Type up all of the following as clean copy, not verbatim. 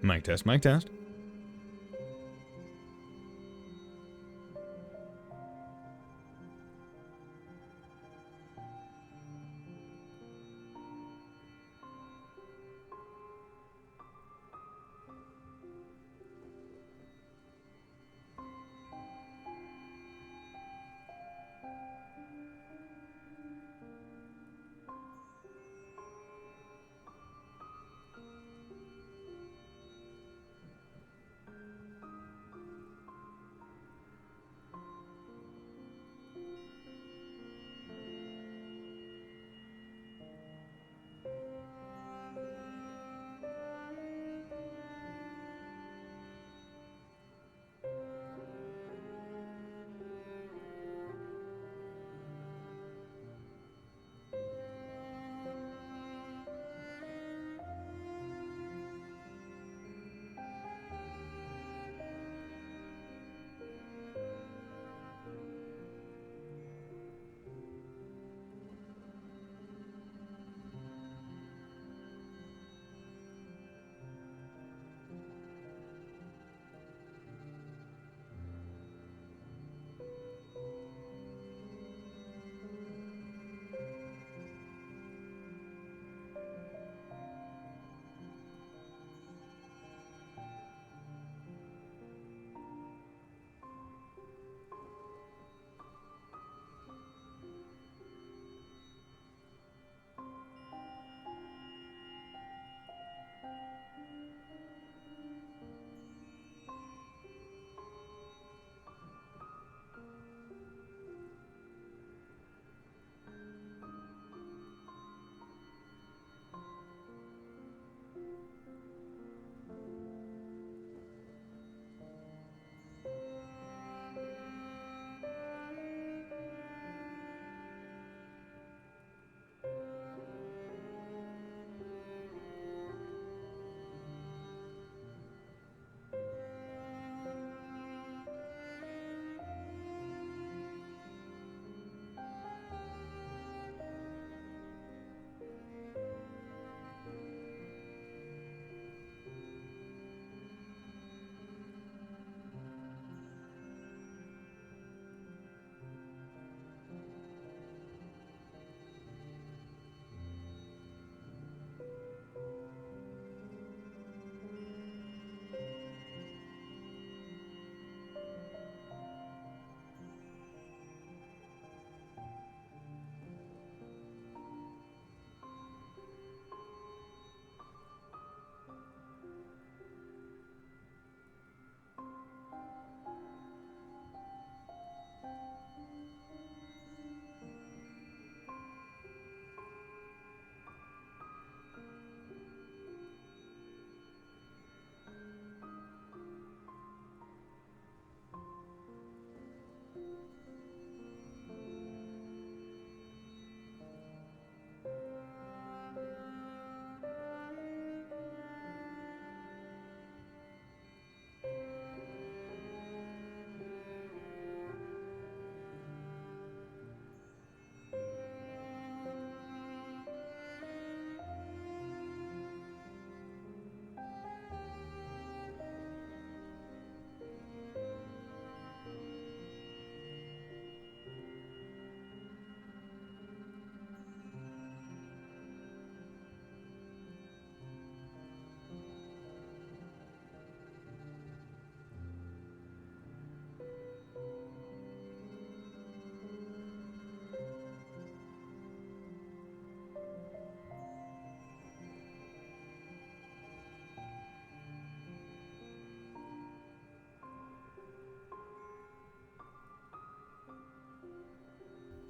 Mic test, mic test.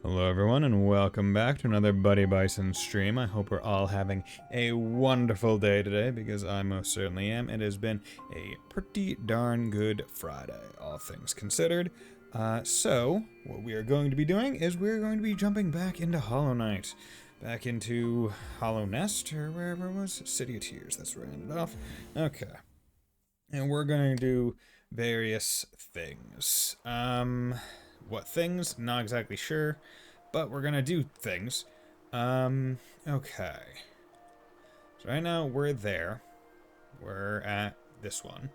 Hello everyone and welcome back to another Buddy Bison stream. I hope we're all having a wonderful day today because I most certainly am. It has been a pretty darn good Friday, all things considered. So what we are going to be doing is we're going to be jumping back into Hollow Knight. Back into Hollow Nest, or wherever it was. City of Tears, that's where I ended off. Okay. And we're going to do various things. What things? Not exactly sure, but we're gonna do things. Okay. So right now we're there. We're at this one.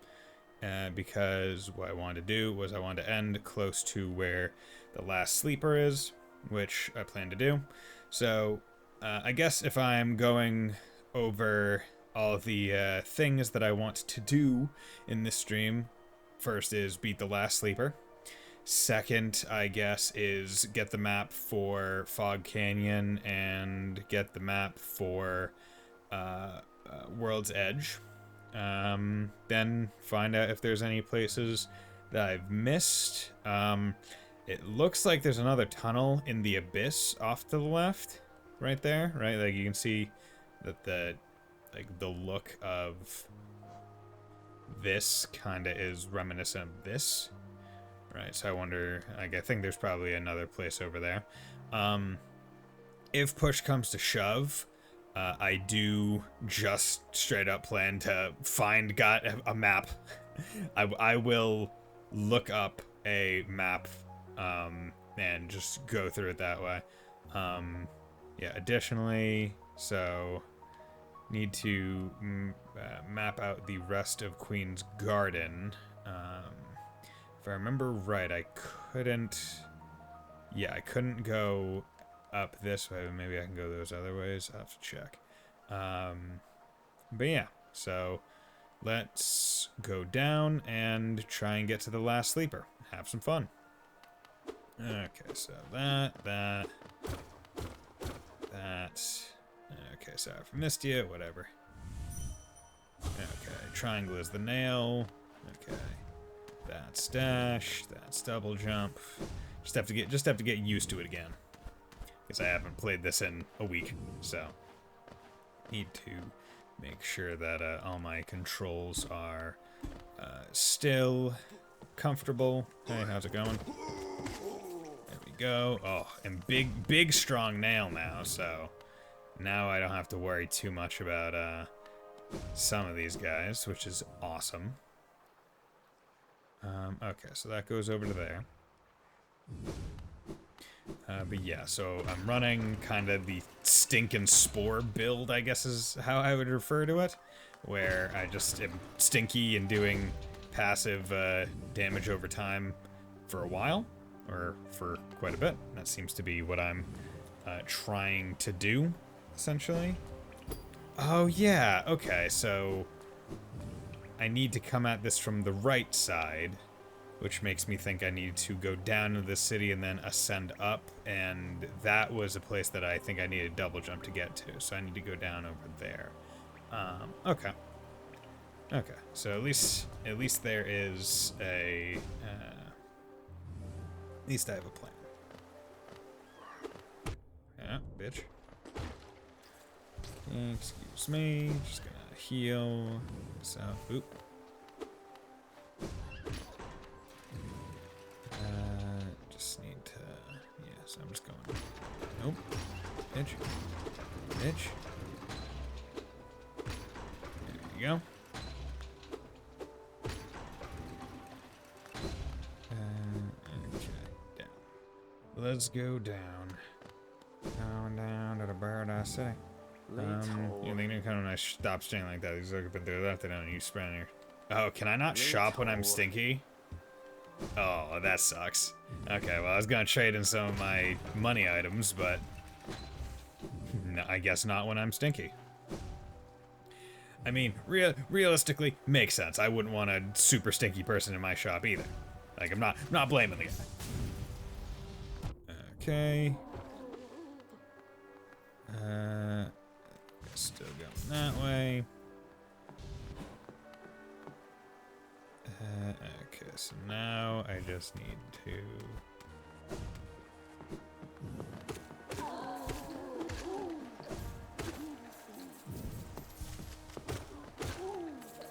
Because what I wanted to do was I wanted to end close to where the last sleeper is, which I plan to do. So I guess if I'm going over all of the things that I want to do in this stream, first is beat the last sleeper. Second, I guess, is get the map for Fog Canyon and get the map for World's Edge. Then find out if there's any places that I've missed. It looks like there's another tunnel in the abyss off to the left, right there, right? Like you can see that the look of this kind of is reminiscent of this, right? So I wonder, like, I think there's probably another place over there. If push comes to shove, I do just straight up plan to find a map. I will look up a map and just go through it that way. Yeah, additionally, so need to map out the rest of Queen's Garden. If I remember right, I couldn't go up this way, but maybe I can go those other ways. I'll have to check. But yeah, so let's go down and try and get to the last sleeper. Have some fun. Okay, so that. Okay, sorry if I missed you, whatever. Okay, triangle is the nail. Okay, that's dash, that's double jump. Just have to get used to it again, because I haven't played this in a week, so need to make sure that all my controls are still comfortable. Hey, how's it going? There we go. Oh, and big strong nail now, so now I don't have to worry too much about some of these guys, which is awesome. Okay, so that goes over to there. But yeah, so I'm running kind of the stinkin' spore build, I guess is how I would refer to it, where I just am stinky and doing passive damage over time for a while, or for quite a bit. That seems to be what I'm trying to do, essentially. Oh yeah, okay, so I need to come at this from the right side, which makes me think I need to go down into the city and then ascend up, and that was a place that I think I needed double jump to get to, so I need to go down over there. Okay. Okay, so at least there is a, at least I have a plan. Yeah, bitch. Excuse me, just gonna heal myself. Oop. Just need to, yeah, so I'm just going, nope, bitch, bitch. There you go. Okay, down. Let's go down. Down to the Paradise City. You think it kind of nice stop staying like that. He's looking to the left and you sprint here. Oh, can I not shop when I'm stinky? Oh, that sucks. Okay, well, I was gonna trade in some of my money items, but no, I guess not when I'm stinky. I mean, realistically, makes sense. I wouldn't want a super stinky person in my shop either. Like, I'm not blaming the guy. Okay. Still going that way. Okay, so now I just need to...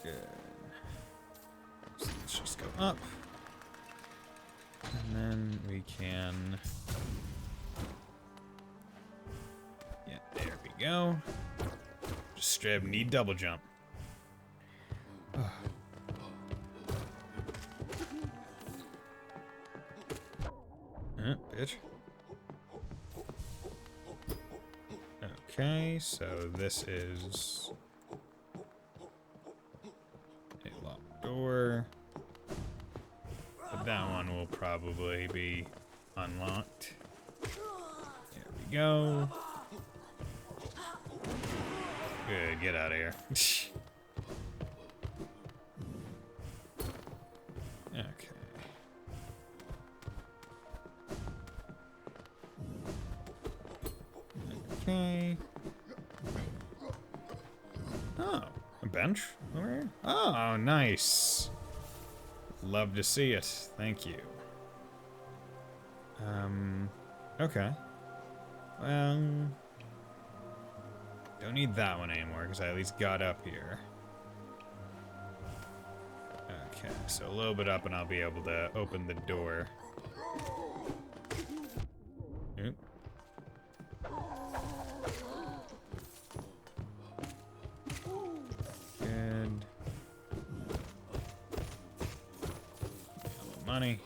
Good. So let's just go up. And then we can... Yeah, there we go. Just straight up need double jump. Bitch. Okay, so this is a door. But that one will probably be unlocked. There we go. Good, get out of here. Okay. Okay. Oh, a bench over here? Oh, nice. Love to see it. Thank you. Okay. Well, don't need that one anymore because I at least got up here. Okay, so a little bit up and I'll be able to open the door. Oop. Good. Money.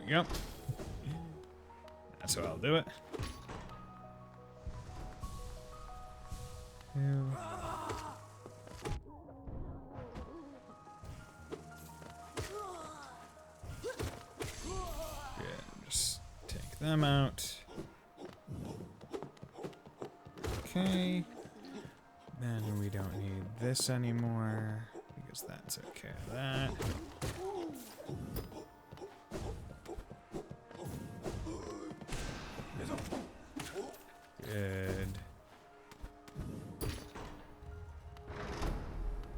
Yep. That's how I'll do it. Good. Just take them out. Okay. Then we don't need this anymore because that's okay with that. Good.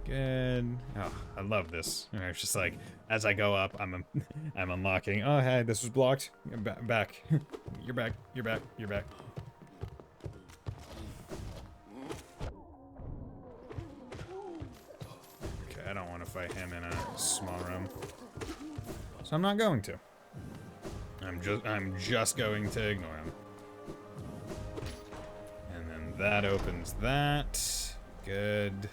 Good. Oh, I love this. It's just like as I go up, I'm unlocking. Oh, hey, this was blocked. Back. You're back. You're back. You're back. Okay, I don't want to fight him in a small room, so I'm not going to. I'm just going to ignore him. That opens that. Good.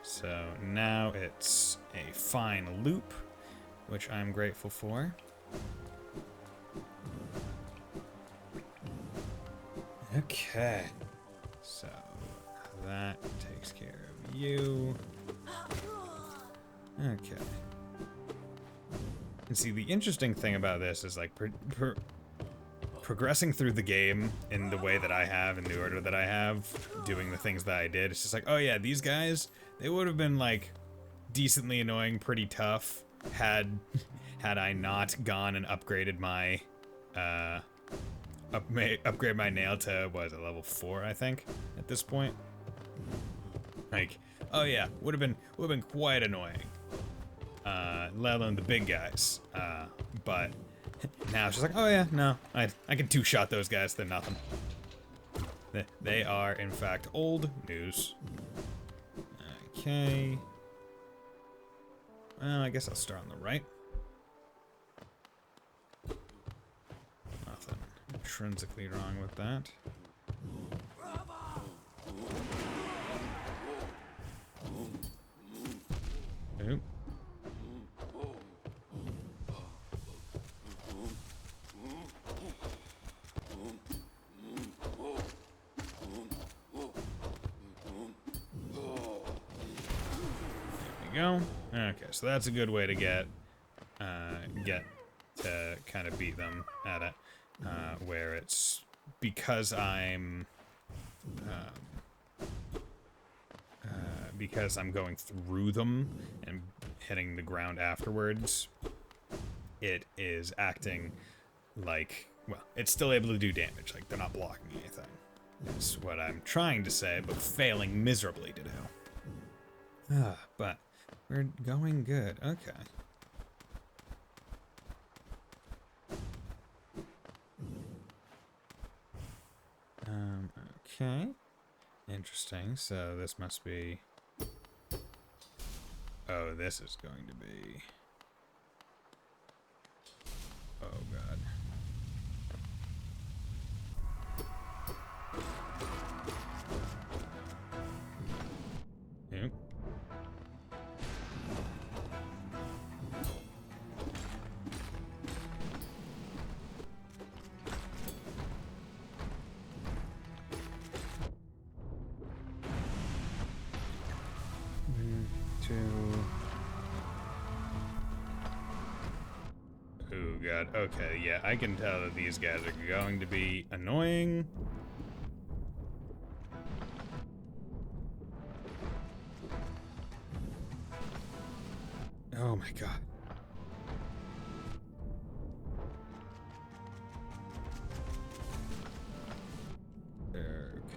So now it's a fine loop, which I'm grateful for. Okay. So that takes care of you. Okay. And see, the interesting thing about this is like progressing through the game in the way that I have, in the order that I have, doing the things that I did, it's just like, oh yeah, these guys, they would have been like decently annoying, pretty tough, had I not gone and upgraded my upgrade my nail to, what is it, level 4, I think, at this point. Like, oh yeah, would have been quite annoying. Let alone the big guys. But now it's just like, oh yeah, no, I can two-shot those guys, they're nothing. They are, in fact, old news. Okay. Well, I guess I'll start on the right. Nothing intrinsically wrong with that. Oop. Go. Okay, so that's a good way to get to kind of beat them at it, where it's because I'm going through them and hitting the ground afterwards. It is acting like, well, it's still able to do damage, like they're not blocking anything. That's what I'm trying to say, but failing miserably to do. But we're going good. Okay. Okay. Interesting. So this must be... Oh, this is going to be... Oh, God. Yep. Oh god, okay, yeah, I can tell that these guys are going to be annoying. Oh my god.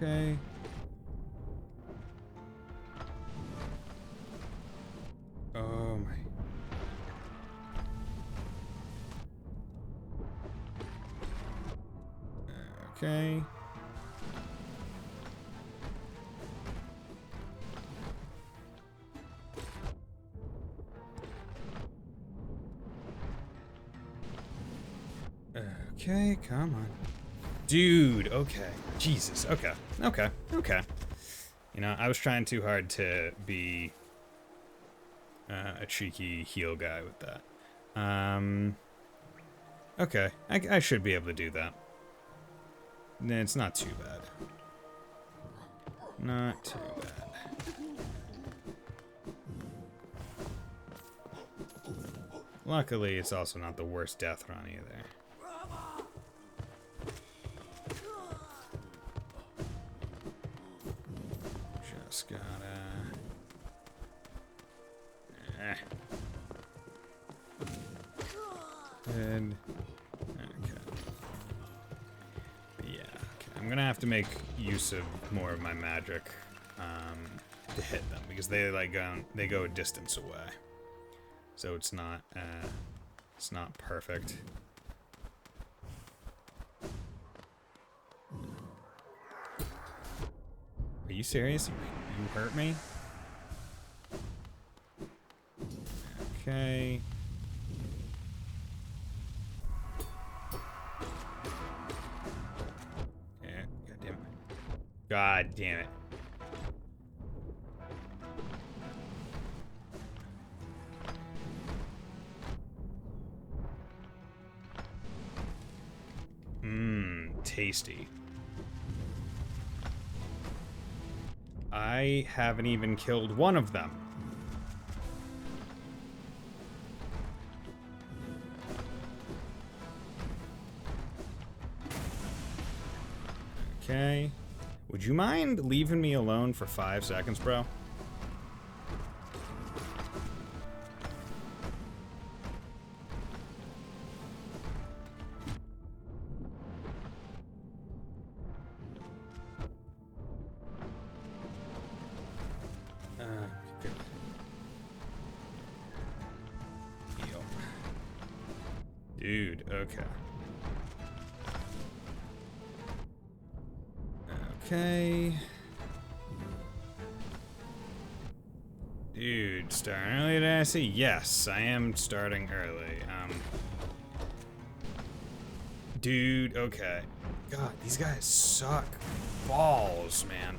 Okay. Oh my. Okay. Okay, come on. Dude, okay. Jesus, okay. Okay, okay. You know, I was trying too hard to be a cheeky heal guy with that. Okay, I should be able to do that. It's not too bad. Not too bad. Luckily, it's also not the worst death run either. Just gotta... Good. Okay. Yeah, okay. I'm gonna have to make use of more of my magic to hit them because they go a distance away. So it's not perfect. Are you serious? You hurt me? Okay. Yeah, god damn it. God damn it. Tasty. I haven't even killed one of them. Okay. Would you mind leaving me alone for 5 seconds, bro? Good. Heal. Dude, okay. Okay. Dude, starting early today, I see? Yes, I am starting early. Dude, okay. God, these guys suck balls, man.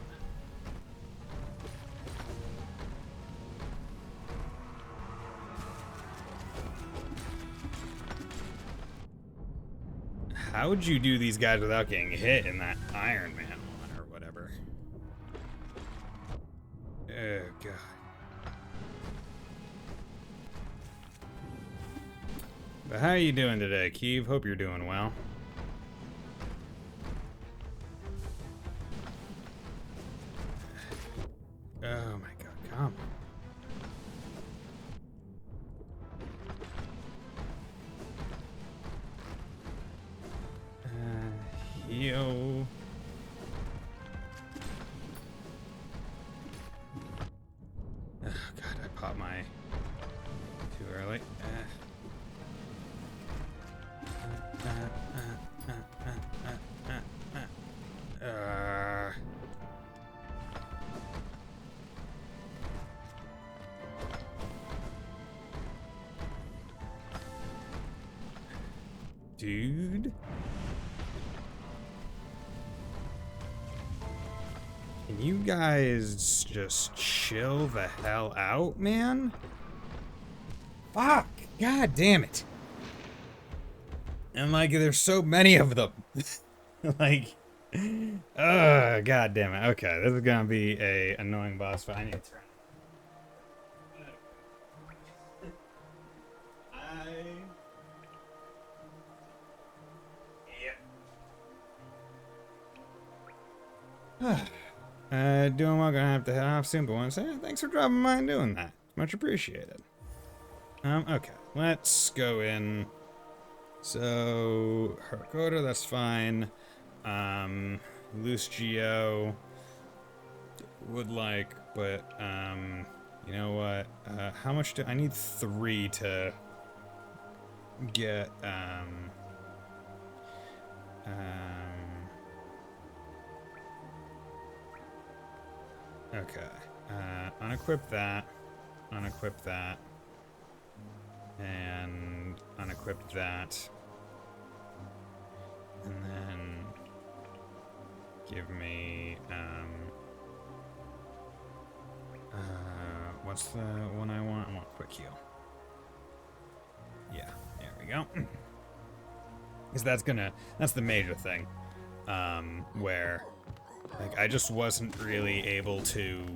How would you do these guys without getting hit in that Iron Man one or whatever? Oh, God. But how are you doing today, Keeve? Hope you're doing well. Oh my god, come on. Heal. Oh god, I popped my too early. Dude. Can you guys just chill the hell out, man? Fuck! God damn it. And like, there's so many of them. Like, god damn it. Okay, this is gonna be a annoying boss fight. I need to turn. Doing well, gonna have to head off soon, but want to say thanks for dropping by and doing that. Much appreciated. Okay, let's go in. So, Harakoda, that's fine. Loose Geo would like, but, you know what? How much do I need? 3 to get, okay. Unequip that. Unequip that. And unequip that. And then give me, what's the one I want? I want quick heal. Yeah, there we go. Because that's the major thing. Where, like, I just wasn't really able to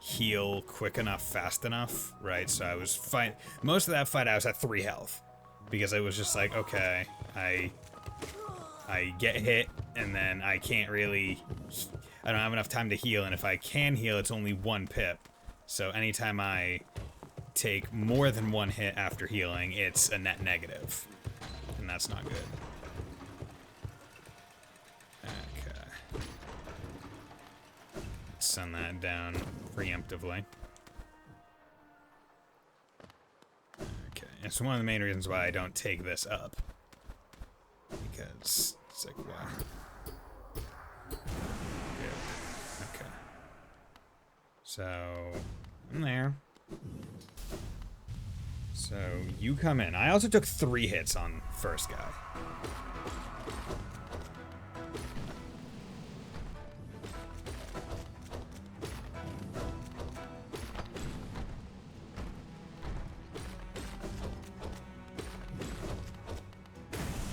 heal quick enough, fast enough, right? So I was fine. Most of that fight, I was at 3 health. Because I was just like, okay, I get hit, and then I can't really, I don't have enough time to heal, and if I can heal, it's only 1 pip. So anytime I take more than 1 hit after healing, it's a net negative. And that's not good. Okay. Send that down preemptively. Okay, it's one of the main reasons why I don't take this up. Because it's like, wow. Good. Okay. So, I'm there. So, you come in. I also took 3 hits on first guy.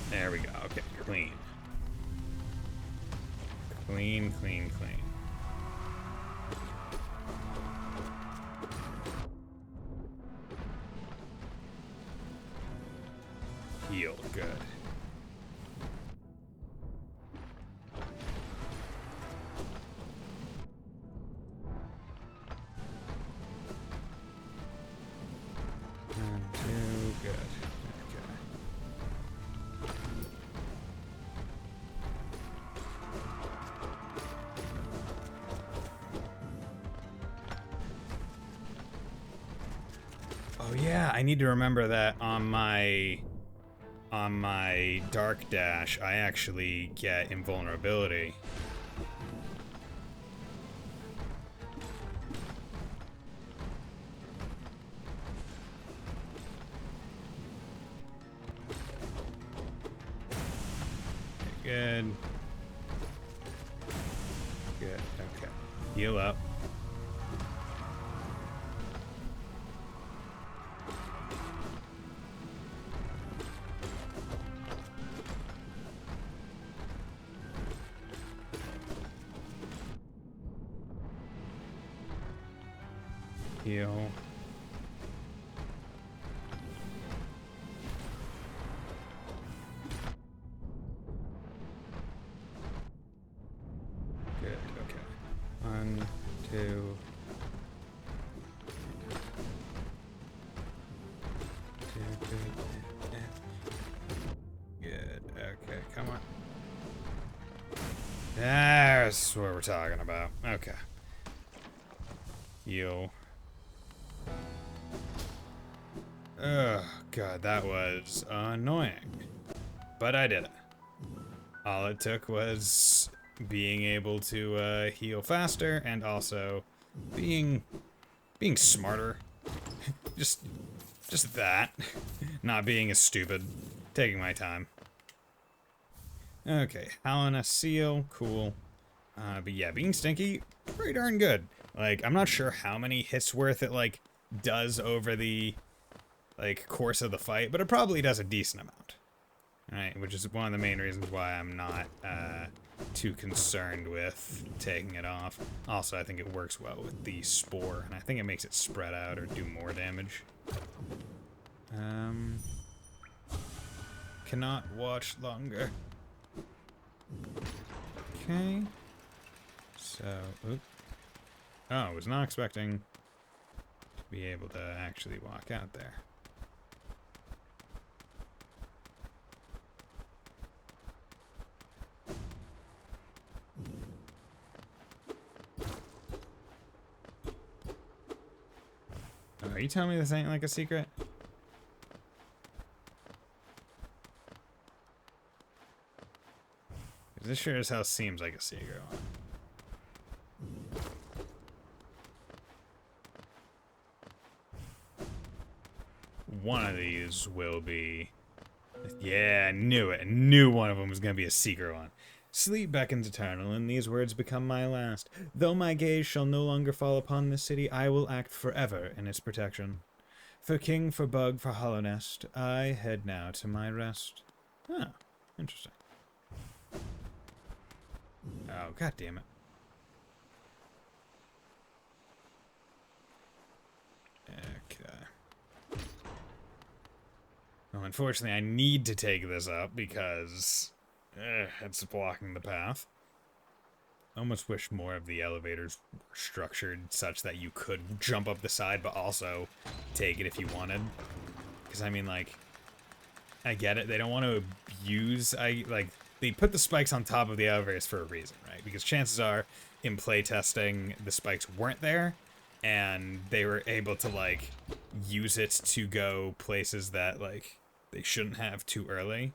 There we go. Okay, clean. Clean, clean, clean. Heal, good. Good. Oh yeah, I need to remember that on my dark dash, I actually get invulnerability. Good. Good, okay. Heal up. Heal. Good, okay. 1, 2. 2, 3. Good, okay, come on. That's what we're talking about. Okay. Heal. Oh, God, that was annoying. But I did it. All it took was being able to heal faster and also being smarter. just that. Not being as stupid. Taking my time. Okay, Helena Seal, cool. But yeah, being stinky, pretty darn good. Like, I'm not sure how many hits worth it, like, does over the, like, course of the fight, but it probably does a decent amount. Alright, which is one of the main reasons why I'm not, too concerned with taking it off. Also, I think it works well with the spore, and I think it makes it spread out or do more damage. Cannot watch longer. Okay. So, oop. Oh, I was not expecting to be able to actually walk out there. Oh, are you telling me this ain't like a secret? This sure as hell seems like a secret one. One of these will be... Yeah, I knew it. I knew one of them was going to be a secret one. Sleep beckons eternal, and these words become my last. Though my gaze shall no longer fall upon this city, I will act forever in its protection. For king, for bug, for hollow nest, I head now to my rest. Ah, interesting. Oh, god damn it. Okay. Well, unfortunately, I need to take this up because it's blocking the path. I almost wish more of the elevators were structured such that you could jump up the side, but also take it if you wanted. Because, I mean, like, I get it. They don't want to abuse... They put the spikes on top of the elevators for a reason, right? Because chances are, in playtesting, the spikes weren't there, and they were able to, like, use it to go places that, like, they shouldn't have too early.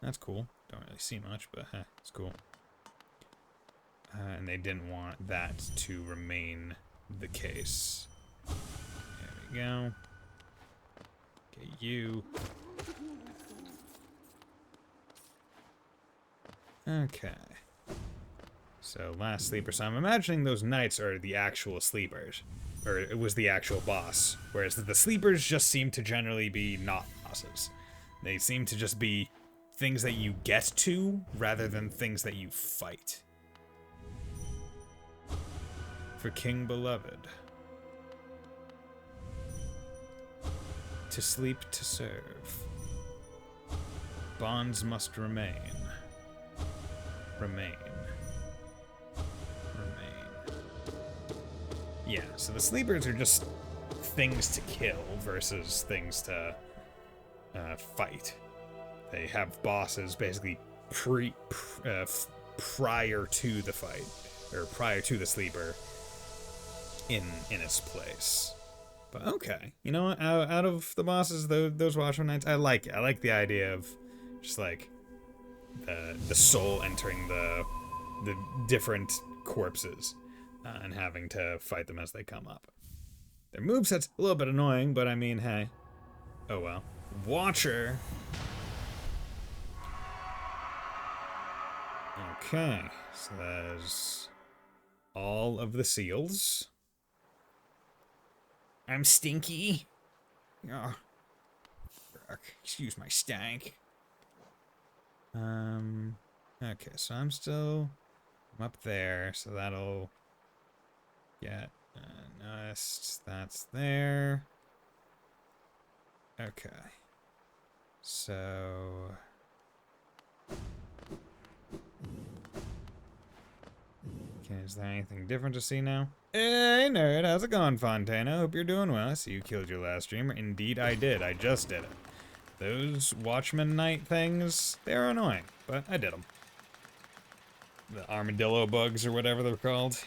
That's cool. Don't really see much, but it's cool. And they didn't want that to remain the case. There we go. Okay, you. Okay. So, last sleeper. So I'm imagining those knights are the actual sleepers. Or it was the actual boss. Whereas the sleepers just seem to generally be not bosses. They seem to just be things that you get to, rather than things that you fight. For King Beloved. To sleep, to serve. Bonds must remain. Remain. Yeah, so the sleepers are just things to kill versus things to fight. They have bosses basically prior to the fight, or prior to the sleeper in its place. But okay, you know what? Out of the bosses, those Watchman Knights, I like it. I like the idea of just like the soul entering the different corpses and having to fight them as they come up. Their moveset's a little bit annoying, but I mean, hey, oh well. Watcher. Okay, so there's all of the seals. I'm stinky. Oh, excuse my stank. Okay, so I'm up there, so that'll get noticed. That's there. Okay. So okay, is there anything different to see now? Hey nerd, how's it going, Fontana? Hope you're doing well. I see you killed your last streamer. Indeed I did. I just did it. Those Watchman Knight things, they're annoying, but I did them. The armadillo bugs or whatever they're called.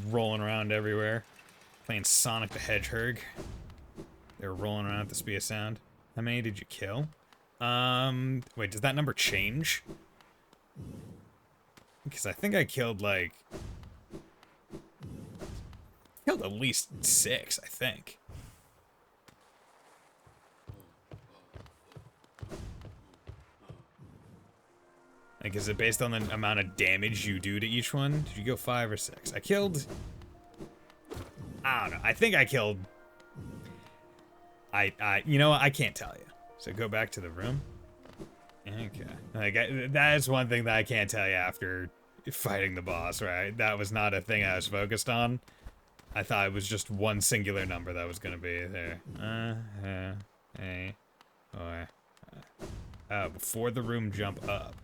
Rolling around everywhere. Playing Sonic the Hedgehog. They're rolling around at the speed of sound. How many did you kill? Wait, does that number change? Because I think I killed, like... killed at least 6, I think. Like, is it based on the amount of damage you do to each one? Did you go 5 or 6? I killed... I don't know. I think I killed... you know what? I can't tell you. So go back to the room. Okay. Like, that is one thing that I can't tell you after fighting the boss, right? That was not a thing I was focused on. I thought it was just one singular number that was gonna be there. 8, 4, before the room jump up.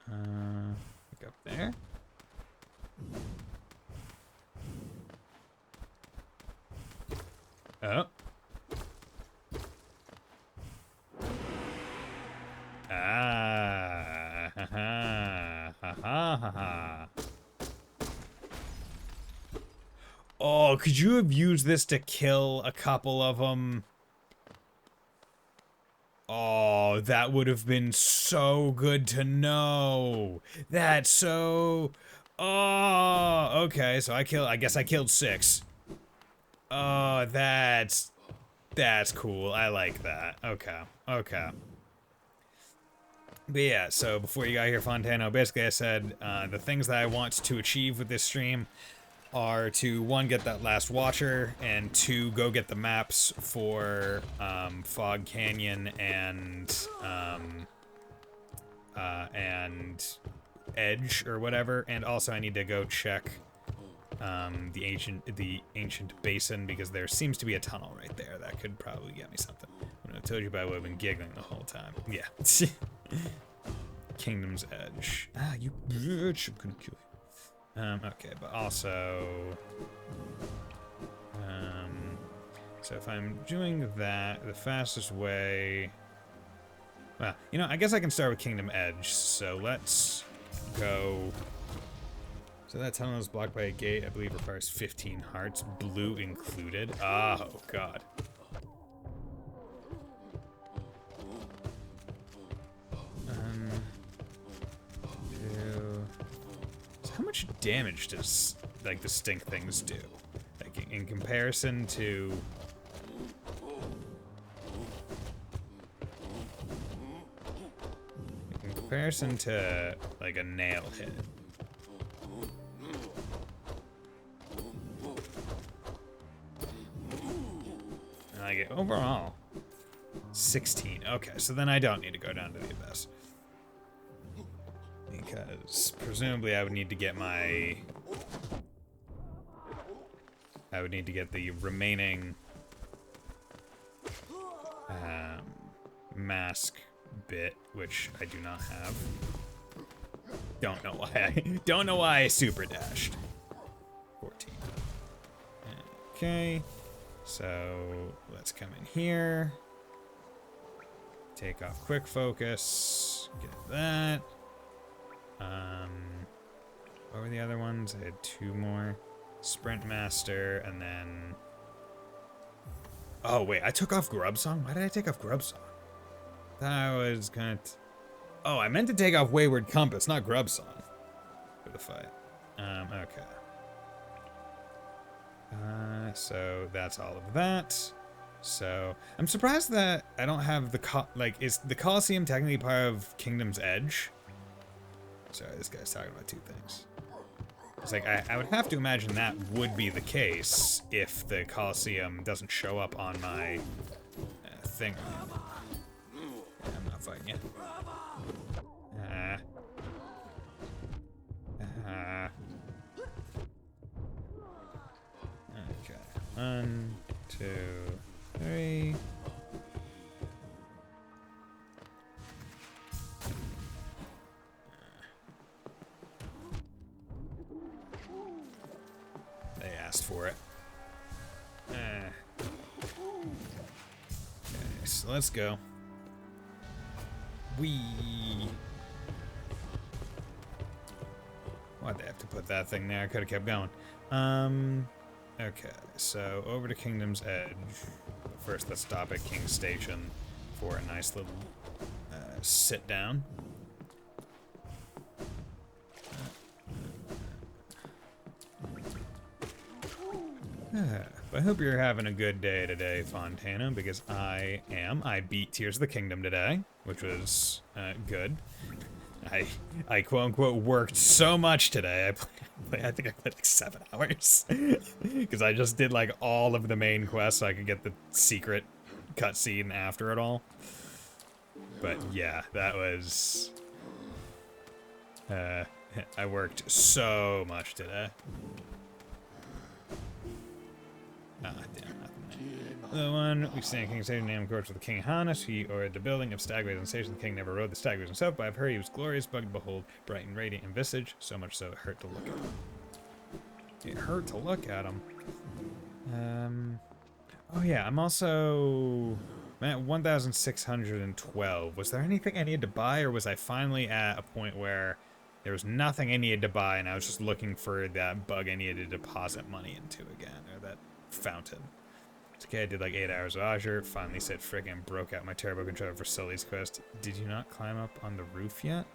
Look up there. Oh. Ah. Ha ha. Ha ha ha ha. Oh, could you have used this to kill a couple of them? Oh, that would have been so good to know. That's so... Oh, okay, so I guess I killed 6. Oh, that's cool. I like that. Okay, okay. But yeah, so before you got here, Fontano, basically I said the things that I want to achieve with this stream are to, 1, get that last Watcher, and 2, go get the maps for Fog Canyon and Edge or whatever, and also I need to go check the ancient basin, because there seems to be a tunnel right there that could probably get me something. When I told you about it, I would have been giggling the whole time. Yeah. Kingdom's Edge. Ah, you bitch, I'm gonna kill you. Okay, but also, so if I'm doing that, the fastest way, well, you know, I guess I can start with Kingdom Edge, so let's go. So that tunnel is blocked by a gate, I believe requires 15 hearts, blue included. Oh, God. How much damage does, like, the stink things do? Like, in comparison to... In comparison to, like, a nail hit. Like, overall, 16. Okay, so then I don't need to go down to the abyss. Because presumably I would need to get my... I would need to get the remaining mask bit, which I do not have. Don't know why I super dashed. 14. Okay. So let's come in here. Take off quick focus. Get that. What were the other ones? I had 2 more. Sprint Master, and then... Oh, wait, I took off Grub Song? Why did I take off Grub Song? That was gonna... Oh, I meant to take off Wayward Compass, not Grub Song. For the fight. Okay. So that's all of that. So, I'm surprised that I don't have the... is the Colosseum technically part of Kingdom's Edge? Sorry, this guy's talking about 2 things. It's like, I would have to imagine that would be the case if the Colosseum doesn't show up on my thing. Yeah, I'm not fighting you. Okay. 1, 2, 3. For it. Okay, so let's go. Why'd they have to put that thing there? I could have kept going. Okay, so over to Kingdom's Edge. But first, let's stop at King's Station for a nice little sit down. I hope you're having a good day today, Fontana, because I am. I beat Tears of the Kingdom today, which was good. I quote-unquote worked so much today. I think I played like 7 hours. Because I just did like all of the main quests so I could get the secret cutscene after it all. But yeah, that was... I worked so much today. Ah, damn, nothing there. The one we stand King Station named course with the King Hannes. He ordered the building of stagways on station. The king never rode the stagways himself, but I've heard he was glorious, but to behold, bright and radiant in visage, so much so it hurt to look at him. It hurt to look at him. Oh yeah, I'm also at 1,612. Was there anything I needed to buy, or was I finally at a point where there was nothing I needed to buy, and I was just looking for that bug I needed to deposit money into again, or that fountain? It's okay, I did like 8 hours of Azure, finally said frickin' broke out my turbo controller for Sully's quest. Did you not climb up on the roof yet?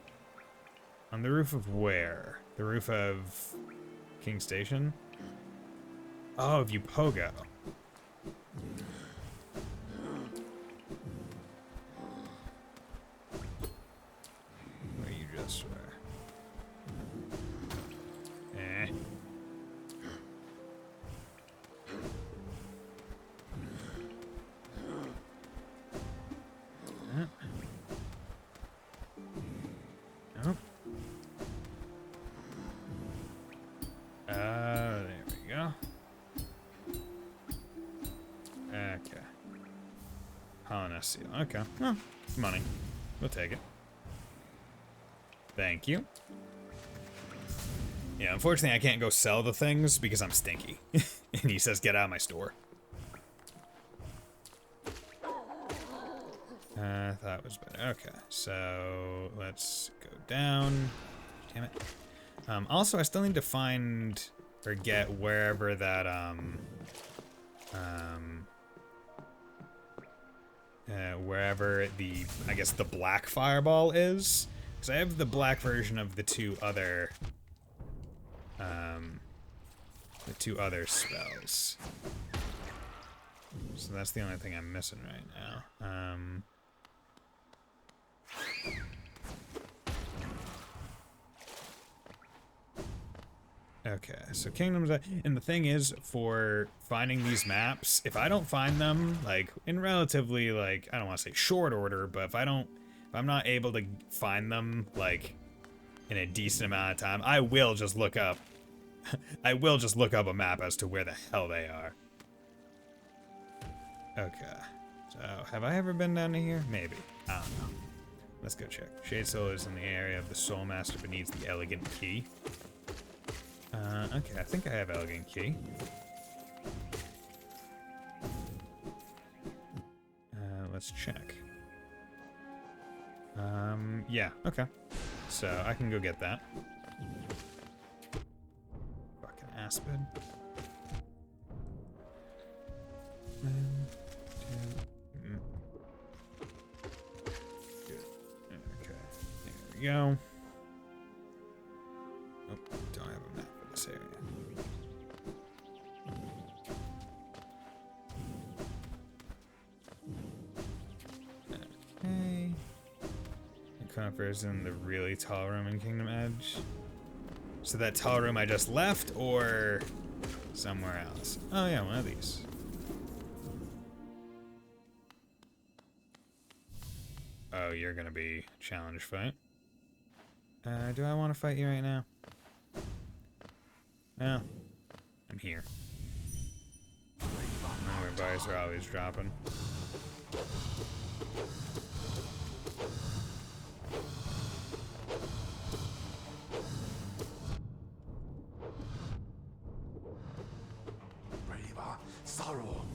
On the roof of where? The roof of King Station? Oh, of Upogo. Where you just were. Eh. Nope. There we go. Okay. Harness seal. Okay. Well, money. We'll take it. Thank you. Yeah, unfortunately I can't go sell the things because I'm stinky. And he says get out of my store. I thought it was better. Okay, so let's go down. Damn it. Also, I still need to find or get wherever that, wherever the, I guess, the black fireball is. Because I have the black version of the two other spells. So that's the only thing I'm missing right now. Okay, so Kingdoms, and the thing is, for finding these maps, if I don't find them, like, in relatively, like, I don't want to say short order, but if I'm not able to find them, like, in a decent amount of time, I will just look up, I will just look up a map as to where the hell they are. Okay, so, have I ever been down to here? Maybe, I don't know. Let's go check. Shade Soul is in the area of the Soul Master, but needs the Elegant Key. Okay, I think I have Elegant Key. Let's check. Yeah, okay. So, I can go get that. Fucking Aspen. 1, 2, Good. Okay, there we go. Oh, don't have a map for this area. Okay. The Confer's in the really tall room in Kingdom Edge. So that tall room I just left, or somewhere else? Oh yeah, one of these. Oh, you're gonna be challenge fight. Do I want to fight you right now? Well, I'm here. Where bars are always dropping. Sorrow.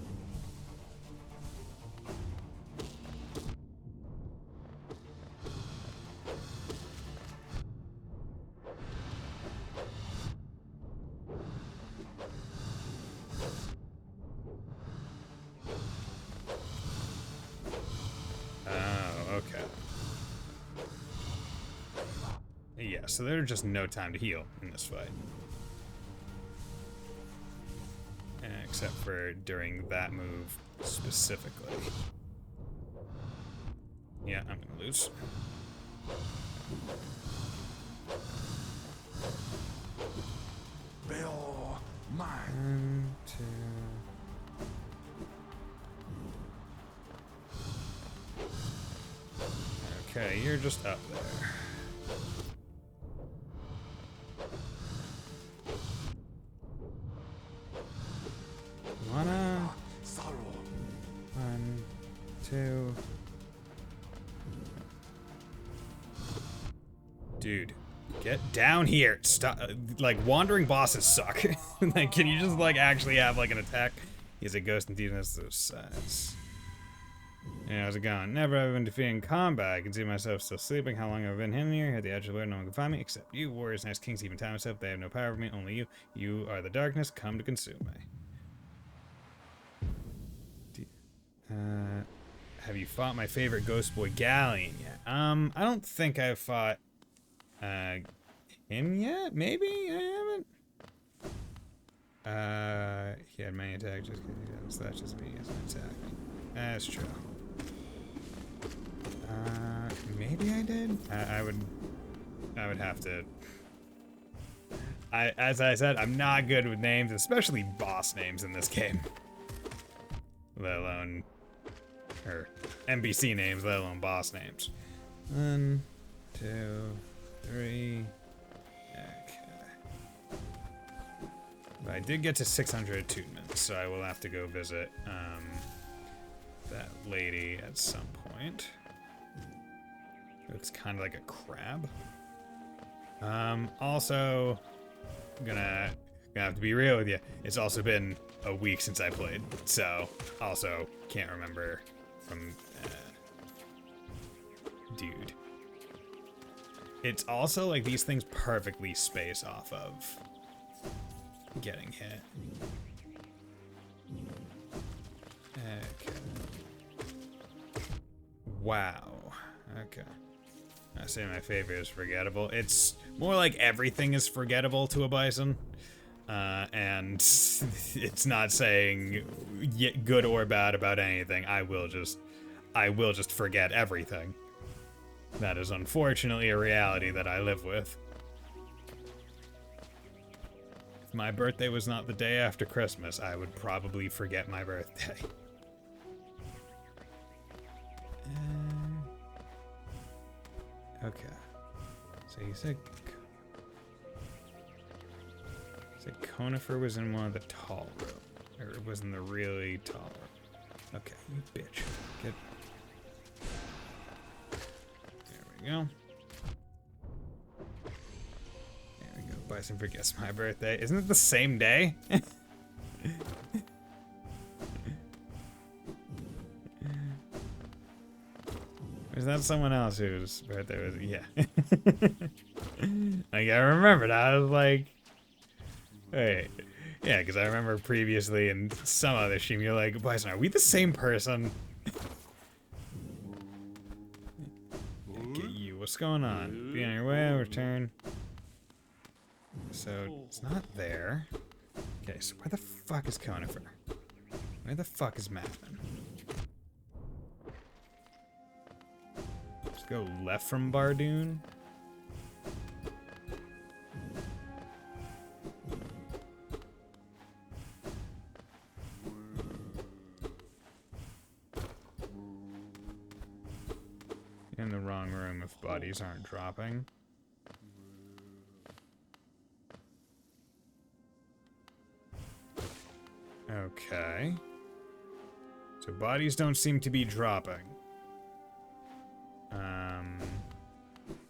Yeah, so there's just no time to heal in this fight. Except for during that move specifically. Yeah, I'm gonna lose. Bill, mine. 1, 2. Okay, you're just up there. Dude, get down here. Stop. Like, wandering bosses suck. Like, can you just, like, actually have, like, an attack? He's a ghost and demons those sides. Yeah, how's it going? Never have been defeated in combat. I can see myself still sleeping. How long have I been hidden here? At the edge of the world, no one can find me except you. Warriors, nice kings, even time myself. They have no power over me, only you. You are the darkness, come to consume me. Have you fought my favorite ghost boy, Galleon, yet? I don't think I've fought, him yet? Maybe? I haven't. He had many attacks just because that's just me as an attack. That's true. Maybe I did? I would have to... As I said, I'm not good with names, especially boss names in this game. Let alone... or NPC names, let alone boss names. 1, 2, 3... Okay. But I did get to 600 attunements, so I will have to go visit, that lady at some point. Looks kind of like a crab. Also, gonna have to be real with you. It's also been a week since I played, so also can't remember from, dude. It's also like these things perfectly space off of getting hit. Okay. Wow. Okay. I say my favorite is forgettable. It's more like everything is forgettable to a bison. And it's not saying good or bad about anything. I will just forget everything. That is unfortunately a reality that I live with. If my birthday was not the day after Christmas, I would probably forget my birthday. Okay. So you said Conifer was in one of the tall rooms. Or it was in the really tall room. Okay, you bitch. Get... There we go. There we go. Bison forgets my birthday. Isn't it the same day? Is that someone else whose birthday was? Yeah. Like, I remembered. I was like, wait. Yeah, because I remember previously in some other stream, you're like, Bison, are we the same person? Get you. What's going on? Be on your way, I'll return. So, it's not there. Okay, so where the fuck is Conifer? Where the fuck is Madman? Let's go left from Bardoon. In the wrong room if bodies aren't dropping. Okay. So bodies don't seem to be dropping.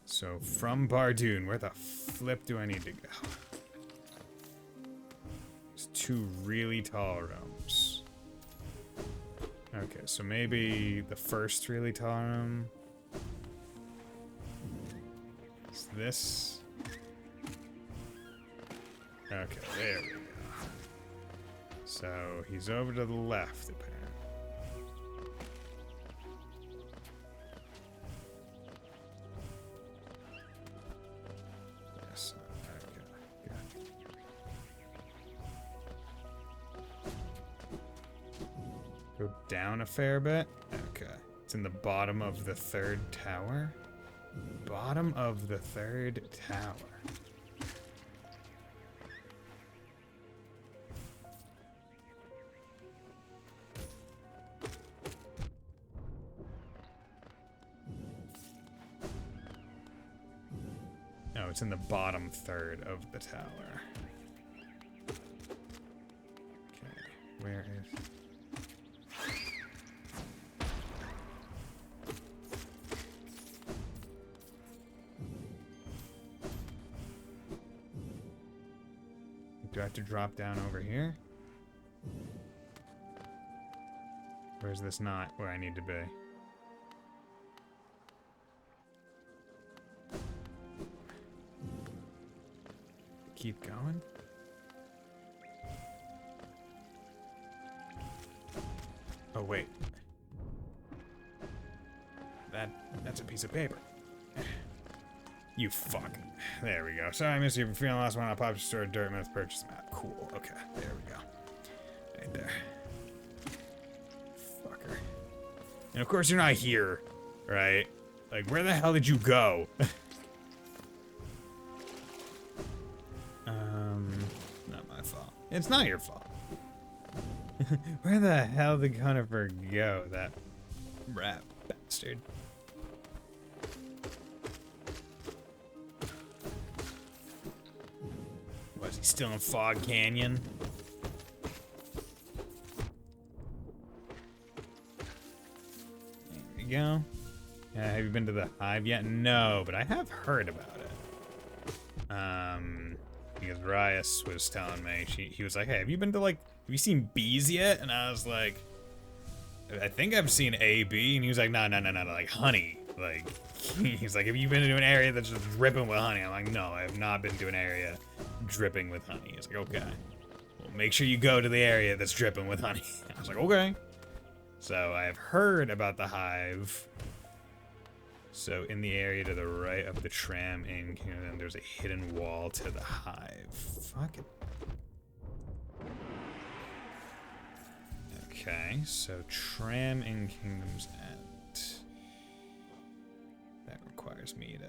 So from Bardoon, where the flip do I need to go? There's two really tall rooms. Okay, so maybe the first really tall room. Is this? Okay, there we go. So he's over to the left, apparently. Yes, okay, good. Go down a fair bit? Okay. It's in the bottom of the third tower? Bottom of the third tower. No, it's in the bottom third of the tower. Okay, where is... Do I have to drop down over here? Or is this not where I need to be? Keep going? Oh, wait. That's a piece of paper. You fuck. There we go. Sorry, I missed you. If you're feeling lost, when I pop your store, Dirt Myth purchase map. Cool. Okay, there we go. Right there. Fucker. And of course, you're not here, right? Like, where the hell did you go? Not my fault. It's not your fault. Where the hell did Conifer go? That rat bastard. Was he still in Fog Canyon? There we go. Have you been to the Hive yet? No, but I have heard about it. Because Rias was telling me, he was like, hey, have you been to, like, have you seen bees yet? And I was like, I think I've seen a bee. And he was like, no, like honey. Like, he's like, have you been to an area that's just dripping with honey? I'm like, no, I have not been to an area dripping with honey. He's like, okay. Well, make sure you go to the area that's dripping with honey. I was like, okay. So I have heard about the Hive. So in the area to the right of the tram in Kingdom, there's a hidden wall to the Hive. Fuck it. Okay, so tram in Kingdom's End. That requires me to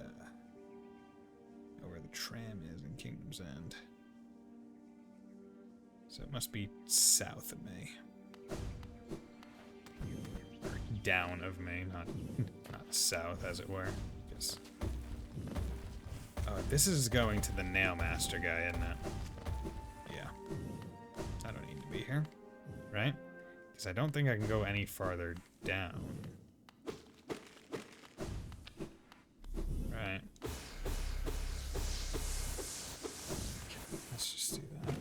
know where the tram is in Kingdom's End. So it must be south of me. Or down of me, not south, as it were. Because oh, this is going to the Nailmaster guy, isn't it? Yeah. I don't need to be here, right? Because I don't think I can go any farther down. Right. Let's just do that.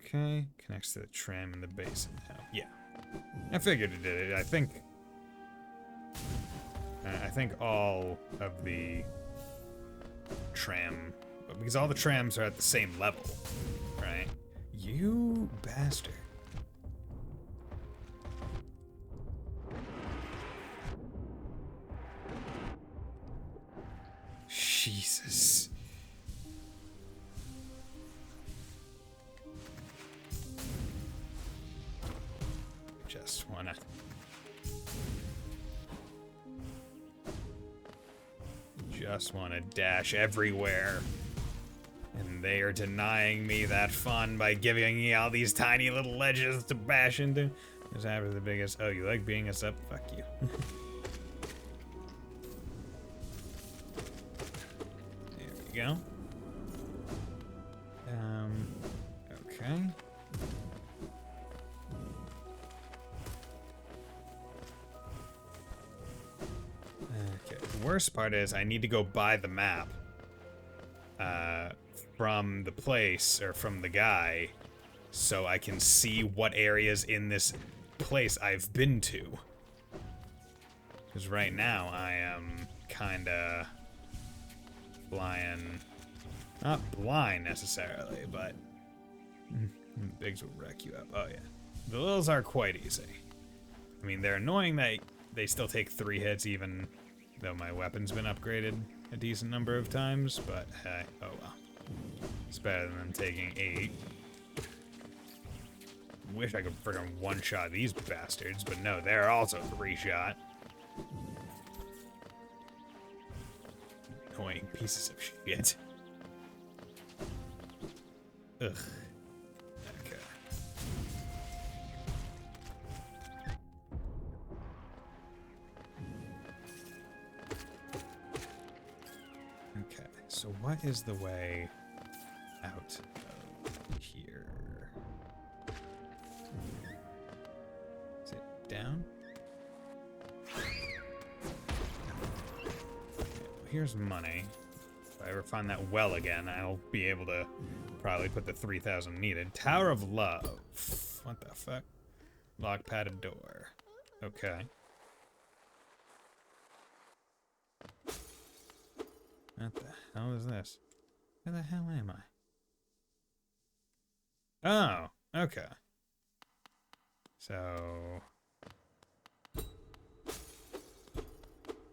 Okay. Connects to the tram and the Bison. Yeah. I figured it did it. I think all of the tram, because all the trams are at the same level, right? You bastard. Jesus. Just wanna dash everywhere. And they are denying me that fun by giving me all these tiny little ledges to bash into. Because after the biggest, oh, you like being us up? Fuck you. There we go. Okay. Okay, the worst part is I need to go buy the map. From the place, or from the guy, so I can see what areas in this place I've been to. Because right now I am kinda flying, not blind necessarily, but Bigs will wreck you up. Oh yeah. The littles are quite easy. I mean, they're annoying that they still take 3 hits even though my weapon's been upgraded a decent number of times, but hey, oh well. It's better than them taking 8. Wish I could friggin' one-shot these bastards, but no, they're also 3-shot. Annoying pieces of shit. Ugh. Okay. Okay, so what is the way out of here? Is it down? Okay, well, here's money. If I ever find that well again, I'll be able to probably put the 3,000 needed. Tower of Love. What the fuck? Lock padded door. Okay. What the hell is this? Where the hell am I? Oh, okay. So... what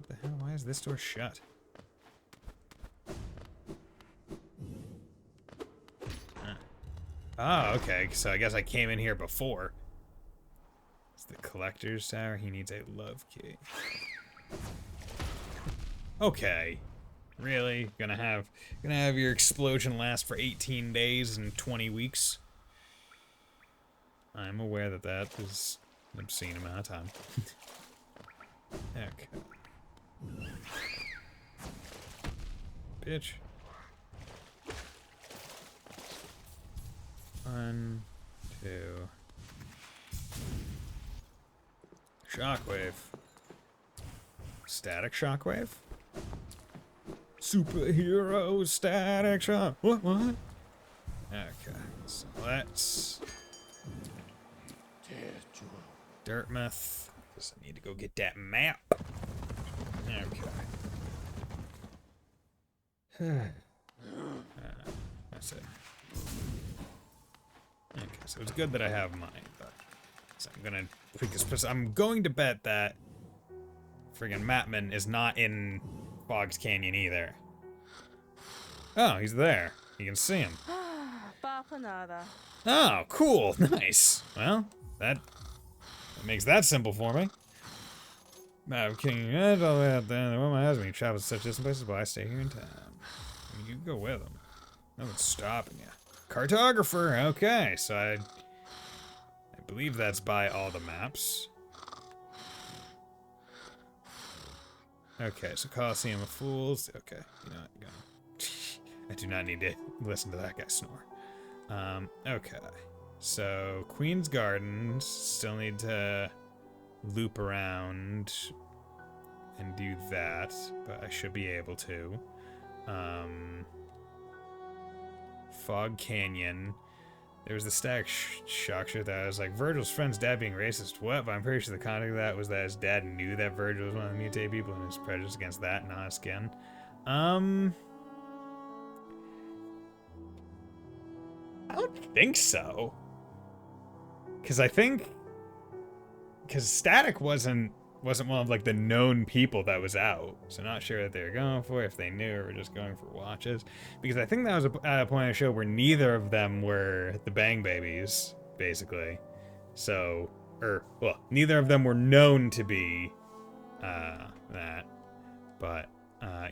the hell? Why is this door shut? Oh, okay. So I guess I came in here before. It's the collector's tower. He needs a love key. Okay. Really? Gonna have your explosion last for 18 days and 20 weeks? I'm aware that that is an obscene amount of time. Okay. Bitch. 1, 2. Shockwave. Static shockwave? Superhero static shock. What? Okay, so let's. Dirtmouth. Guess I need to go get that map. Okay. That's it. Okay, so it's good that I have money, but so I'm going to bet that friggin' Matman is not in Boggs Canyon either. Oh, he's there. You can see him. Oh, cool. Nice. Well, that makes that simple for me. King all the way out there. The woman has me. He travels to such distant places, but I stay here in town. You go with him. No one's stopping you. Cartographer. Okay, so I believe that's by all the maps. Okay, so Coliseum of Fools. Okay, you know what? Go. I do not need to listen to that guy snore. Okay. So, Queen's Gardens. Still need to loop around and do that, but I should be able to. Fog Canyon. There was the static shock shit that I was like, Virgil's friend's dad being racist. What? But I'm pretty sure the context of that was that his dad knew that Virgil was one of the mutated people and his prejudice against that, not his skin. I don't think so. Because Static wasn't one of like the known people that was out, so not sure what they were going for, if they knew or were just going for watches. Because I think that was at a point in the show where neither of them were the Bang Babies, basically. So, well, neither of them were known to be that. But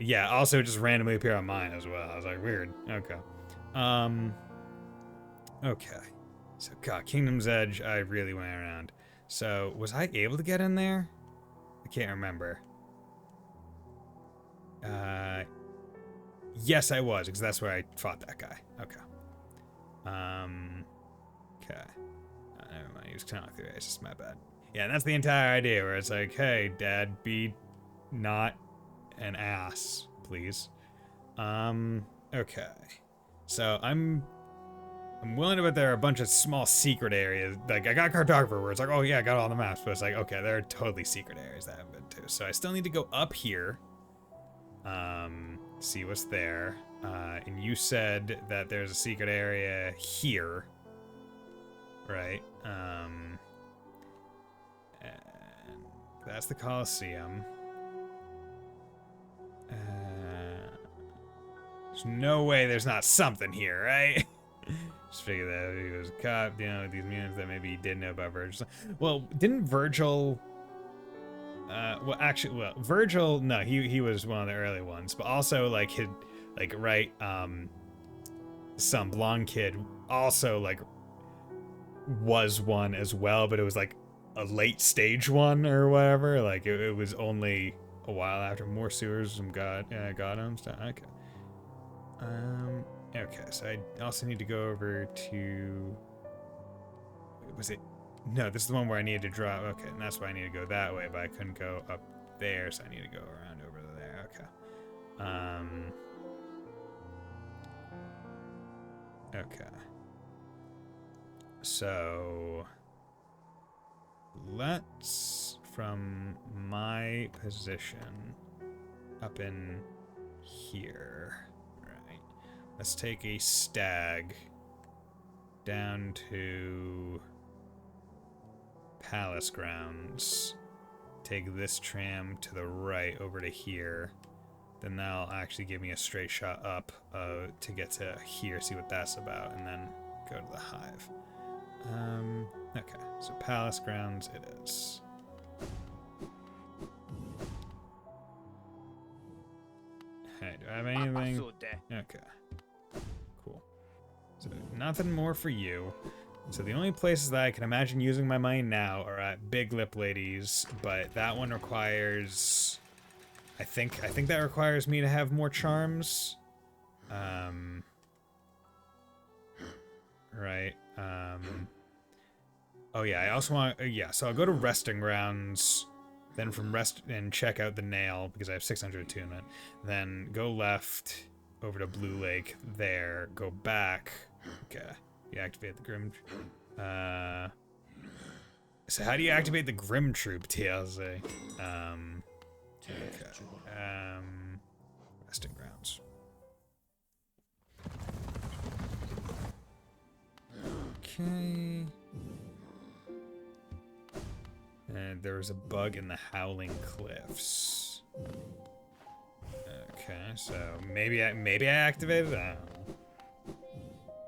yeah, also just randomly appear on mine as well. I was like, weird. Okay. Okay. So, God, Kingdom's Edge, I really went around. So, was I able to get in there? I can't remember. Yes, I was, because that's where I fought that guy. Okay. Okay. Never mind, he was kind of through it. It's just my bad. Yeah, and that's the entire idea, where it's like, hey, Dad, be not an ass, please. Okay. So, I'm willing to bet there are a bunch of small secret areas. Like, I got Cartographer where it's like, oh yeah, I got all the maps, but it's like, okay, there are totally secret areas that I haven't been to. So I still need to go up here, see what's there. And you said that there's a secret area here, right? And that's the Coliseum. There's no way there's not something here, right? Just figure that he was a cop, you know, these mutants that maybe he did know about Virgil. Well, didn't Virgil... Virgil, no, he was one of the early ones, but also, like, some blonde kid also, like, was one as well, but it was, like, a late stage one or whatever. Like, it was only a while after more sewers from got him. Okay. Okay, so I also need to go over to... Was it... No, this is the one where I needed to drop... Okay, and that's why I need to go that way, but I couldn't go up there, so I need to go around over there. Okay. Okay. So let's, from my position up in here, right? Let's take a stag down to Palace Grounds. Take this tram to the right over to here. Then that'll actually give me a straight shot up to get to here, see what that's about, and then go to the hive. Okay, so Palace Grounds it is. Hey, do I have anything? Okay. Cool. So nothing more for you. So the only places that I can imagine using my money now are at Big Lip Ladies, but that one requires... I think that requires me to have more charms. Right. Oh yeah, I also want... yeah, so I'll go to Resting Grounds, then from rest and check out the nail, because I have 600 attunement. Then go left over to Blue Lake there, go back. Okay. You activate the Grim... so how do you activate the Grim Troop, TLZ? Okay. Resting Grounds. Okay. And there was a bug in the Howling Cliffs. Okay, so maybe I activated it? I don't know.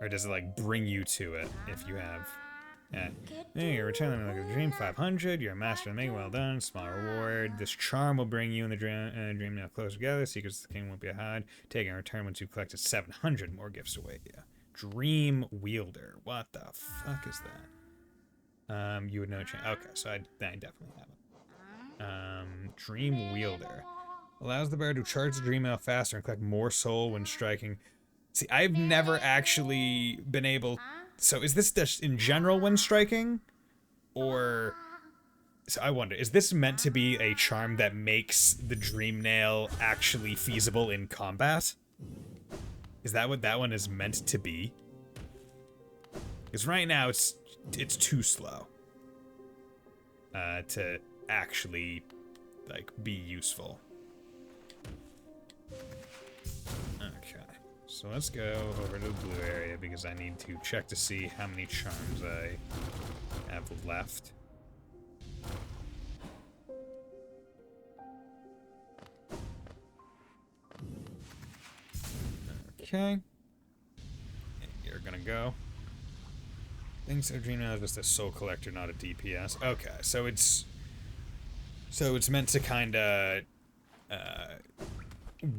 Or does it like bring you to it if you have? Yeah. Hey, you return them like a dream 500. You're a master of the making. Well done. Small reward. This charm will bring you and the dream now closer together. Secrets of the king won't be a hide. Take in return once you've collected 700 more gifts await you. Dream Wielder. What the fuck is that? You would know. Okay, so I definitely have it. Dream Wielder allows the bearer to charge the dream mail faster and collect more soul when striking. See, I've never actually been able... So is this just in general when striking? Or... So I wonder, is this meant to be a charm that makes the Dream Nail actually feasible in combat? Is that what that one is meant to be? Because right now it's too slow. To actually, like, be useful. Okay. So let's go over to the blue area because I need to check to see how many charms I have left. Okay. And you're gonna go. Thinks Adrena is just a soul collector, not a DPS. Okay, so it's meant to kinda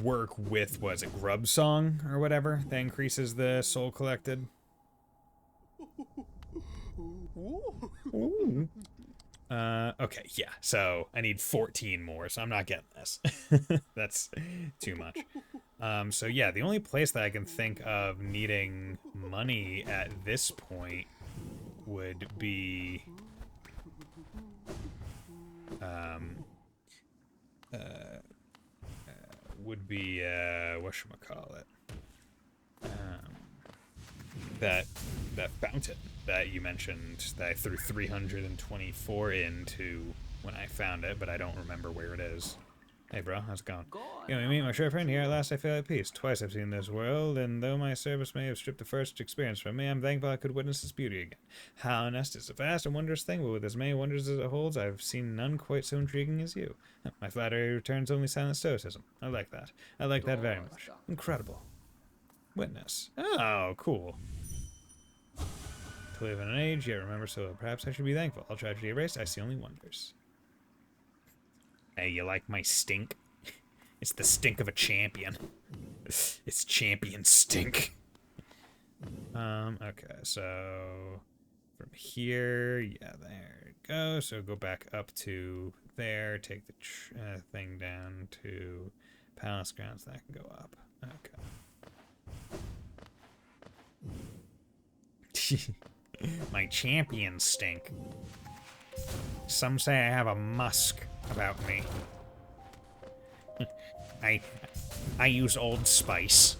work with, was it Grub Song or whatever that increases the soul collected. Ooh. Okay, yeah, so I need 14 more, so I'm not getting this. That's too much. So yeah, the only place that I can think of needing money at this point would be whatchamacallit, that fountain that you mentioned that I threw 324 into when I found it, but I don't remember where it is. Hey bro, how's it going? You know, meet my sure friend here. At last I feel at peace. Twice I've seen this world, and though my service may have stripped the first experience from me, I'm thankful I could witness its beauty again. How honest is a vast and wondrous thing, but with as many wonders as it holds, I've seen none quite so intriguing as you. My flattery returns only silent stoicism. I like that. I like that very much. Incredible. Witness. Oh, cool. To live in an age, yet remember, so perhaps I should be thankful. All tragedy erased, I see only wonders. Hey, you like my stink? It's the stink of a champion. It's champion stink. Okay, so from here, yeah, there it goes. So go back up to there, take the thing down to Palace Grounds, that can go up. Okay. My champion stink. Some say I have a musk about me. I use Old Spice.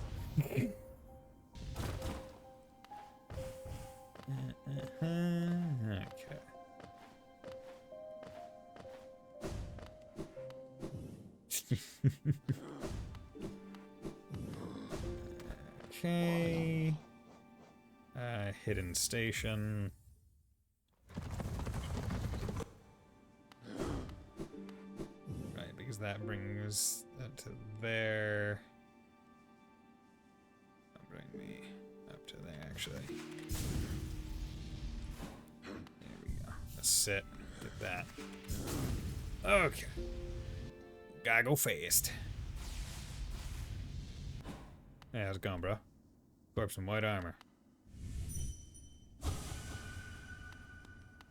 Okay. Hidden station. Right, because that brings that to there. That'll bring me up to there, actually. There we go. Let's sit. Get that. Okay. Gotta go fast. Hey, how's it going, bro? Corpse in white armor.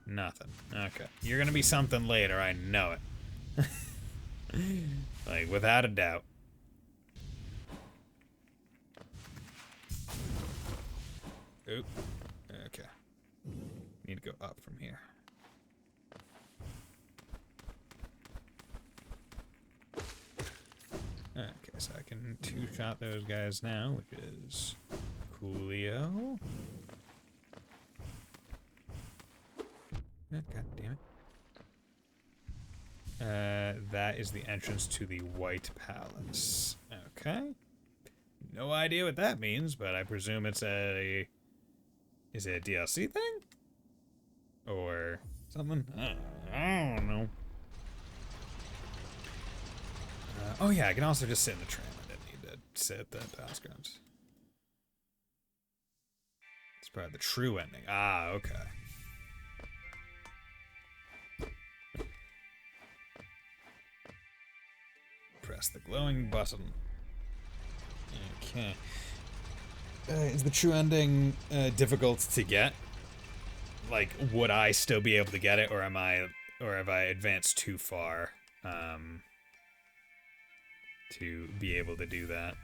Nothing. Okay. You're gonna be something later, I know it. Like, without a doubt. Oop. Okay. Need to go up from here. Okay, so I can two-shot those guys now, which is coolio. God damn it. That is the entrance to the White Palace. Okay. No idea what that means, but I presume it's a... Is it a DLC thing? Or something? I don't know. Oh yeah, I can also just sit in the tram. I didn't need to sit at the palace grounds. It's part of the true ending. Ah, okay. Press the glowing button. Okay. Is the true ending difficult to get? Like, would I still be able to get it, or have I advanced too far to be able to do that?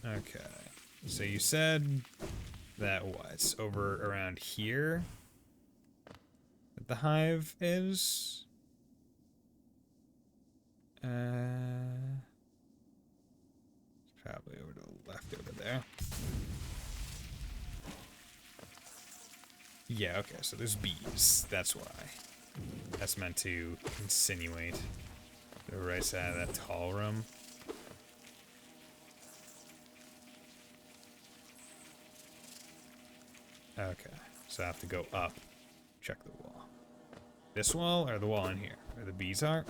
Okay. So you said that what's over around here that the hive is? It's probably over to the left over there. Yeah, okay, so there's bees. That's why. That's meant to insinuate the right side of that tall room. Okay, so I have to go up, check the wall. This wall or the wall in here? Where the bees are?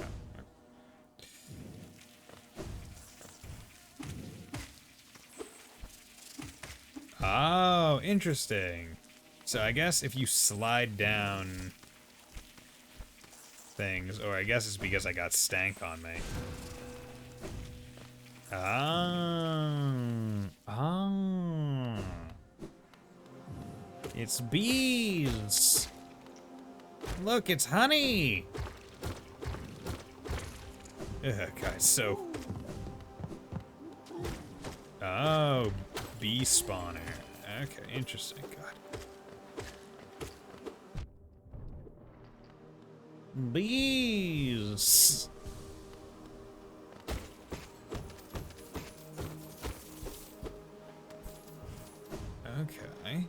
Oh, interesting. So I guess if you slide down things, or I guess it's because I got stank on me. Oh. It's bees. Look, it's honey. Ugh, guys, so. Oh, bee spawner. Okay, interesting. God. Bees. Okay.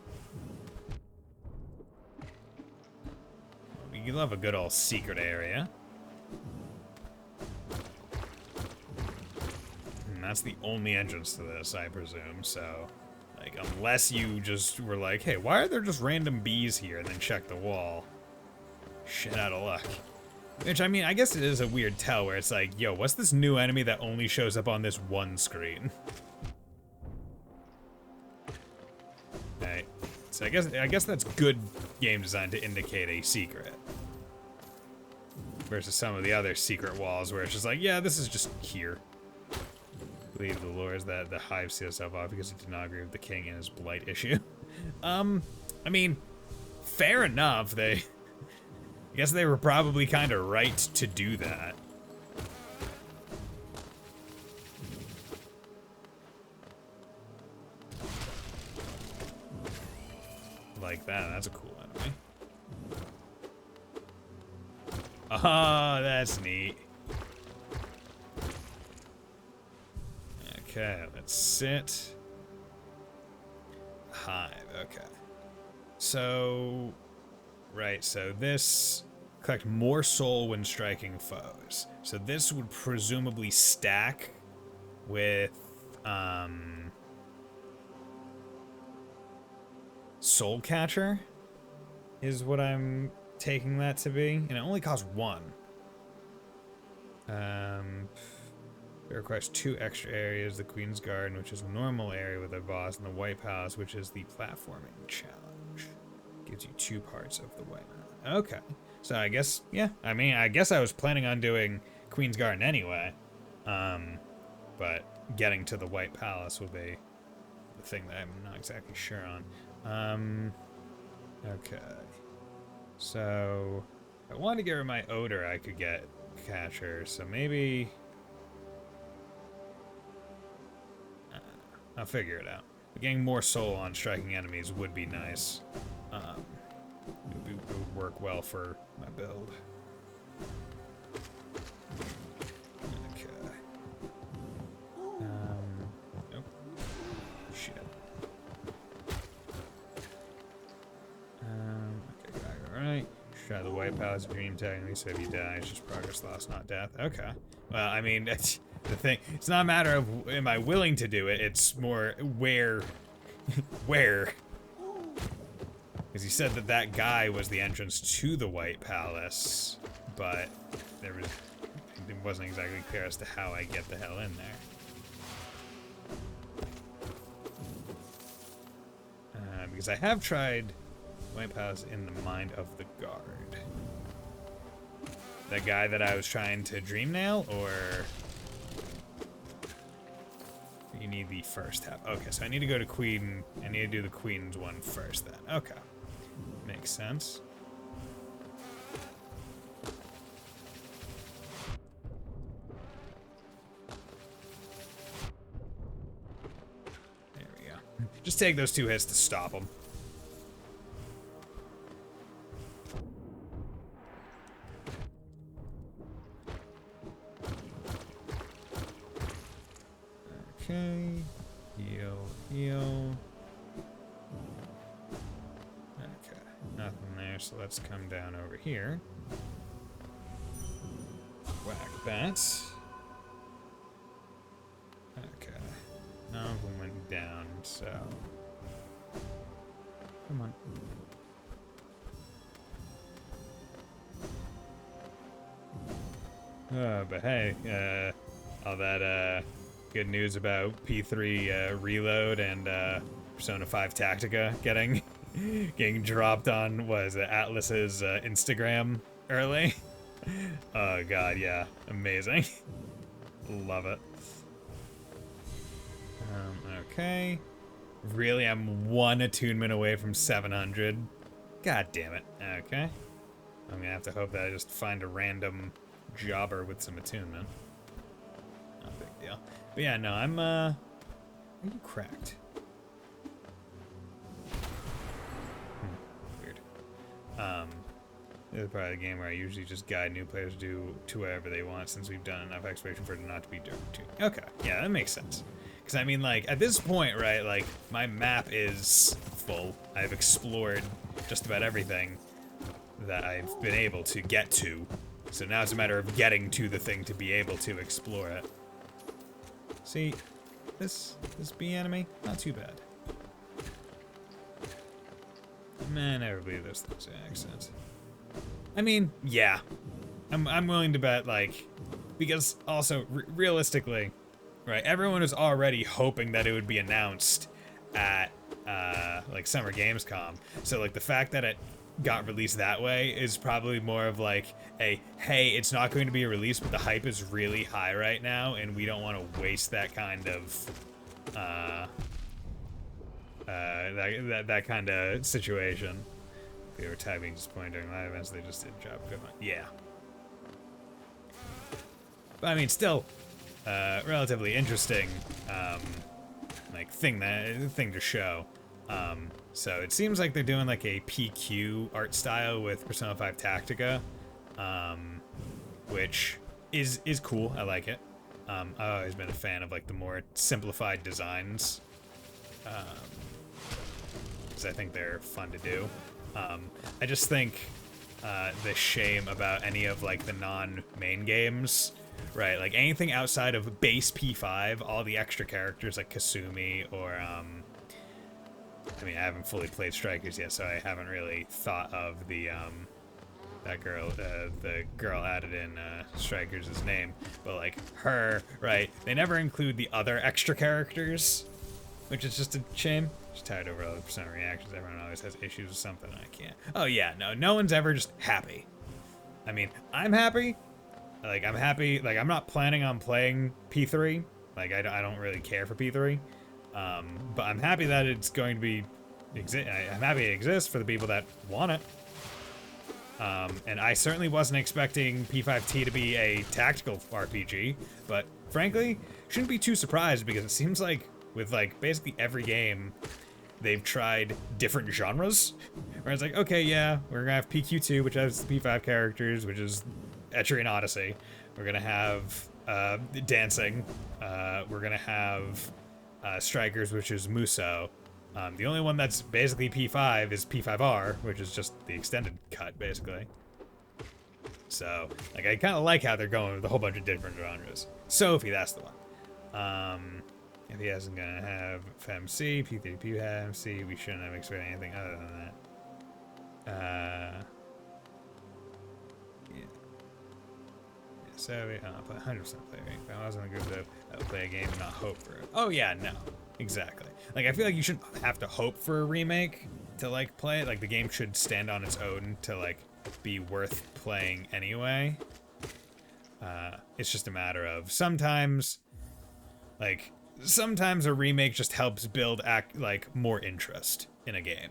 You love a good old secret area. And that's the only entrance to this, I presume, so... Like, unless you just were like, hey, why are there just random bees here, and then check the wall. Shit out of luck. Which, I mean, I guess it is a weird tell where it's like, yo, what's this new enemy that only shows up on this one screen? Right. So I guess that's good game design to indicate a secret. Versus some of the other secret walls where it's just like, yeah, this is just here. I believe the lore is that the hive sealed itself off because it did not agree with the king and his blight issue. I mean, fair enough. I guess they were probably kind of right to do that. Like that, that's a cool enemy. Oh, that's neat. Okay, let's sit. Hive, okay. So, right, so this Collect more soul when striking foes. So this would presumably stack with Soul Catcher is what I'm taking that to be. And it only costs 1. It requires 2 extra areas. The Queen's Garden, which is a normal area with a boss, and the White Palace, which is the platforming challenge. Gives you 2 parts of the way. Okay. So I guess, yeah. I mean, I guess I was planning on doing Queen's Garden anyway. But getting to the White Palace will be the thing that I'm not exactly sure on. Okay. So, if I want to get rid of my odor, I could get Catcher. So maybe... I'll figure it out. Getting more soul on striking enemies would be nice. It would work well for my build. Okay. Nope. Shit. Okay, alright. Try the White Palace Dream technically, so if you die, it's just progress lost, not death. Okay. Well, I mean, it's the thing. It's not a matter of am I willing to do it, it's more where. Where? Because he said that that guy was the entrance to the White Palace, but it wasn't exactly clear as to how I get the hell in there. Because I have tried White Palace in the Mind of the Guard. The guy that I was trying to dream nail, or you need the first half? Okay, so I need to go to Queen. I need to do the Queen's one first then. Okay. Makes sense. There we go. Just take those 2 hits to stop them. Okay. Heal, heal. Nothing there, so let's come down over here. Whack that. Okay. None of them went down, so... Come on. But hey, all that, good news about P3 Reload and Persona 5 Tactica getting dropped on, was Atlas's Instagram early. Oh god, yeah. Amazing. Love it. Okay. Really, I'm 1 attunement away from 700. God damn it. Okay. I'm gonna have to hope that I just find a random jobber with some attunement. Not a big deal. But yeah, no, I'm, are you cracked? Weird. This is probably the game where I usually just guide new players to whatever they want, since we've done enough exploration for it not to be dirt. Okay, yeah, that makes sense. Because, I mean, like, at this point, right, like, my map is full. I've explored just about everything that I've been able to get to. So now it's a matter of getting to the thing to be able to explore it. See, this bee enemy, not too bad. Man, everybody does those accents. I mean, yeah. I'm willing to bet, like, because also, realistically, right, everyone was already hoping that it would be announced at, like, Summer Gamescom. So, like, the fact that it got released that way is probably more of, like, a, hey, it's not going to be a release, but the hype is really high right now, and we don't want to waste that kind of, that kind of situation. They were typing disappointing during live events, they just did a job. Good one. Yeah. But I mean, still, relatively interesting, like, thing to show. So it seems like they're doing like a PQ art style with Persona 5 Tactica, which is cool. I like it. I've always been a fan of like the more simplified designs, because I think they're fun to do. I just think the shame about any of like the non-main games, right? Like anything outside of base P5, all the extra characters like Kasumi or I mean, I haven't fully played Strikers yet, so I haven't really thought of the that girl, the girl added in Strikers' name, but like her, right? They never include the other extra characters, which is just a shame. Just tired over all the percent reactions. Everyone always has issues with something. I can't. Oh yeah, no one's ever just happy. I mean, I'm happy. Like I'm happy. Like I'm not planning on playing P3. Like I don't really care for P3. But I'm happy that it's going to be. I'm happy it exists for the people that want it. And I certainly wasn't expecting P5T to be a tactical RPG, but frankly, shouldn't be too surprised because it seems like with like basically every game, they've tried different genres. Where it's like, okay, yeah, we're gonna have PQ2, which has the P5 characters, which is Etrian Odyssey. We're gonna have dancing. We're gonna have Strikers, which is Muso. The only one that's basically P5 is P5R, which is just the extended cut, basically. So, like, I kind of like how they're going with a whole bunch of different genres. Sophie, that's the one. If he isn't gonna have FMC, P3P have MC, we shouldn't have expected anything other than that. Yeah. So, I'll play 100% play a game. If I was in a group that would play a game and not hope for it. Oh, yeah, no. Exactly. Like, I feel like you shouldn't have to hope for a remake to, like, play it. Like, the game should stand on its own to, like, be worth playing anyway. It's just a matter of sometimes a remake just helps build, like, more interest in a game.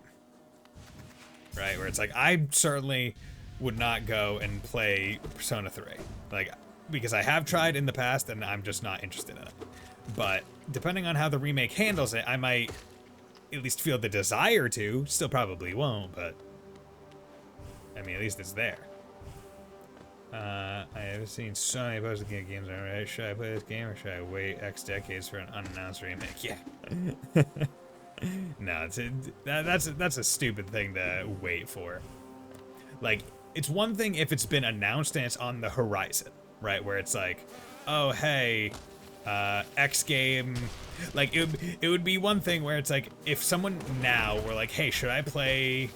Right? Where it's like, I certainly would not go and play Persona 3. Like, because I have tried in the past and I'm just not interested in it. But depending on how the remake handles it, I might at least feel the desire to. Still probably won't, but I mean, at least it's there. I have seen so many posted games already. Should I play this game or should I wait X decades for an unannounced remake? Yeah. No, that's a stupid thing to wait for. Like, it's one thing if it's been announced and it's on the horizon, right? Where it's like, oh, hey, X game, like it would be one thing where it's like if someone now were like, hey, should I play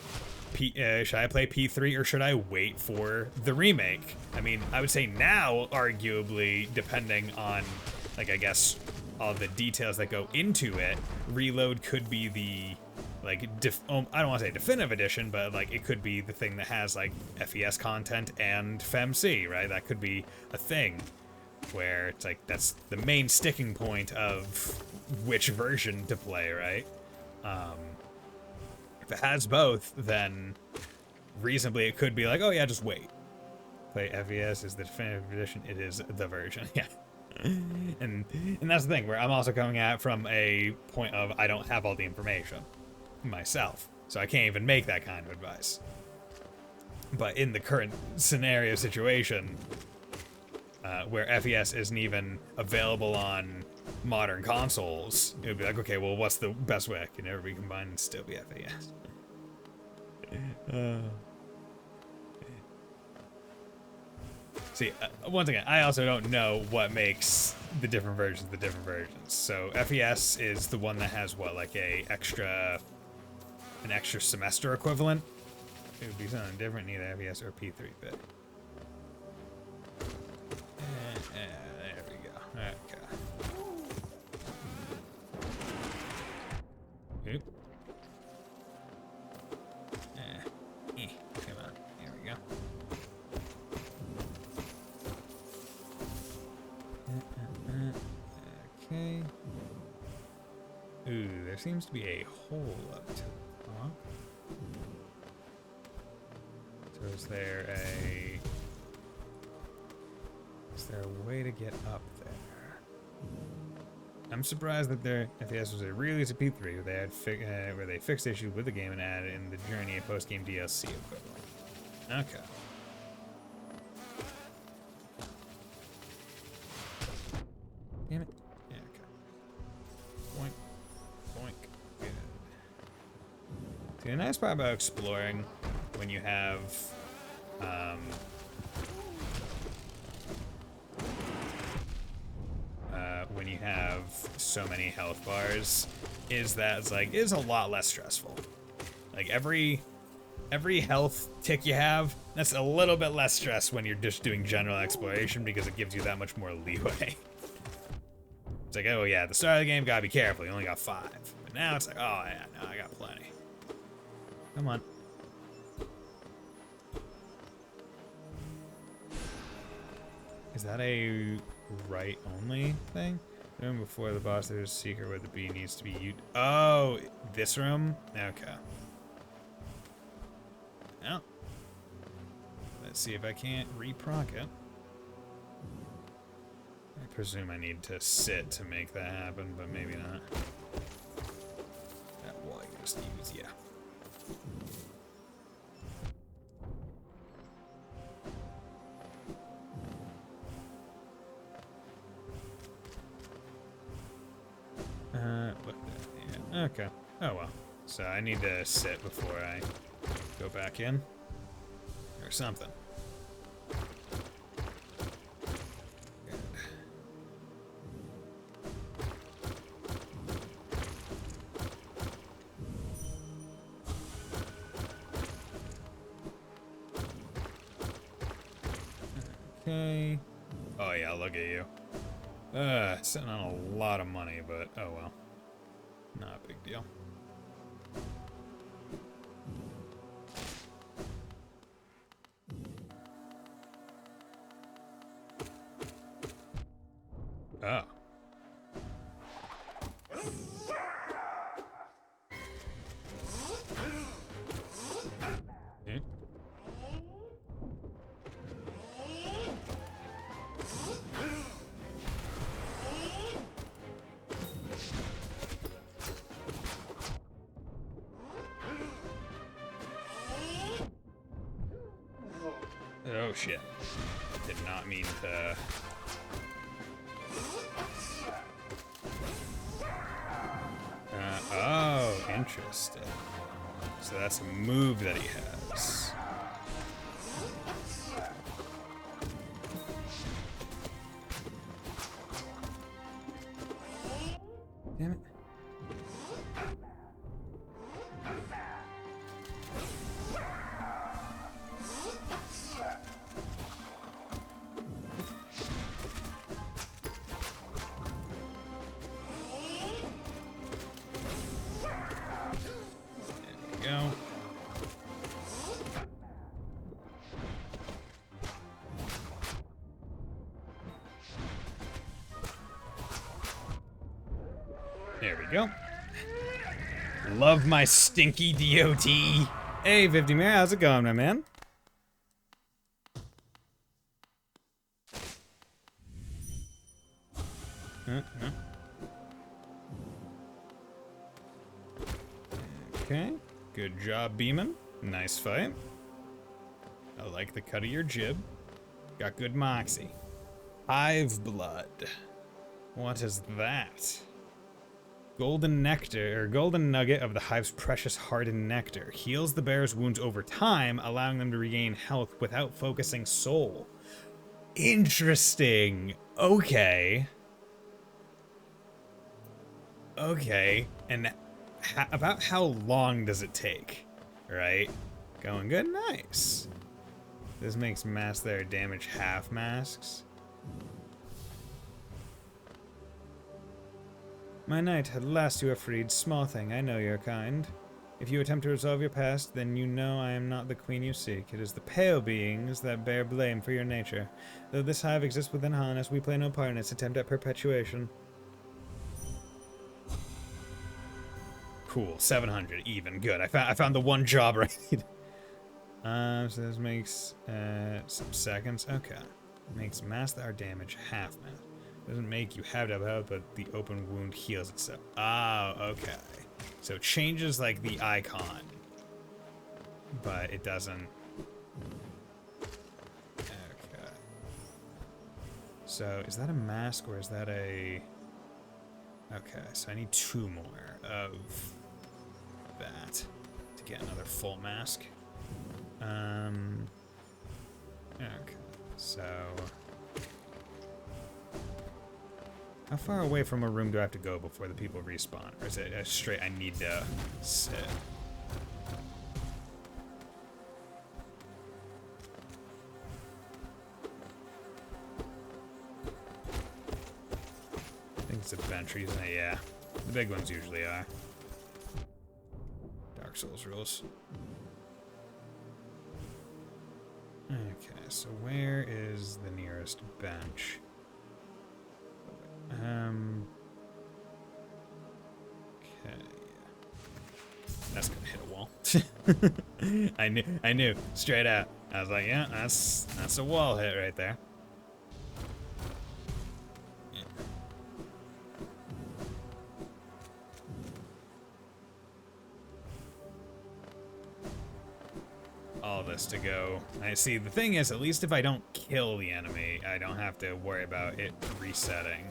P3 or should I wait for the remake? I mean, I would say now, arguably, depending on, like, I guess all the details that go into it, Reload could be the like I don't want to say definitive edition, but like it could be the thing that has like FES content and FMC, right? That could be a thing where it's like that's the main sticking point of which version to play, right? If it has both, then reasonably it could be like, oh yeah, just wait. Play FES is the definitive edition, it is the version, yeah. And that's the thing, where I'm also coming at from a point of I don't have all the information myself, so I can't even make that kind of advice. But in the current scenario situation, where FES isn't even available on modern consoles, it would be like, okay, well, what's the best way it can ever be combined and still be FES? See, once again, I also don't know what makes the different versions the different versions. So FES is the one that has what, like an extra semester equivalent? It would be something different, neither FES or P3 bit. There we go. Okay. Oop. Come on. There we go. Okay. Ooh, there seems to be a hole up top. So is there a way to get up there? I'm surprised that their FES was a release of P3 where they fixed issues with the game and added in the Journey a post-game DLC equivalent. Okay. Damn it. Yeah, okay. Boink. Boink. Good. See, the nice part about exploring when you have when you have so many health bars is that it's a lot less stressful. Like every health tick you have, that's a little bit less stress when you're just doing general exploration because it gives you that much more leeway. It's like, oh yeah, at the start of the game, gotta be careful, you only got 5. But now it's like, oh yeah, no, I got plenty. Come on. Is that a right only thing? The room before the boss, there's a secret where the bee needs to be used. Oh, this room? Okay. Well, let's see if I can't re-proc it. I presume I need to sit to make that happen, but maybe not. That wall I just use, yeah. Yeah, okay. Oh well. So I need to sit before I go back in. Or something. Good. Okay. Oh yeah, look at you. Sitting on a lot of money, but oh well. Not a big deal. Oh. Hmm? Oh shit. Did not mean to... oh, interesting. So that's a move that he has. Damn it. Go. There we go. Love my stinky DOT. Hey, 50 Mare, how's it going, my man? Okay, good job, Beeman. Nice fight. I like the cut of your jib. Got good moxie. Hive blood. What is that? Golden nectar, or golden nugget of the hive's precious hardened nectar. Heals the bear's wounds over time, allowing them to regain health without focusing soul. Interesting. Okay. Okay. And about how long does it take? Right? Going good? Nice. This makes mass there damage half masks. My knight, at last you are freed. Small thing, I know your kind. If you attempt to resolve your past, then you know I am not the queen you seek. It is the pale beings that bear blame for your nature. Though this hive exists within Harness, we play no part in its attempt at perpetuation. Cool, 700, even. Good, I found the one job right. So this makes some seconds. Okay. Makes mass our damage half mass. Doesn't make you have to have health, but the open wound heals itself. Oh, okay. So it changes like the icon, but it doesn't. Okay. So is that a mask or is that a? Okay, so I need 2 more of that to get another full mask. Okay, so... How far away from a room do I have to go before the people respawn? Or is it straight, I need to sit? I think it's a bench reason. Yeah, the big ones usually are. Dark Souls rules. Okay, so where is the nearest bench? Okay. That's gonna hit a wall. I knew, straight out. I was like, yeah, that's a wall hit right there. Yeah. All this to go. I see, the thing is, at least if I don't kill the enemy, I don't have to worry about it resetting.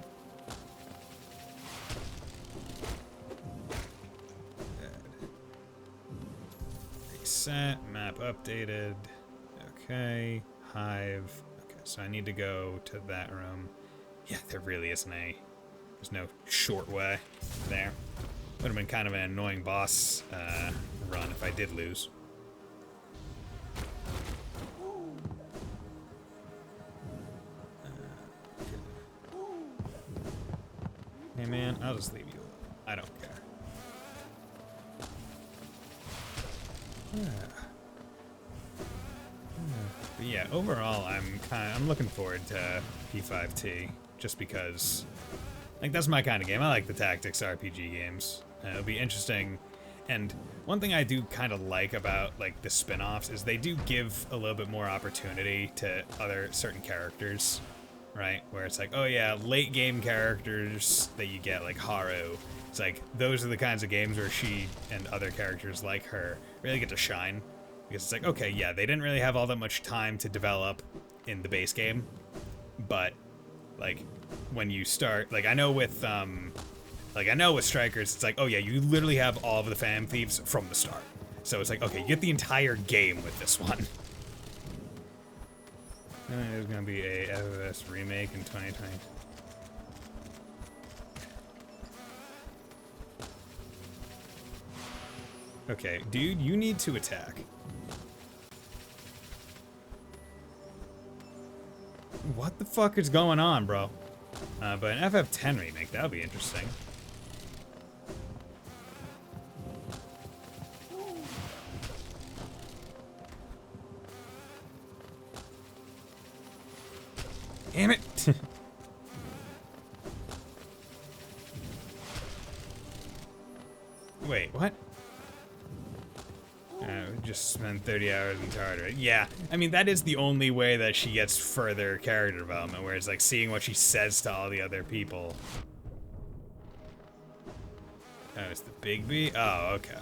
Reset, map updated. Okay, hive. Okay, so I need to go to that room. Yeah, there really isn't there's no short way there. Would have been kind of an annoying boss run if I did lose. Hey man, I'll just leave you alone. I don't care. But yeah, overall, I'm looking forward to P5T just because, like, that's my kind of game. I like the tactics RPG games. It'll be interesting. And one thing I do kind of like about like the spin-offs is they do give a little bit more opportunity to other certain characters, right? Where it's like, oh yeah, late game characters that you get, like Haru. It's like, those are the kinds of games where she and other characters like her really get to shine. Because it's like, okay, yeah, they didn't really have all that much time to develop in the base game. But, like, when you start, like, I know with Strikers, it's like, oh yeah, you literally have all of the Phantom Thieves from the start. So it's like, okay, you get the entire game with this one. There's gonna be a FFS remake in 2020. Okay, dude, you need to attack. What the fuck is going on, bro? But an FF10 remake, that would be interesting. Damn it! Wait, what? Just spend 30 hours in Tartar. Yeah, I mean, that is the only way that she gets further character development, where it's like seeing what she says to all the other people. Oh, it's the big B? Oh, okay.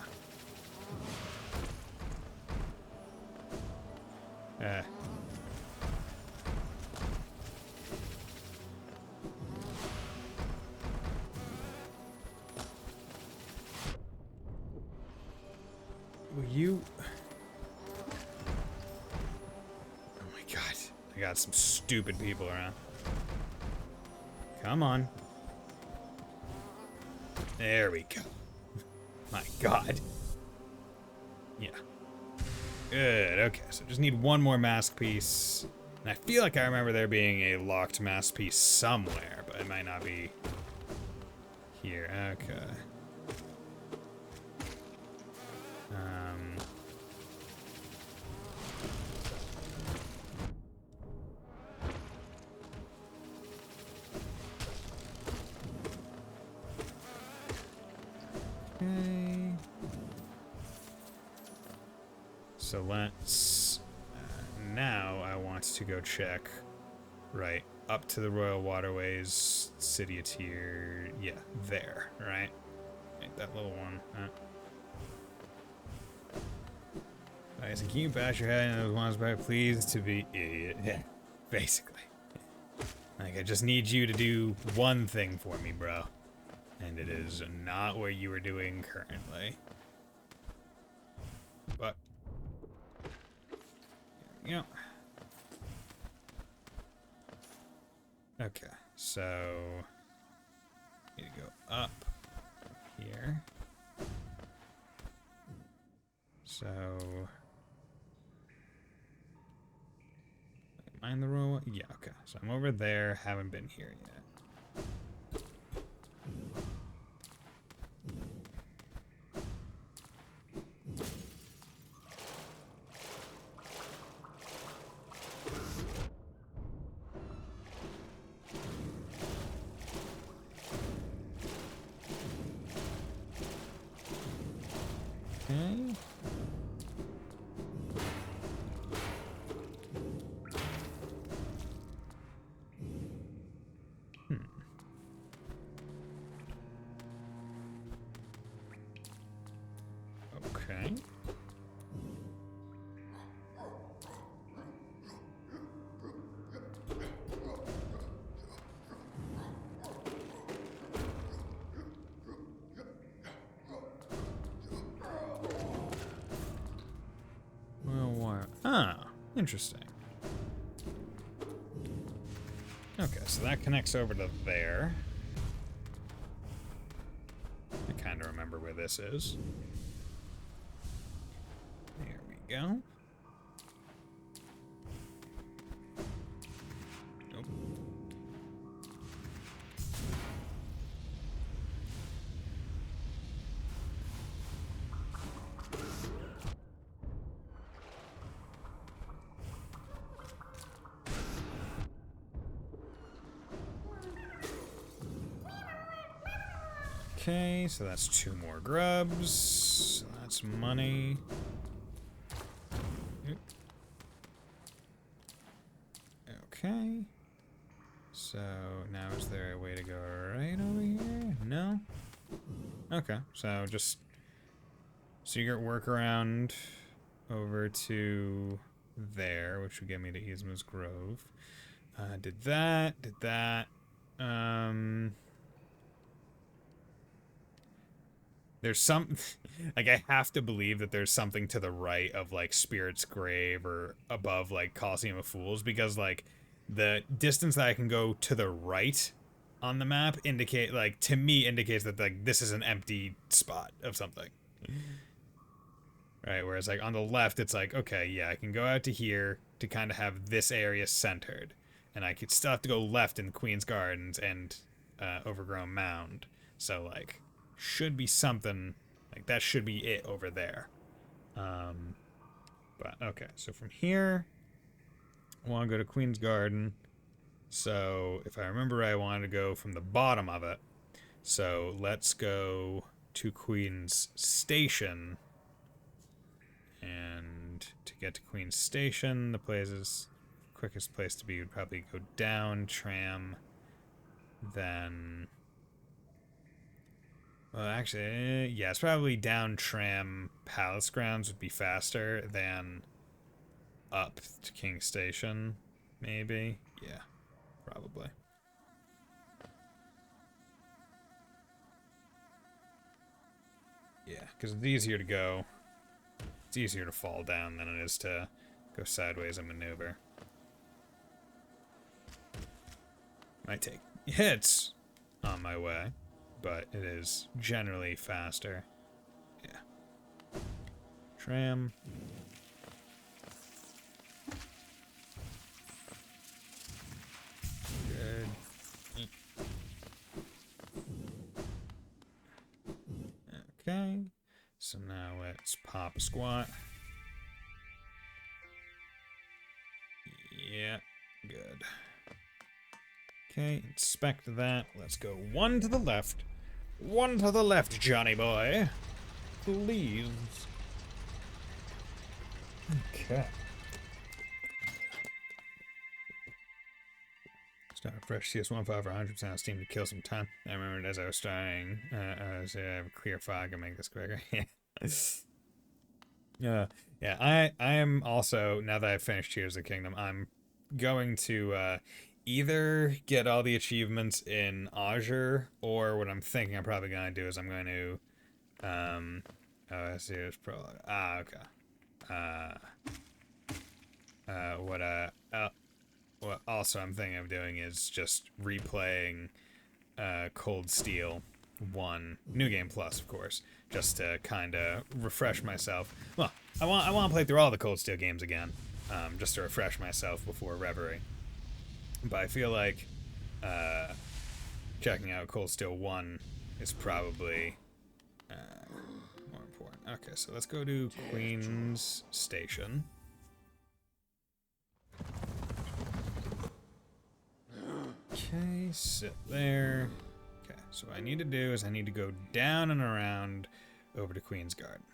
Will you... Oh my god. I got some stupid people around. Come on. There we go. My god. Yeah. Good, okay, so just need one more mask piece. And I feel like I remember there being a locked mask piece somewhere, but it might not be here. Okay. Okay. So let's, now I want to go check, right, up to the Royal Waterways, City of Tyr, yeah, there, right? Make that little one. Alright, so can you bash your head into those ones by please to be idiot? Yeah, basically. Like, I just need you to do one thing for me, bro. And it is not what you are doing currently. But, here we go. Okay, so need to go up here. So am I in the row? Yeah, okay. So I'm over there, haven't been here yet. Okay. Okay. Well, what? Ah, interesting. Okay, so that connects over to there. I kind of remember where this is. There we go. Nope. Okay, so that's 2 more grubs. So that's money. Oop. Okay. So now is there a way to go right over here? No? Okay, so just secret workaround over to there, which would get me to Yzma's Grove. Did that. There's some, like, I have to believe that there's something to the right of, like, Spirit's Grave or above, like, Coliseum of Fools, because, like, the distance that I can go to the right on the map to me indicates that, like, this is an empty spot of something. Right, whereas, like, on the left, it's like, okay, yeah, I can go out to here to kind of have this area centered, and I could still have to go left in Queen's Gardens and Overgrown Mound, so, like, should be something, like, that should be it over there. But, okay, so from here, I want to go to Queen's Garden, so if I remember right, I wanted to go from the bottom of it, so let's go to Queen's Station. And to get to Queen's Station, the quickest place to be would probably go down tram, then... Well, actually, yeah, it's probably down tram Palace Grounds would be faster than up to King's Station, maybe. Yeah, probably. Yeah, because it's easier to go. It's easier to fall down than it is to go sideways and maneuver. Might take hits on my way, but it is generally faster. Yeah. Tram. Good. Okay. So now let's pop a squat. Yeah, good. Okay, inspect that. Let's go 1 to the left. 1 to the left, Johnny boy. Please. Okay. Start a fresh CS1 file for 100% Steam to kill some time. I remembered as I was starting, I have a clear fog and make this quicker. Yeah. Yeah, I am also, now that I've finished Tears of the Kingdom, I'm going to either get all the achievements in Azure, or what I'm thinking I'm probably going to do is I'm going to, oh, I see, it's prologue. Ah, okay. what also I'm thinking of doing is just replaying Cold Steel 1, New Game Plus, of course, just to kind of refresh myself. Well, I want to play through all the Cold Steel games again, just to refresh myself before Reverie. But I feel like checking out Cold Steel 1 is probably more important. Okay, so let's go to Queen's Station. Okay, sit there. Okay, so what I need to do is I need to go down and around over to Queen's Garden.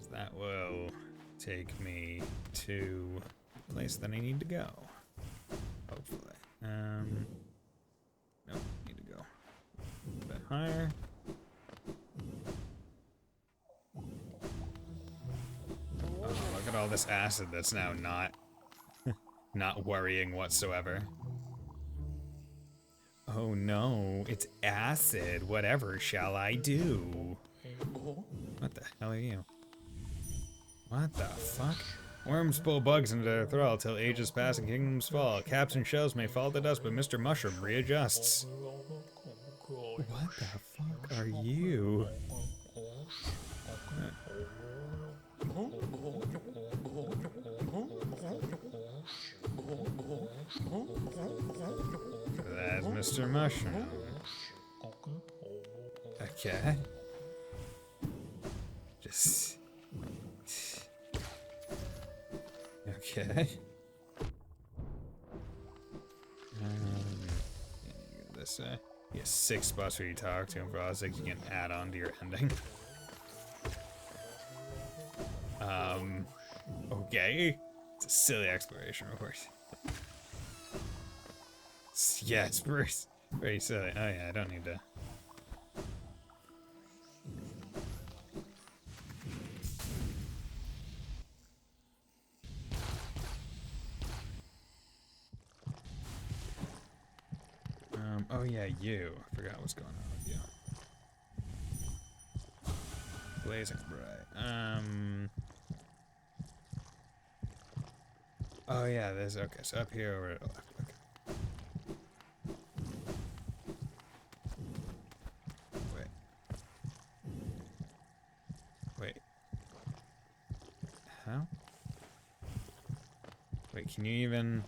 So that will take me to the place that I need to go. Hopefully. Nope, need to go a little bit higher. Oh, look at all this acid that's now not worrying whatsoever. Oh no, it's acid. Whatever shall I do? What the hell are you? What the fuck? Worms pull bugs into their thrall till ages pass and kingdoms fall. Caps and shells may fall to dust, but Mr. Mushroom readjusts. What the fuck are you? That's Mr. Mushroom. Okay. Just... Okay. This you have 6 spots where you talk to him. For all 6 you can add on to your ending. Okay. It's a silly exploration, of course. Yeah, it's very silly. Oh yeah, I don't need to. Oh yeah, you. I forgot what's going on with you. Blazing bright. Oh yeah, there's okay. So up here over to the left. Okay. Wait. How? Wait, can you even?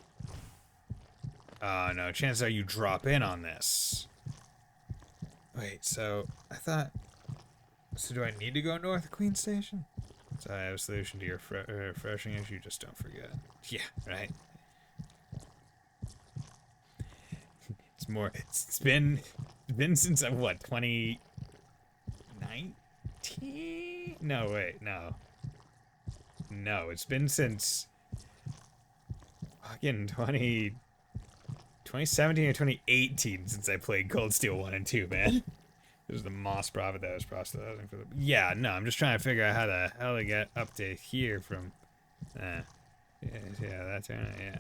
Oh no, chances are you drop in on this. Wait, so I thought. So do I need to go north of Queen Station? So I have a solution to your refreshing issue, just don't forget. Yeah, right. It's been since what, 2019? No, wait, no. No, it's been since fucking 2017 or 2018 since I played Cold Steel 1 and 2, man. There's the Moss Prophet that was proselytizing for the... Yeah, no, I'm just trying to figure out how the hell to get up to here from... yeah, that's right, yeah.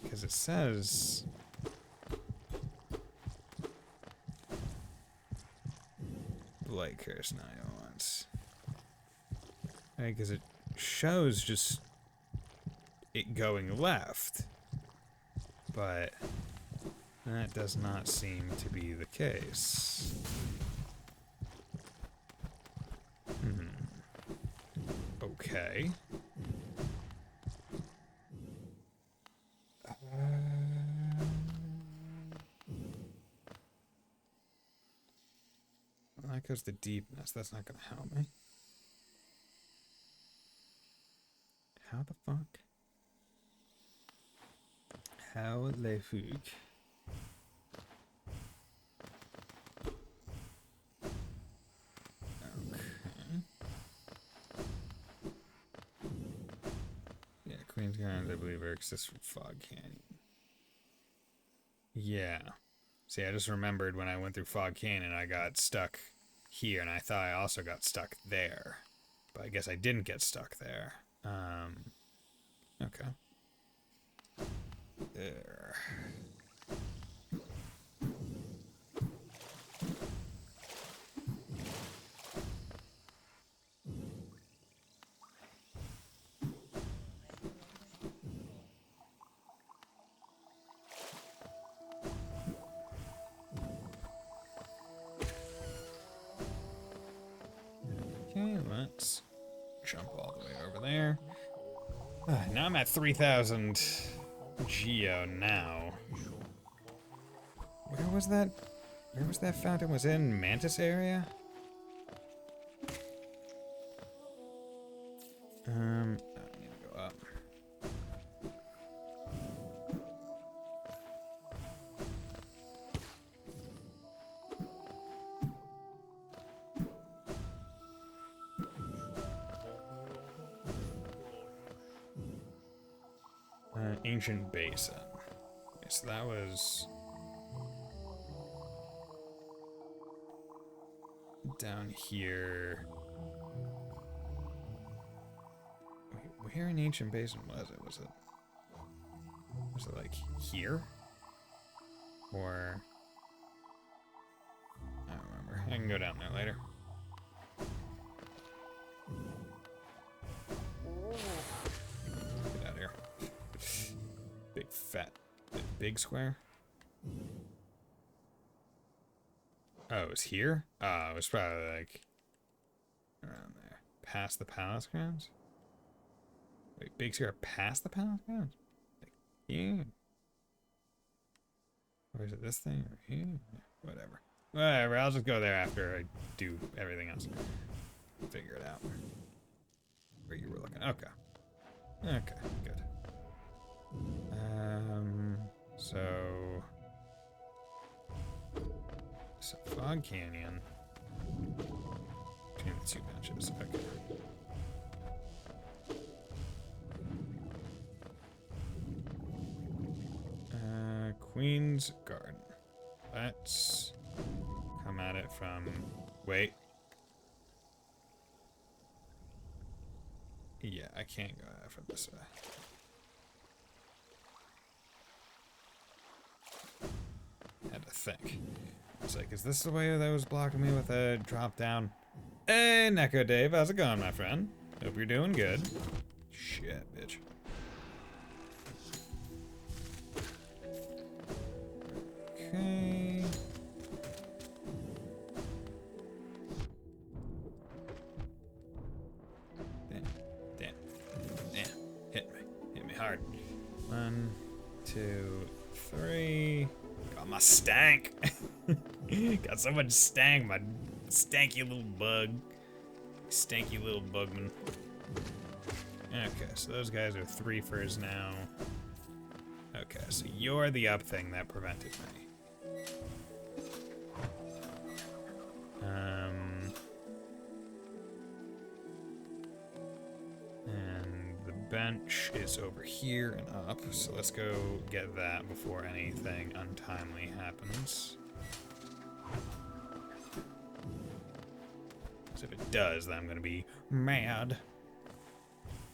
Because it says... Blight Curse 901s. Right, because it shows just... it going left. But... that does not seem to be the case. Okay. Well, that goes to deepness. That's not gonna help me. How the fuck? How le fuck? Queen's Gardens, I believe, are accessed from Fog Canyon. Yeah. See, I just remembered when I went through Fog Canyon, I got stuck here, and I thought I also got stuck there. But I guess I didn't get stuck there. Okay. There. Now I'm at 3,000 Geo now. Where was that? Where was that fountain? Was it in Mantis area? I need to go up. Ancient Basin. Okay, so that was down here. Wait, where in Ancient Basin was it? Was it like here? Or I don't remember. I can go down there later. Get out of here. Big fat big square. Oh, it was here? Oh, it was probably like around there. Past the palace grounds? Wait, big square past the palace grounds? Like here? Or is it this thing? Or here? Whatever. Whatever, I'll just go there after I do everything else. Figure it out. Where you were looking. Okay. Okay, good. So Fog Canyon between the two benches. Okay. Queen's Garden. Let's come at it from. Wait. Yeah, I can't go from this way. Had to think. It's like, is this the way that was blocking me with a drop down? Hey, Neko Dave, how's it going, my friend? Hope you're doing good. Shit, bitch. Okay. Damn. Hit me hard. 1, 2, 3. Got my stank. Got so much stank, my stanky little bug. Stanky little bugman. Okay, so those guys are 3-fers now. Okay, so you're the up thing that prevented me. And the bench is over here and up, so let's go get that before anything untimely happens. So if it does, then I'm gonna be mad.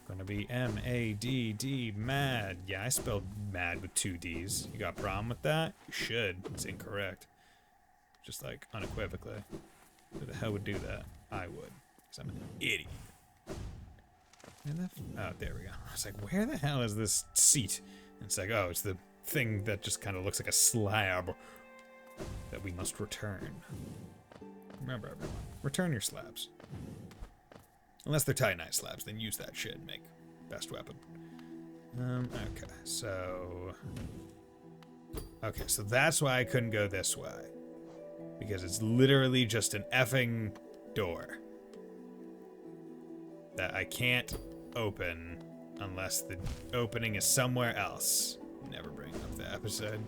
Gonna be M-A-D-D, mad. Yeah, I spelled mad with 2 D's. You got a problem with that? You should. It's incorrect. Just like unequivocally. Who the hell would do that? I would. Because I'm an idiot. Oh, there we go. I was like, where the hell is this seat? And it's like, oh, it's the thing that just kind of looks like a slab that we must return. Remember, everyone. Return your slabs. Unless they're Titanite slabs, then use that shit and make best weapon. Okay, so... Okay, so that's why I couldn't go this way. Because it's literally just an effing door. That I can't open unless the opening is somewhere else. Never bring up the episode.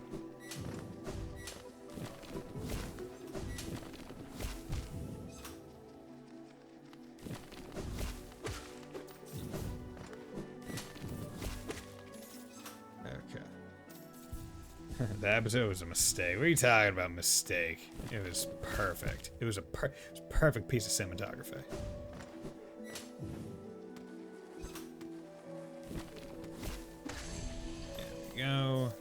The episode was a mistake. What are you talking about, mistake? It was perfect. It was a perfect piece of cinematography. There we go.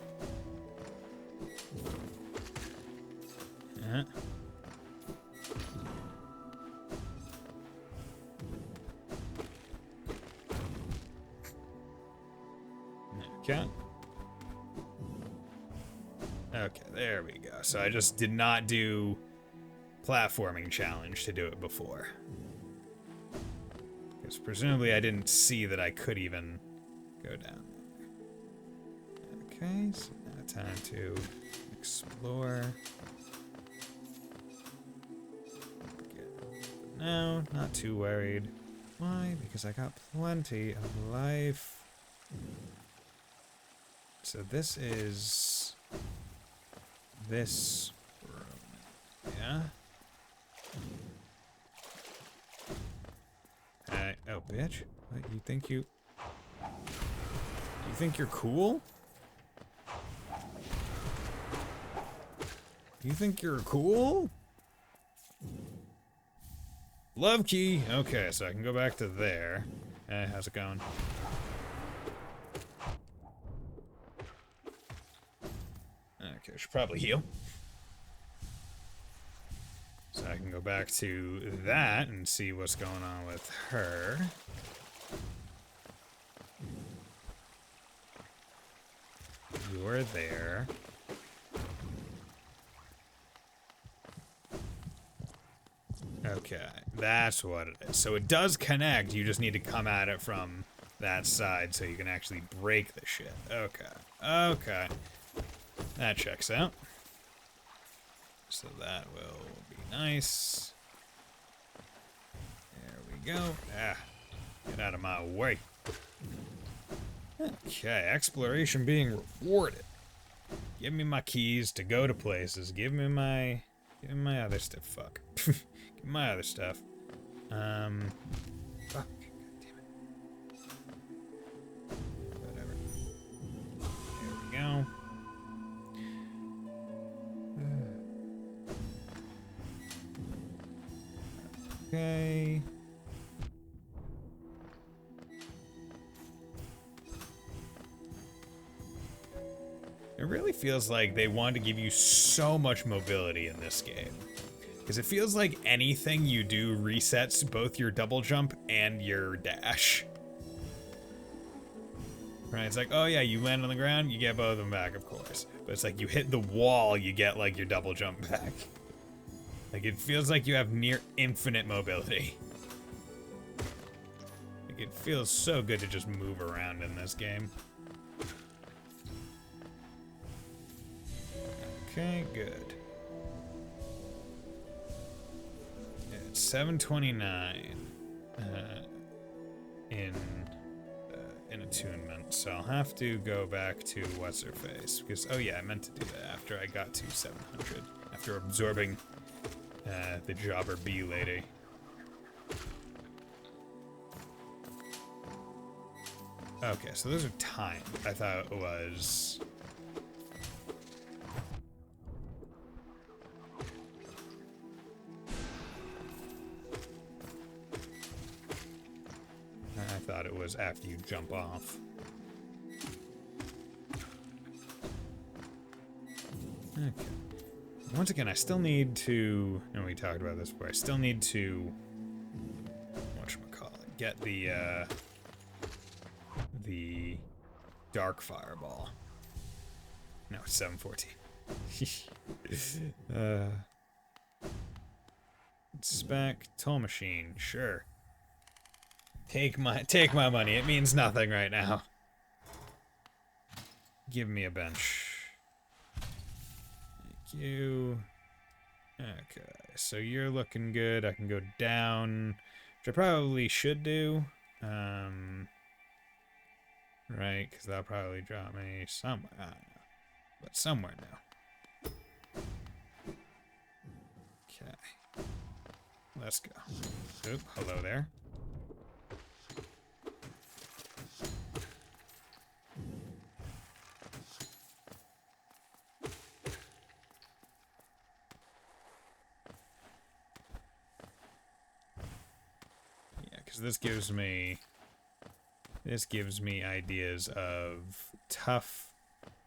Okay. Okay, there we go. So I just did not do platforming challenge to do it before. Because presumably I didn't see that I could even go down there. Okay, so now time to explore. No, not too worried. Why? Because I got plenty of life. So this is this room. Yeah? Oh, bitch. What, you think you're cool? You think you're cool? Love key. Okay, so I can go back to there. How's it going? Okay, I should probably heal. So I can go back to that and see what's going on with her. You're there. Okay, that's what it is. So it does connect, you just need to come at it from that side so you can actually break the shit. Okay, okay. That checks out. So that will be nice. There we go. Ah, get out of my way. Okay, exploration being rewarded. Give me my keys to go to places. Give me my other stuff. Fuck. Give me my other stuff. Fuck. God damn it. Whatever. There we go. Okay. It really feels like they wanted to give you so much mobility in this game. Because it feels like anything you do resets both your double jump and your dash. Right, it's like, oh yeah, you land on the ground, you get both of them back, of course. But it's like you hit the wall, you get like your double jump back. Like it feels like you have near infinite mobility. Like it feels so good to just move around in this game. Okay, good. It's 7:29 in attunement, so I'll have to go back to what's her face because oh yeah, I meant to do that after I got to 700 after absorbing the jobber bee lady. Okay, so those are timed. I thought it was. I thought it was after you jump off. Okay. Once again, I still need to. And we talked about this before. I still need to. Whatchamacallit? Get the dark fireball. No, it's 714. Spec toll machine, sure. Take my money. It means nothing right now. Give me a bench. Thank you. Okay, so you're looking good. I can go down, which I probably should do. Right, because that'll probably drop me somewhere. I don't know. But somewhere now. Okay. Let's go. Oop, hello there. Yeah, because this gives me ideas of tough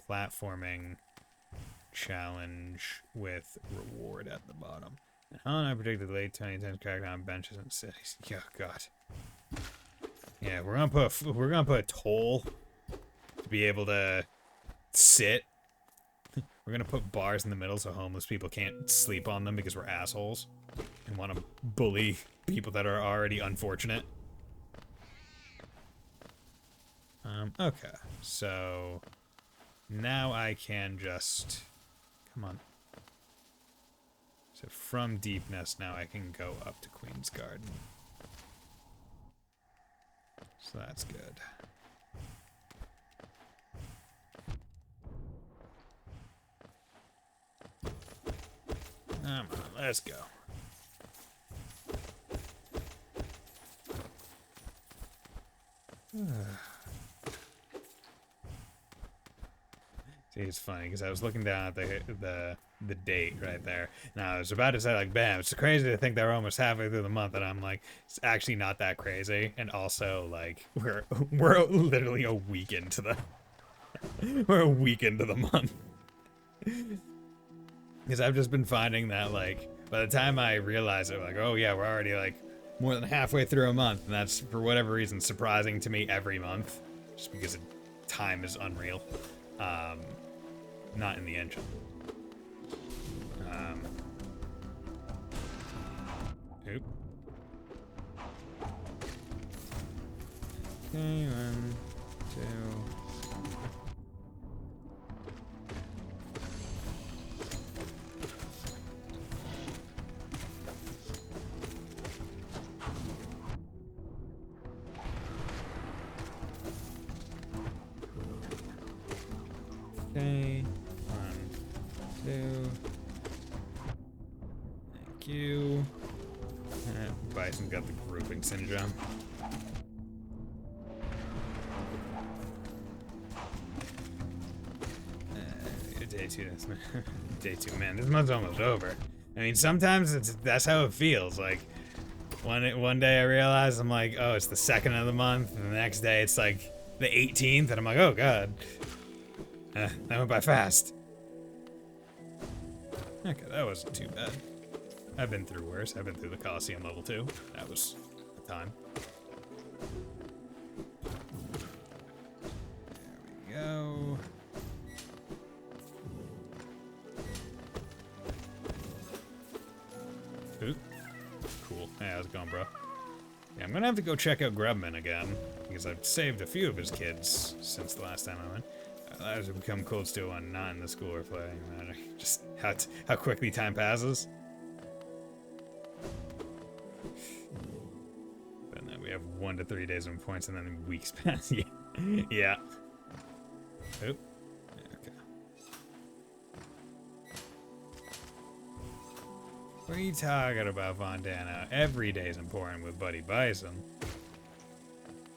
platforming challenge with reward at the bottom. How I predicted late 2010s crackdown benches in cities. Yeah, God. Yeah, we're gonna put a toll to be able to sit. We're gonna put bars in the middle so homeless people can't sleep on them because we're assholes and want to bully people that are already unfortunate. Okay, so now I can just, come on. So from Deepness now I can go up to Queen's Garden. So that's good. Come on, let's go. See, it's funny because I was looking down at the date right there, and I was about to say like, "Bam!" It's crazy to think that we're almost halfway through the month, and I'm like, it's actually not that crazy. And also, like, we're literally a week into the we're a week into the month. Because I've just been finding that like by the time I realize it, like, oh yeah, we're already like more than halfway through a month, and that's for whatever reason surprising to me every month, just because time is unreal. Not in the engine. Oop. Okay, 1, 2. Okay, 1, 2. Thank you. Bison got the grouping syndrome. Day 2, day 2, man, this month's almost over. I mean, sometimes that's how it feels. Like, one day I realize I'm like, oh, it's the 2nd of the month, and the next day it's like the 18th, and I'm like, oh god. That went by fast. Okay, that wasn't too bad. I've been through worse. I've been through the Coliseum level 2. That was a time. There we go. Ooh. Cool. Hey, how's it going, bro? Yeah, I'm gonna have to go check out Grubman again, because I've saved a few of his kids since the last time I went. That has become Cold Steel 1, not in the school or playing matter. Just how quickly time passes. But then we have 1 to 3 days of points, and then weeks pass. Yeah. Yeah. Oop. Okay. What are you talking about, Fontana? Every day's important with Buddy Bison.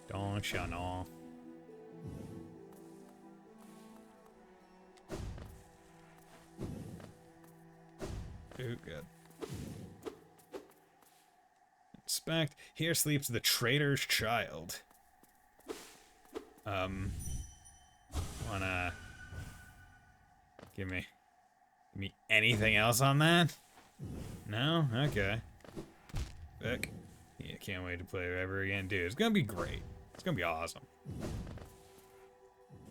Don't you know? Ooh, good. Inspect. Here sleeps the traitor's child. Wanna give me anything else on that? No? Okay. Heck. Yeah, can't wait to play it ever again. Dude, it's gonna be great. It's gonna be awesome.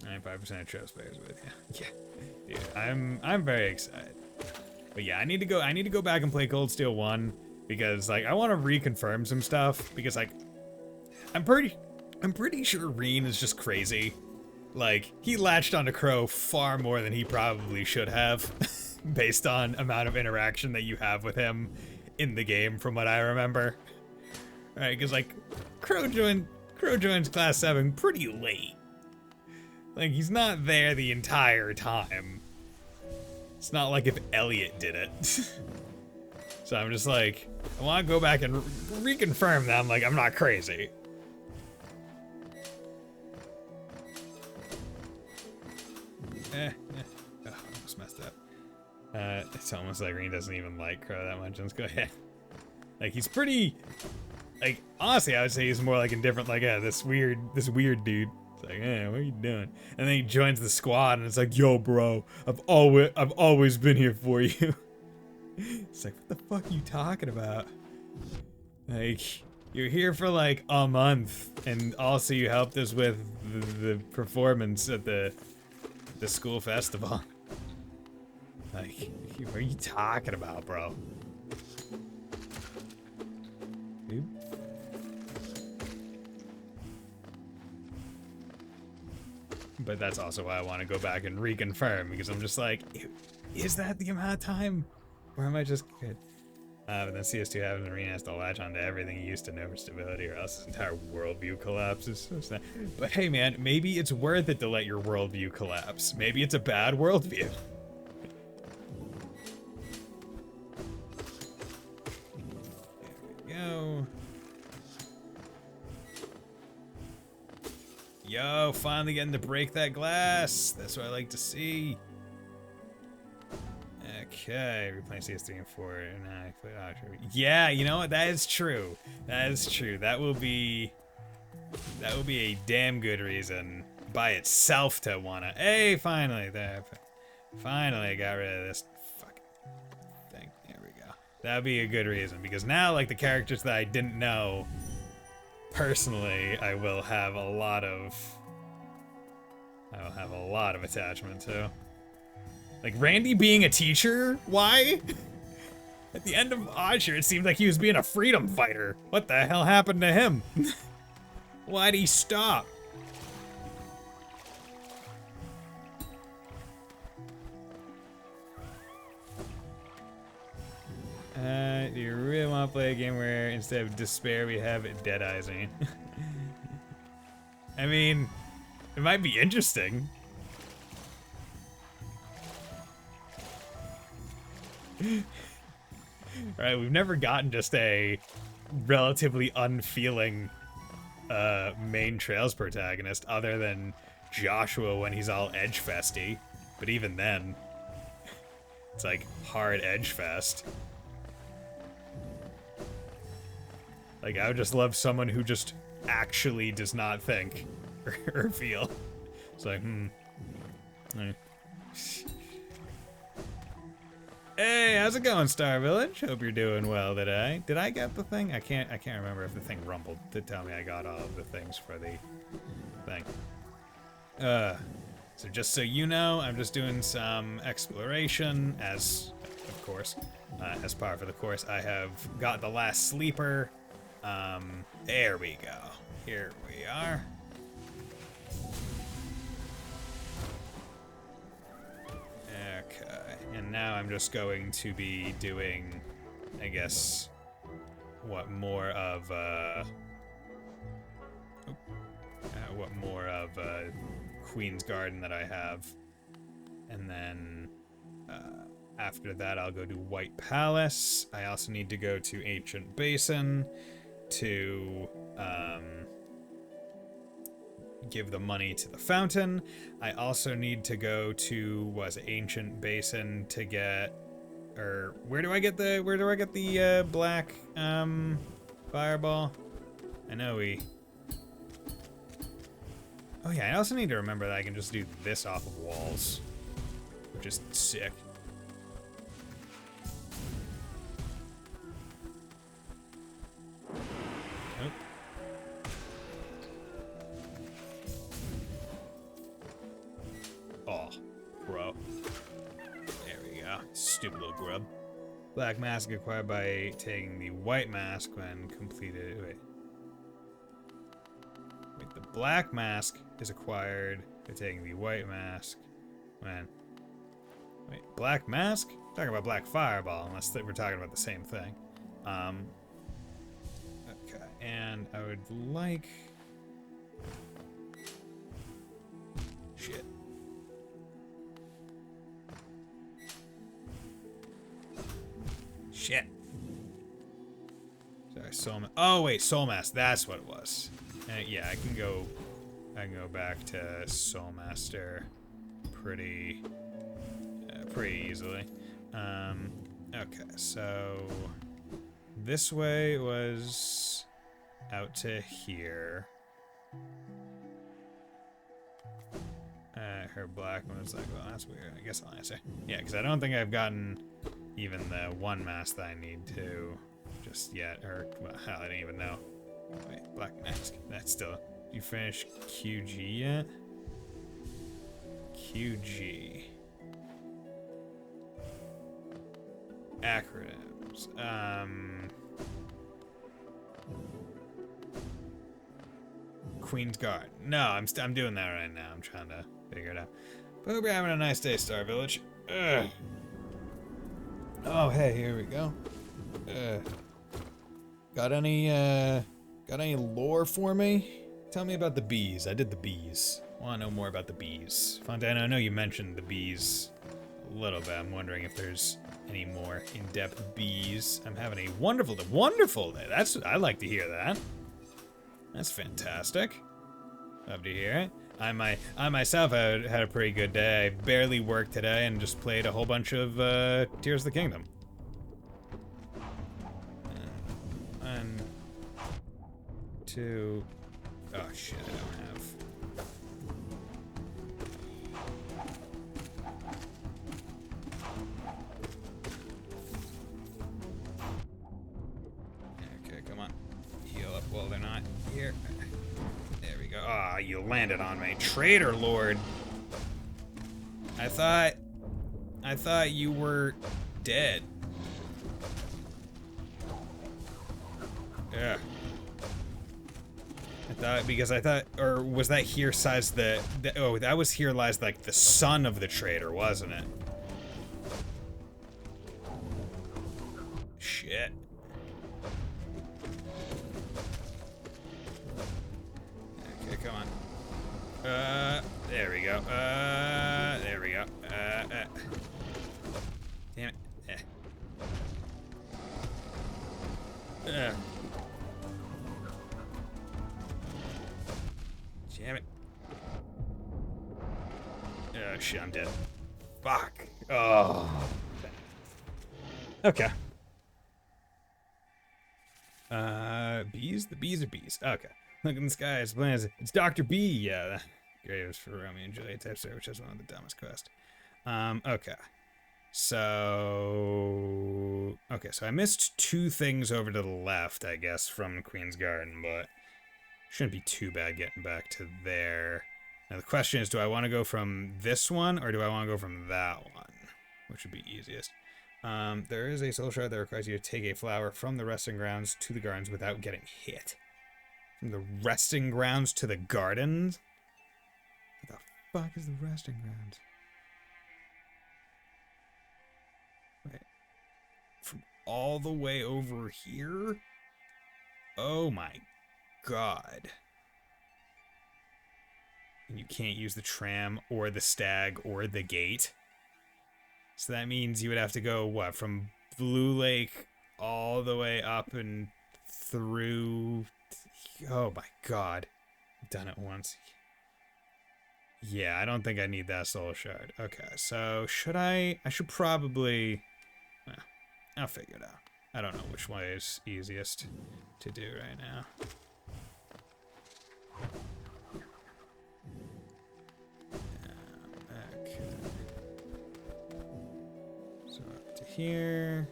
95% of trust players with you. Yeah. Dude, I'm very excited. But yeah, I need to go back and play Cold Steel 1 because like I want to reconfirm some stuff because like I'm pretty sure Reen is just crazy. Like he latched onto Crow far more than he probably should have based on amount of interaction that you have with him in the game from what I remember. Alright, cuz like Crow joins class 7 pretty late. Like he's not there the entire time. It's not like if Elliot did it. So I'm just like, I want to go back and reconfirm that I'm not crazy. Oh, almost messed up. It's almost like Green doesn't even like Crow that much. Let's go ahead. Like he's pretty, like honestly, I would say he's more like indifferent. Like this weird dude. It's like, hey, what are you doing? And then he joins the squad, and it's like, yo, bro, I've always been here for you. It's like, what the fuck are you talking about? Like, you're here for like a month, and also you helped us with the performance at the school festival. Like, what are you talking about, bro? Dude. But that's also why I want to go back and reconfirm, because I'm just like, is that the amount of time? Or am I just good? But then CS2 having the arena has to latch onto everything he used to know for stability, or else his entire worldview collapses. So sad. But hey, man, maybe it's worth it to let your worldview collapse. Maybe it's a bad worldview. There we go. Yo, finally getting to break that glass. That's what I like to see. Okay, replaying CS3 and 4. Yeah, you know what? That is true. That is true. That will be a damn good reason by itself to wanna. Hey, finally there. Finally, I got rid of this fucking thing. There we go. That'd be a good reason, because now, like, the characters that I didn't know personally, I will have a lot of attachment to. Like, Randy being a teacher? Why? At the end of Archer, it seemed like he was being a freedom fighter. What the hell happened to him? Why'd he stop? Do you really want to play a game where instead of despair we have Deadizing? I mean, it might be interesting. Right, we've never gotten just a relatively unfeeling main Trails protagonist other than Joshua when he's all edge festy. But even then, it's like hard edge fest. Like, I would just love someone who just actually does not think or feel. It's like, Hey, how's it going, Star Village? Hope you're doing well today. Did I get the thing? I can't remember if the thing rumbled to tell me I got all of the things for the thing. So just so you know, I'm just doing some exploration as, of course, as par for the course. I have got the last sleeper. There we go. Here we are. Okay, and now I'm just going to be doing, I guess, more of Queen's Garden that I have, and then after that I'll go to White Palace. I also need to go to Ancient Basin to give the money to the fountain. I also need to go to Ancient Basin to get, or where do I get the black fireball? I know oh yeah, I also need to remember that I can just do this off of walls, which is sick. Oh, bro. There we go. Stupid little grub. Black mask acquired by taking the white mask when completed. Wait, the black mask is acquired by taking the white mask when. Wait, black mask? I'm talking about black fireball, unless we're talking about the same thing. Okay, and I would like. Shit. Shit. Sorry, Soul. Oh wait, Soul Mask. That's what it was. Yeah, I can go back to Soul Master pretty easily. Okay, so this way was out to here. Her black one was like, well, that's weird. I guess I'll answer. Yeah, because I don't think I've gotten even the one mask that I need to just yet. Or, well, hell, I didn't even know. Wait, black mask. That's still. You finished QG yet? QG. Acronyms. Queen's Guard. No, I'm doing that right now. I'm trying to figure it out. But hope you're having a nice day, Star Village. Ugh. Oh, hey, here we go. Got any lore for me? Tell me about the bees. I did the bees. I want to know more about the bees. Fontana, I know you mentioned the bees a little bit. I'm wondering if there's any more in-depth bees. I'm having a wonderful day. I like to hear that. That's fantastic. Love to hear it. I myself had a pretty good day. I barely worked today and just played a whole bunch of Tears of the Kingdom. One, two. Oh shit, I don't have. Okay, come on. Heal up while they're not here. There we go. Ah, you landed on me. Traitor Lord. I thought you were dead. Yeah. I thought, or was that here size oh, that was here lies like the son of the traitor, wasn't it? Shit. Okay, come on. There we go. There we go. Damn it. Damn it. Oh shit, I'm dead. Fuck. Oh. Okay. Bees? The bees are bees. Okay. Look in the sky, it's Dr. B. Yeah. Graves for Romeo and Juliet type story, which is one of the dumbest quests. Okay. So I missed two things over to the left, I guess, from Queen's Garden, but shouldn't be too bad getting back to there. Now the question is, do I want to go from this one or do I want to go from that one? Which would be easiest. There is a soul shard that requires you to take a flower from the resting grounds to the gardens without getting hit. From the resting grounds to the gardens? What the fuck is the resting grounds? Wait. From all the way over here? Oh my god. And you can't use the tram or the stag or the gate. So that means you would have to go, what, from Blue Lake all the way up and through... Oh my god. I've done it once. Yeah, I don't think I need that soul shard. Okay, so should I should probably... Well, I'll figure it out. I don't know which way is easiest to do right now. Okay. So up to here.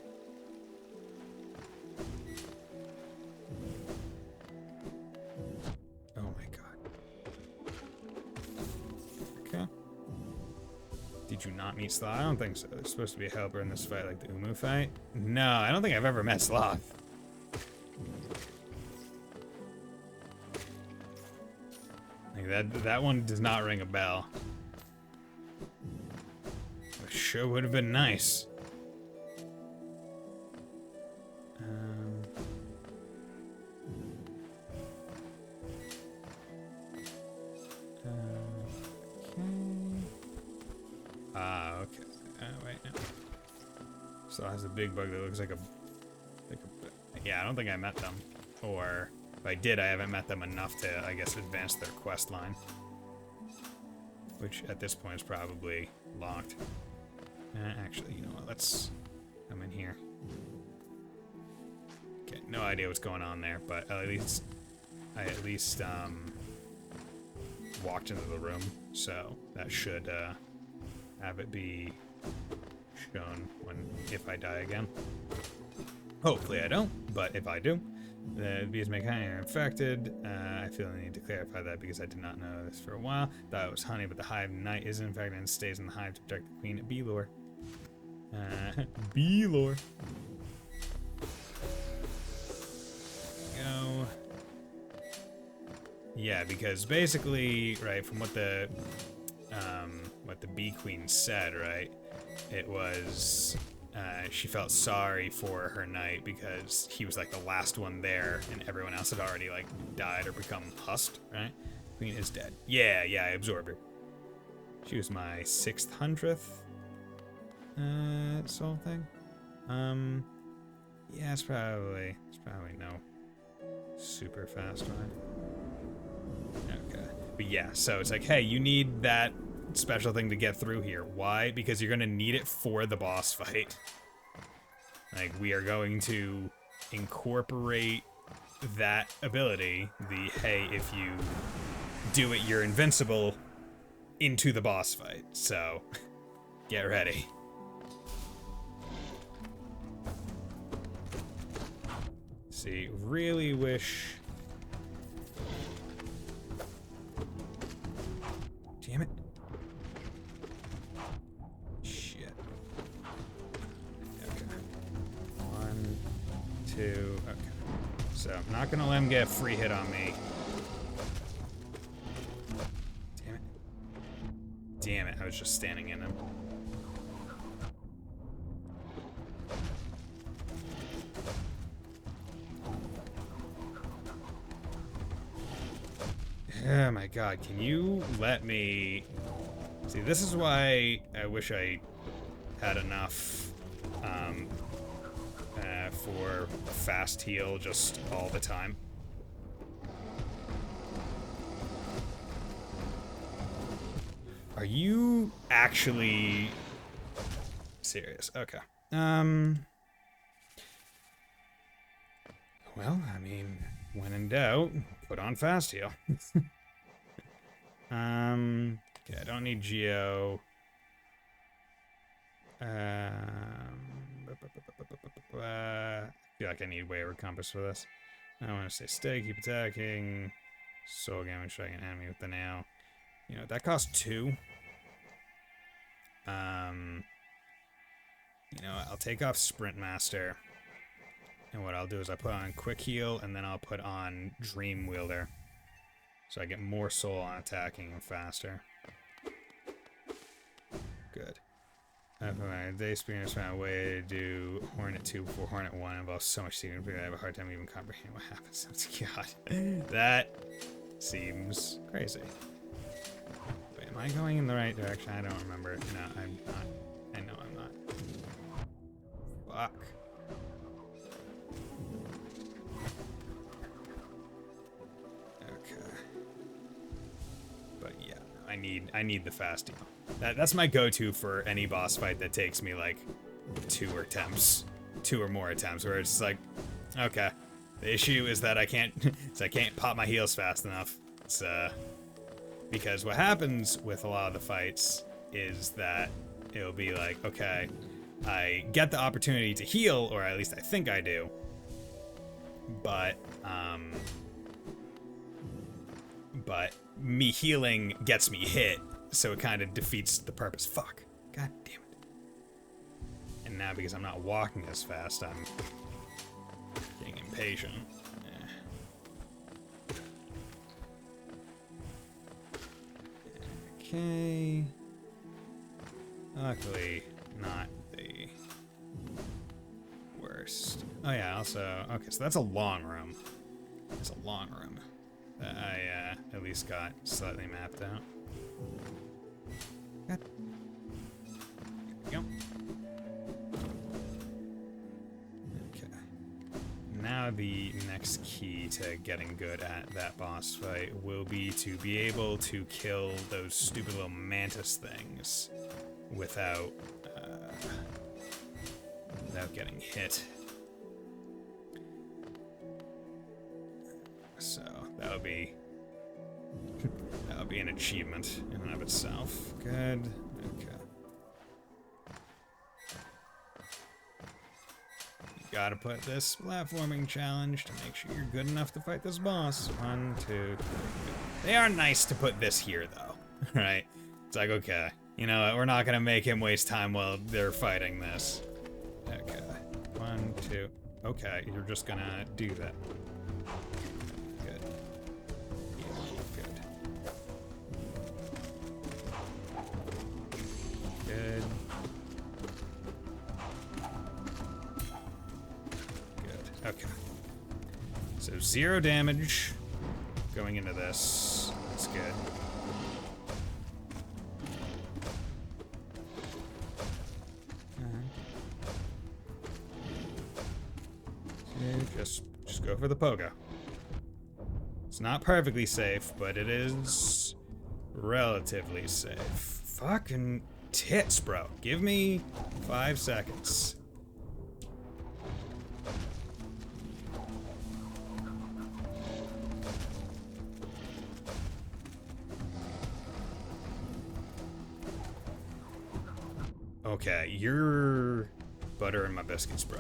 Oh my god. Okay. Did you not meet Sloth? I don't think so. There's supposed to be a helper in this fight, like the Umu fight. No, I don't think I've ever met Sloth. Like that one does not ring a bell. It sure would have been nice. Okay. Wait, no. So it has a big bug that looks like a... Yeah, I don't think I met them. Or, if I did, I haven't met them enough to, I guess, advance their quest line. Which, at this point, is probably locked. Actually, you know what? Let's come in here. Okay, no idea what's going on there, but I at least walked into the room, so that should have it be shown if I die again. Hopefully I don't, but if I do, the bees make honey are infected. I feel the need to clarify that because I did not know this for a while. Thought it was honey, but the hive knight is infected and stays in the hive to protect the queen. Bee lore. Bee lore. Go. Yeah, because basically, right, from what the Bee Queen said, right, it was she felt sorry for her knight because he was like the last one there, and everyone else had already like died or become husked, right? Queen is dead. Yeah, I absorbed her. She was my 600th soul thing. Yeah, it's probably no super fast one. Okay. But yeah, so it's like, hey, you need that special thing to get through here. Why? Because you're gonna need it for the boss fight. Like, we are going to incorporate that ability, the hey, if you do it, you're invincible, into the boss fight. So, get ready. See, really wish... Damn it. Shit. Okay. 1, 2, okay. So, I'm not gonna let him get a free hit on me. Damn it. Damn it, I was just standing in him. Oh my god, can you let me... See, this is why I wish I had enough for fast heal just all the time. Are you actually serious? Okay. Well, I mean, when in doubt, put on fast heal. Okay, I don't need Geo. I feel like I need Wayward Compass for this. I want to stay steady, keep attacking. Soul damage, strike an enemy with the nail. You know, that costs 2. You know, I'll take off Sprint Master. And what I'll do is I put on Quick Heal, and then I'll put on Dream Wielder. So I get more soul on attacking and faster. Good. They experience my way to do Hornet 2 before Hornet 1 involves so much seeing. I have a hard time even comprehending what happens. God, that seems crazy. Wait, am I going in the right direction? I don't remember. No, I'm not. I know I'm not. Fuck. I need the fast heal. That's my go-to for any boss fight that takes me like 2 or more attempts, where it's like, okay, the issue is that I can't pop my heals fast enough. It's because what happens with a lot of the fights is that it'll be like, okay, I get the opportunity to heal, or at least I think I do, but me healing gets me hit, so it kind of defeats the purpose. Fuck. God damn it. And now because I'm not walking as fast, I'm getting impatient. Okay. Luckily, not the worst. Oh yeah, also, okay, so that's a long room. It's a long room that I at least got slightly mapped out. Good. There we go. Okay. Now the next key to getting good at that boss fight will be to be able to kill those stupid little mantis things without getting hit. So that'll be an achievement in and of itself. Good. Okay. You gotta put this platforming challenge to make sure you're good enough to fight this boss. 1, 2, 3. They are nice to put this here though, right? It's like, okay, you know what? We're not gonna make him waste time while they're fighting this. Okay. 1, 2. Okay, you're just gonna do that. Good. Okay. So 0 damage going into this. That's good. Just go for the pogo. It's not perfectly safe, but it is relatively safe. Fucking tits, bro. Give me 5 seconds. Okay, you're butter in my biscuits, bro.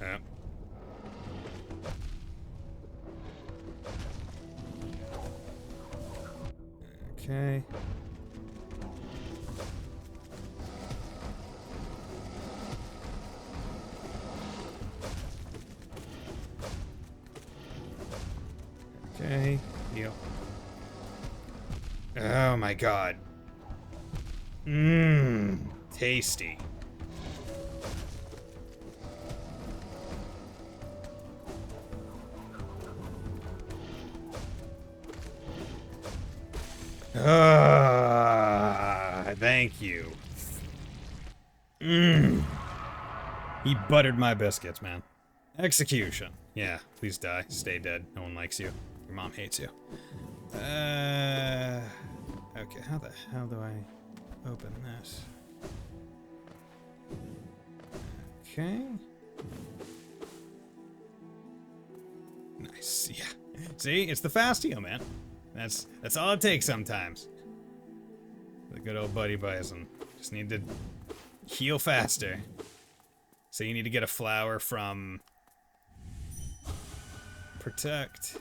Yep. Okay. Okay, deal. Oh my god. Mmm, tasty. Thank you. Mmm. He buttered my biscuits, man. Execution. Yeah, please die. Stay dead. No one likes you. Your mom hates you. Okay, how the hell do I open this? Okay. Nice, yeah. See, it's the fast heal, man. That's all it takes sometimes. The good old buddy Bison. Just need to heal faster. So you need to get a flower from Protect.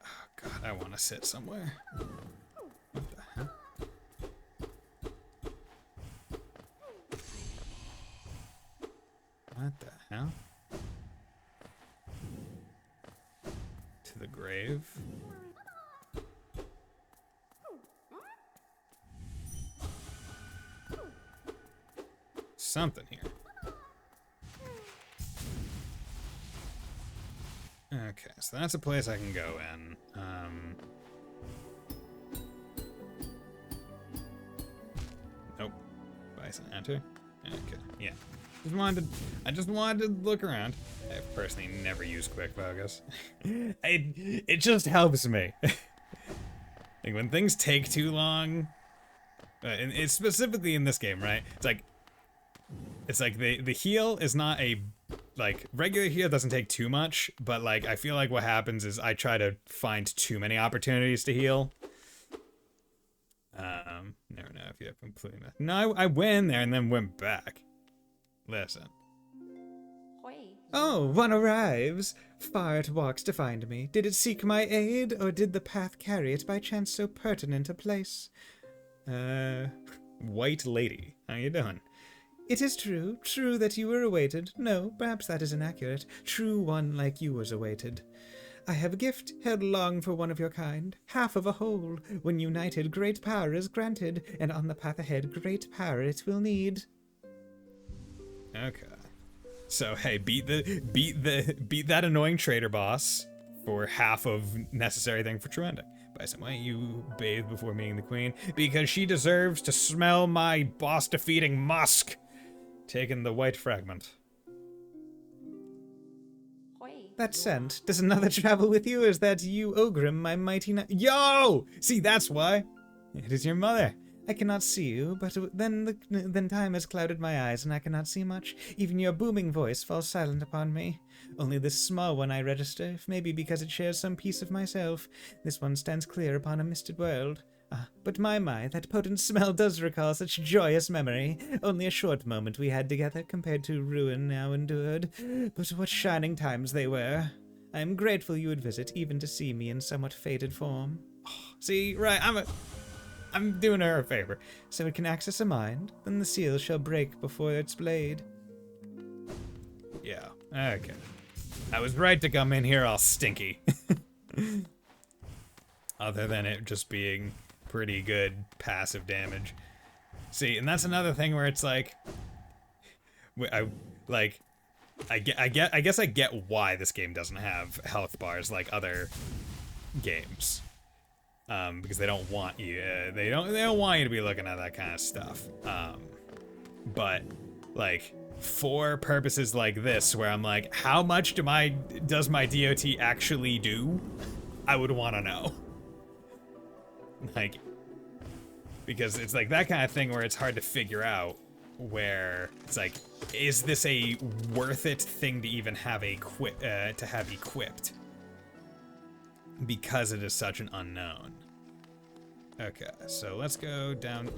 Oh god, I want to sit somewhere. What the hell? What the hell? To the grave? Something here. Okay, so that's a place I can go in. Nope. Bison enter. Okay, yeah. I just wanted to look around. I personally never use quick focus. It just helps me. Like when things take too long, and it's specifically in this game, right? It's like the heal is not a, like, regular heal doesn't take too much, but like I feel like what happens is I try to find too many opportunities to heal. Never know if you have completely messed. No, I went in there and then went back. Listen. Oh, one arrives. Far it walks to find me. Did it seek my aid, or did the path carry it by chance so pertinent a place? White lady, how you doing? It is true that you were awaited. No, perhaps that is inaccurate. True one like you was awaited. I have a gift held long for one of your kind, half of a whole. When united, great power is granted, and on the path ahead, great power it will need. Okay. So hey, beat that annoying traitor boss for half of necessary thing for true ending. Bison, why don't you bathe before meeting the queen? Because she deserves to smell my boss defeating musk. Taking the white fragment. That scent, does another travel with you, or is that you, Ogrim, my mighty Yo! See, that's why. It is your mother. I cannot see you, but then time has clouded my eyes, and I cannot see much. Even your booming voice falls silent upon me. Only this small one I register, maybe because it shares some piece of myself. This one stands clear upon a misted world. Ah, but my, that potent smell does recall such joyous memory. Only a short moment we had together, compared to ruin now endured. But what shining times they were. I am grateful you would visit, even to see me in somewhat faded form. Oh, see, right, I'm doing her a favor. So it can access a mind, then the seal shall break before its blade. Yeah, okay. I was right to come in here all stinky. Other than it just being pretty good passive damage. See, and that's another thing where it's like, I guess I get why this game doesn't have health bars like other games, because they don't want you. They don't want you to be looking at that kind of stuff. But like for purposes like this, where I'm like, how much does my DOT actually do? I would want to know. Like, because it's like that kind of thing where it's hard to figure out. Where it's like, is this a worth it thing to even have equipped? Because it is such an unknown. Okay, so let's go down.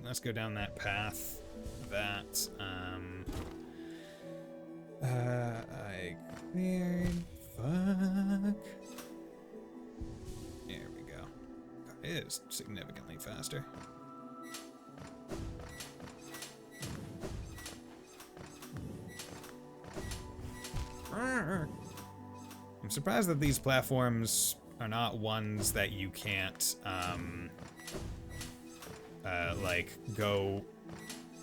Let's go down that path. That I cleared. Fuck. There we go. God, it is significantly faster. I'm surprised that these platforms are not ones that you can't, like, go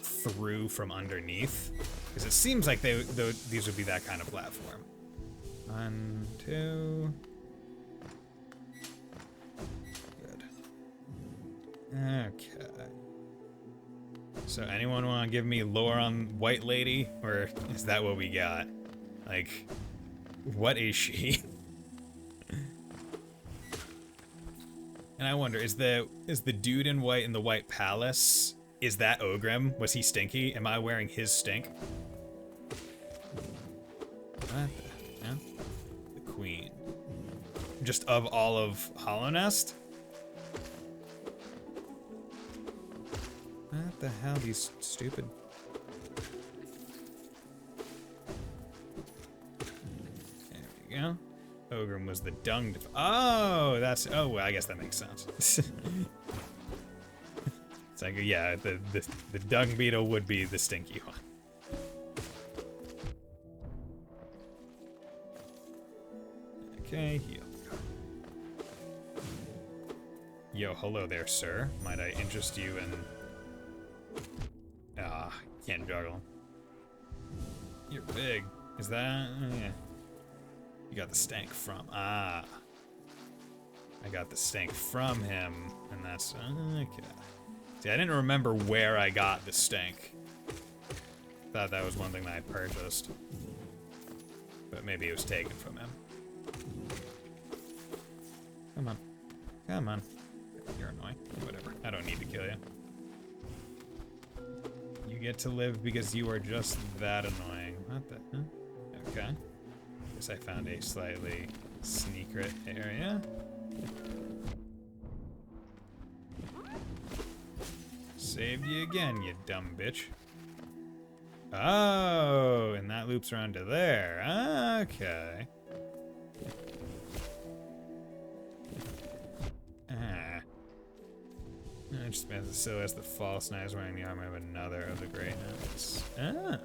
through from underneath. Because it seems like these would be that kind of platform. 1, 2. Good. Okay. So anyone want to give me lore on White Lady? Or is that what we got? Like, what is she? And I wonder, is the dude in white in the White Palace, is that Ogrim? Was he stinky? Am I wearing his stink? What the hell? The Queen. Just of all of Hollow Nest? What the hell, these stupid... Yeah. Ogrim was the dung. Oh, that's. Oh, well, I guess that makes sense. It's like, yeah, the dung beetle would be the stinky one. Okay, heal. Yo, hello there, sir. Might I interest you in? Can't juggle. You're big. Is that? Yeah. You got the stank from. I got the stank from him, and that's okay. See, I didn't remember where I got the stank. Thought that was one thing that I purchased, but maybe it was taken from him. Come on, come on. You're annoying. Whatever. I don't need to kill you. You get to live because you are just that annoying. What the? Huh? Okay. Guess I found a slightly secret area. Saved you again, you dumb bitch. Oh, and that loops around to there. Okay. Just spans the silhouette as the false knight is wearing the armor of another of the great knights. Ah.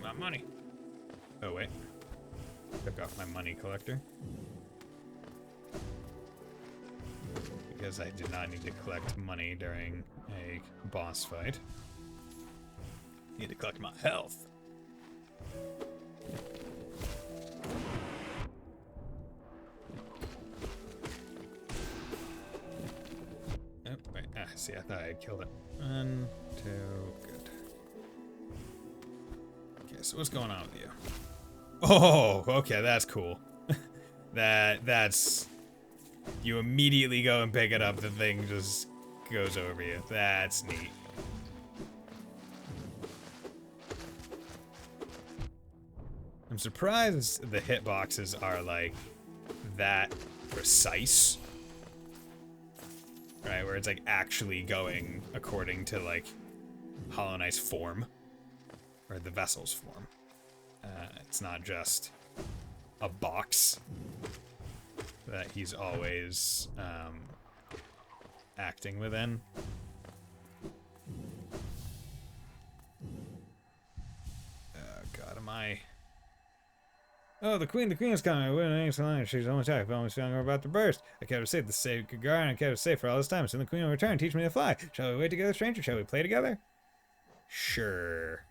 My money. Oh wait. Took off my money collector. Because I did not need to collect money during a boss fight. Need to collect my health. Oh, wait. See, I thought I had killed it. 1, 2, good. Okay, so what's going on with you? Oh, okay, that's cool. That's... You immediately go and pick it up, the thing just goes over you. That's neat. I'm surprised the hitboxes are like that precise. Right, where it's like actually going according to like Hollow Knight's form. Or the vessel's form. It's not just a box that he's always acting within. Oh god, am I Oh, the queen is coming. I wouldn't so long. She's almost back. Almost feeling we're about to burst. I kept her safe. The safe guard, and I kept her safe for all this time. Soon the queen will return. Teach me to fly. Shall we wait together, stranger? Shall we play together? Sure.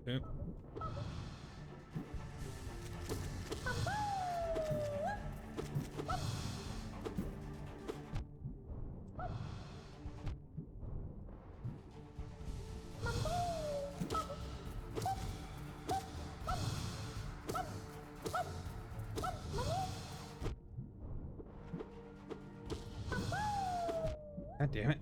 Oop. God damn it.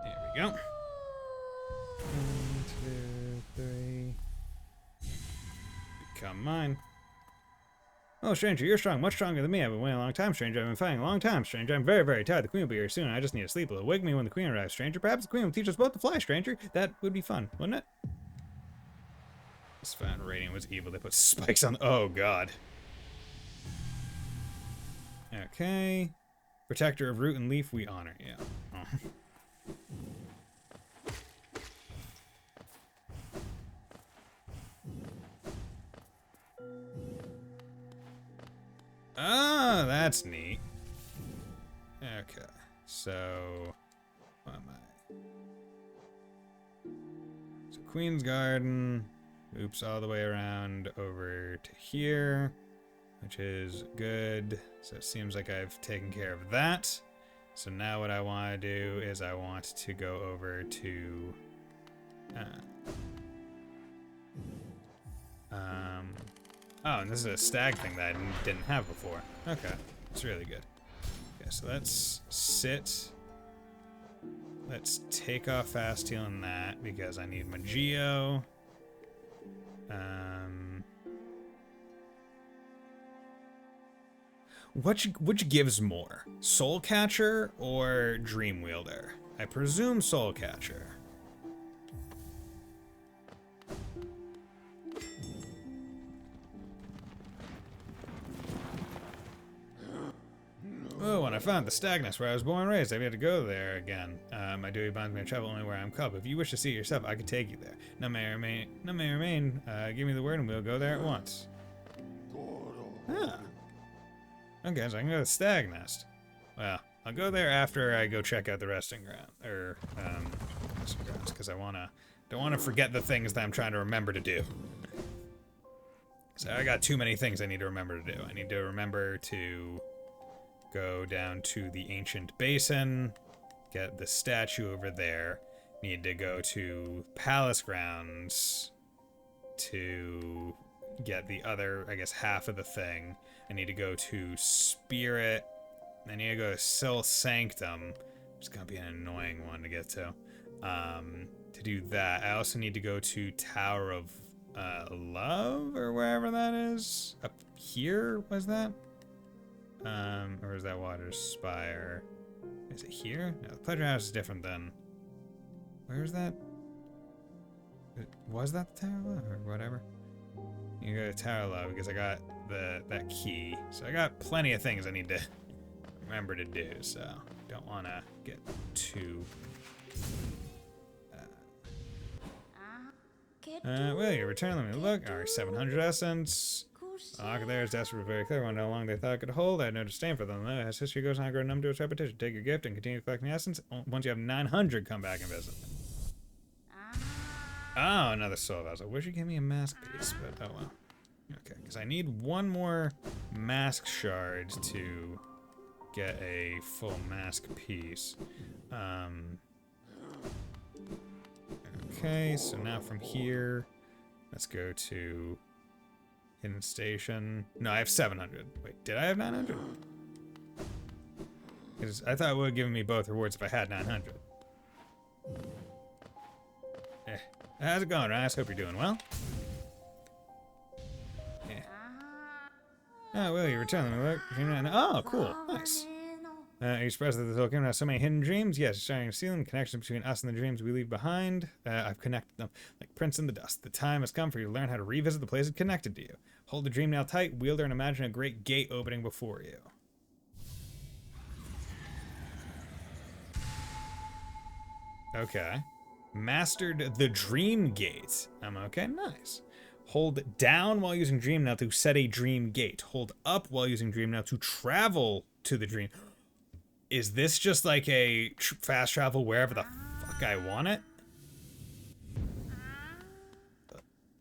There we go. 1, 2, 3. Become mine. Oh, stranger, you're strong, much stronger than me. I've been waiting a long time, stranger. I've been fighting a long time, stranger. I'm very, very tired. The queen will be here soon. I just need to sleep a little. Wake me when the queen arrives, stranger. Perhaps the queen will teach us both to fly, stranger. That would be fun, wouldn't it? This found rating was evil. They put spikes on. Oh, God. Okay. Protector of root and leaf, we honor. Yeah. Oh. Oh, that's neat. Okay, so what am I? So Queen's Garden, oops, all the way around over to here, which is good. So it seems like I've taken care of that. So now what I want to do is I want to go over to oh, and this is a stag thing that I didn't have before. Okay, it's really good. Okay, so let's sit. Let's take off fast heal in that because I need my geo. Which gives more, Soul Catcher or Dream Wielder? I presume Soul Catcher. Oh, when I found the stag nest where I was born and raised, I've had to go there again. My duty binds me to travel only where I'm cub. If you wish to see it yourself, I could take you there. None may remain. Give me the word and we'll go there at once. Huh. Okay, so I can go to the stag nest. Well, I'll go there after I go check out the resting ground, or resting grounds, because don't wanna forget the things that I'm trying to remember to do. So I got too many things I need to remember to do. I need to remember to go down to the ancient basin, get the statue over there. Need to go to palace grounds to get the other, I guess, half of the thing. I need to go to Spirit. I need to go to Sil Sanctum. It's gonna be an annoying one to get to. To do that, I also need to go to Tower of Love, or wherever that is. Up here, was that? Or is that Water Spire? Is it here? No, the Pleasure House is different than... Where is that? Was that the Tower of Love, or whatever? You go to Tower of Love, because I got that key. So I got plenty of things I need to remember to do, so don't want to get too... well, you return, let me look. Alright, 700 essence. Lock there is desperate, very clear. Wonder how long they thought it could hold. I had no disdain for them, though. As history goes on, grow numb to its repetition. Take your gift and continue collecting essence. Once you have 900, come back and visit me. Oh, another soul vessel. I wish you gave me a mask piece, but oh well. Okay, because I need one more mask shard to get a full mask piece. Okay, so now from here, let's go to Hidden Station. No, I have 700. Wait, did I have 900? Because I thought it would have given me both rewards if I had 900. How's it going, Rice? Hope you're doing well. Oh, well, you return them. Look. Oh, cool. Nice. Are you surprised that this whole kingdom has so many hidden dreams? Yes, you're starting to see them. Connections between us and the dreams we leave behind. I've connected them like prints in the dust. The time has come for you to learn how to revisit the places connected to you. Hold the dream now tight, wield her, and imagine a great gate opening before you. Okay. Mastered the dream gate. Okay, nice. Hold down while using dream now to set a dream gate. Hold up while using dream now to travel to the dream. Is this just like a fast travel wherever the fuck I want it?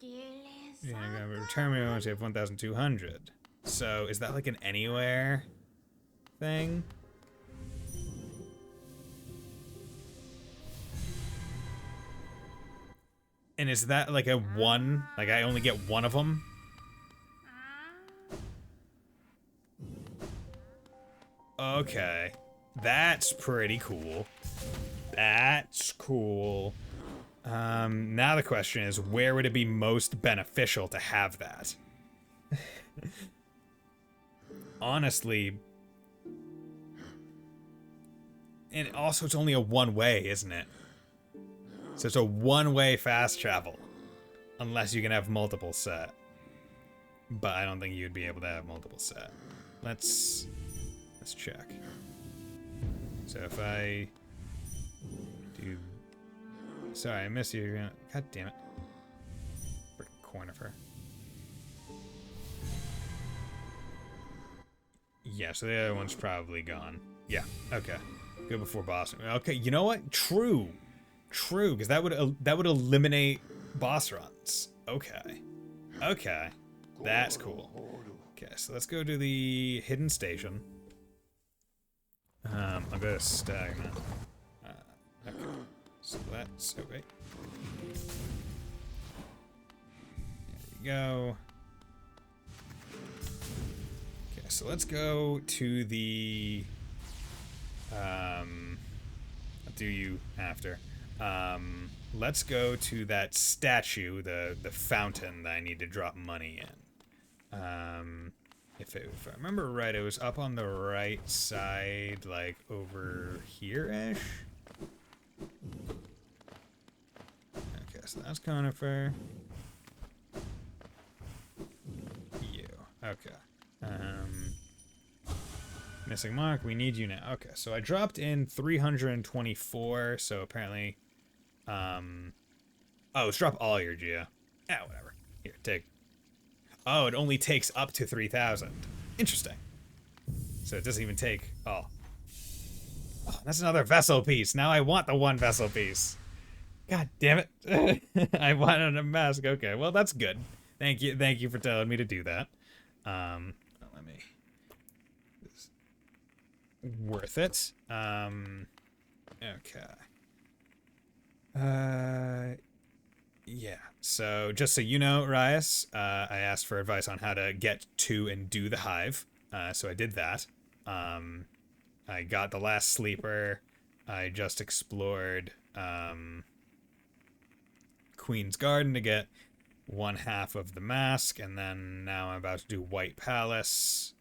Yeah, I'm gonna return me once you have 1,200. So is that like an anywhere thing? And is that like a one? Like I only get one of them? Okay. That's pretty cool. That's cool. Now the question is, where would it be most beneficial to have that? Honestly. And also it's only a one-way, isn't it? So it's a one-way fast travel. Unless you can have multiple set. But I don't think you'd be able to have multiple set. Let's check. So if I do... Sorry, I miss you. God damn it. Frickin' corner of her. Yeah, so the other one's probably gone. Yeah, okay. Go before boss. Okay, you know what? True. True, because that would eliminate boss runs. Okay. Okay. That's cool. Okay, so let's go to the hidden station. I'll go to stagnant. Okay. So let's wait. There we go. Okay, so let's go to the I'll do you after. Let's go to that statue, the fountain that I need to drop money in. If I remember right, it was up on the right side, like over here-ish. Okay, so that's Conifer. You. Okay. Missing mark, we need you now. Okay, so I dropped in 324, so apparently, oh, let's drop all your Geo. Yeah, whatever. Here, take. Oh, it only takes up to 3,000. Interesting. So it doesn't even take, oh, that's another vessel piece. Now I want the one vessel piece. God damn it. I wanted a mask. Okay, well, that's good. Thank you for telling me to do that. Let me... Worth it. Okay. Yeah. So just so you know, Rias, I asked for advice on how to get to and do the hive. So I did that. I got the last sleeper. I just explored Queen's Garden to get one half of the mask, and then now I'm about to do White Palace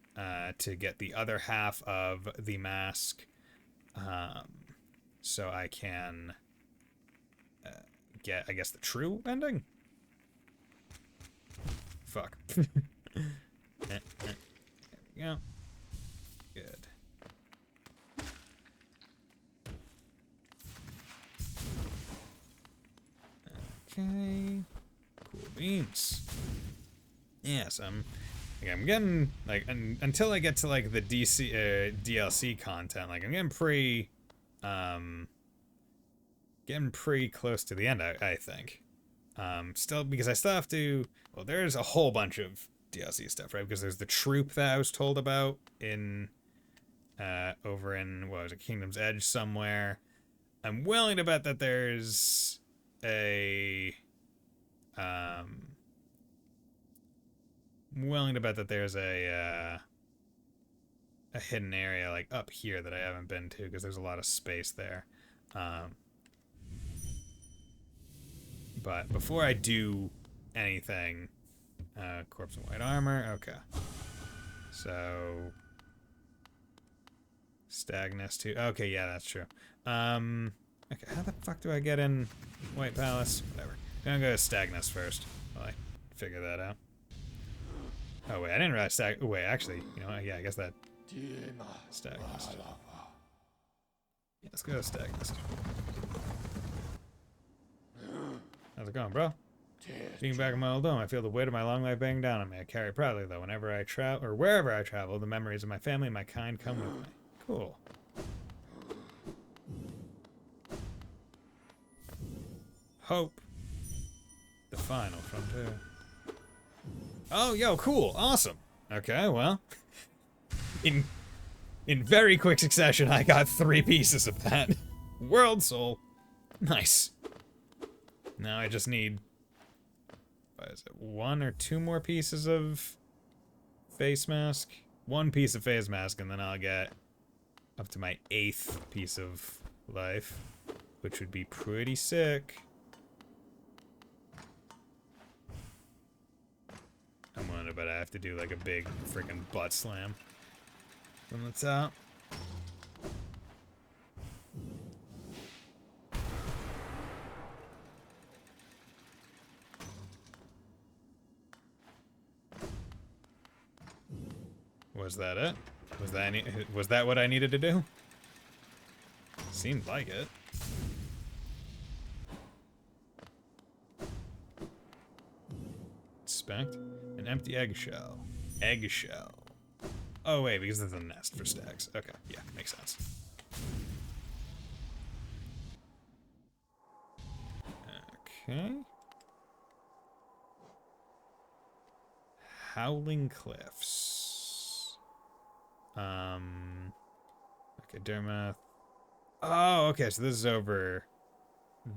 to get the other half of the mask, so I can get, I guess, the true ending? Fuck. There we go. Good. Okay. Cool beans. Yes, I'm getting, like, until I get to, like, the DLC content, like, I'm getting pretty close to the end, I think. Still, because I still have to, well, there's a whole bunch of DLC stuff, right? Because there's the troop that I was told about in, over in, what was it, Kingdom's Edge somewhere. I'm willing to bet that there's a, a hidden area like up here that I haven't been to because there's a lot of space there. But before I do anything, corpse in white armor, okay. So stag nest too. Okay, yeah, that's true. Okay, how the fuck do I get in White Palace? Whatever. I'm gonna go to stag nest first while I figure that out. Oh wait, I didn't realize stag. Oh, wait, actually, you know, yeah, I guess that stag nest. Yeah, let's go to stag nest. How's it going, bro? Being back in my old home, I feel the weight of my long life bearing down on me. I carry it proudly, though. Whenever I travel, or wherever I travel, the memories of my family and my kind come with me. Cool. Hope. The final frontier. Oh, yo, cool. Awesome. Okay, well. In very quick succession, I got 3 pieces of that. World soul. Nice. Now I just need... what is it? 1 or 2 more pieces of face mask? 1 piece of face mask, and then I'll get up to my 8th piece of life, which would be pretty sick. I'm wondering, but I have to do like a big freaking butt slam from the top. Was that it? Was that what I needed to do? Seemed like it. Inspect an empty eggshell. Eggshell. Oh wait, because there's a nest for stags. Okay, yeah, makes sense. Okay. Howling Cliffs. Okay, Dermath. Oh, okay, so this is over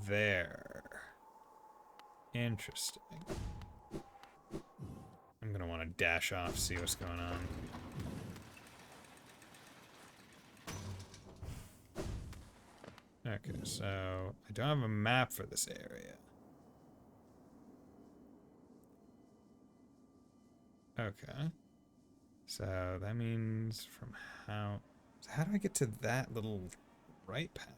there. Interesting. I'm gonna want to dash off, see what's going on. Okay, so I don't have a map for this area. Okay. So that means from how... So how do I get to that little right path?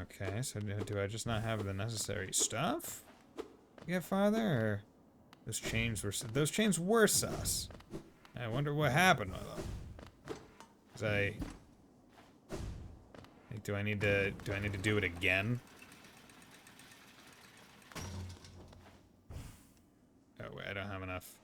Okay, so do I just not have the necessary stuff to get farther, or those chains were sus? I wonder what happened with them. 'Cause like, do I need to do it again? Oh wait, I don't have enough.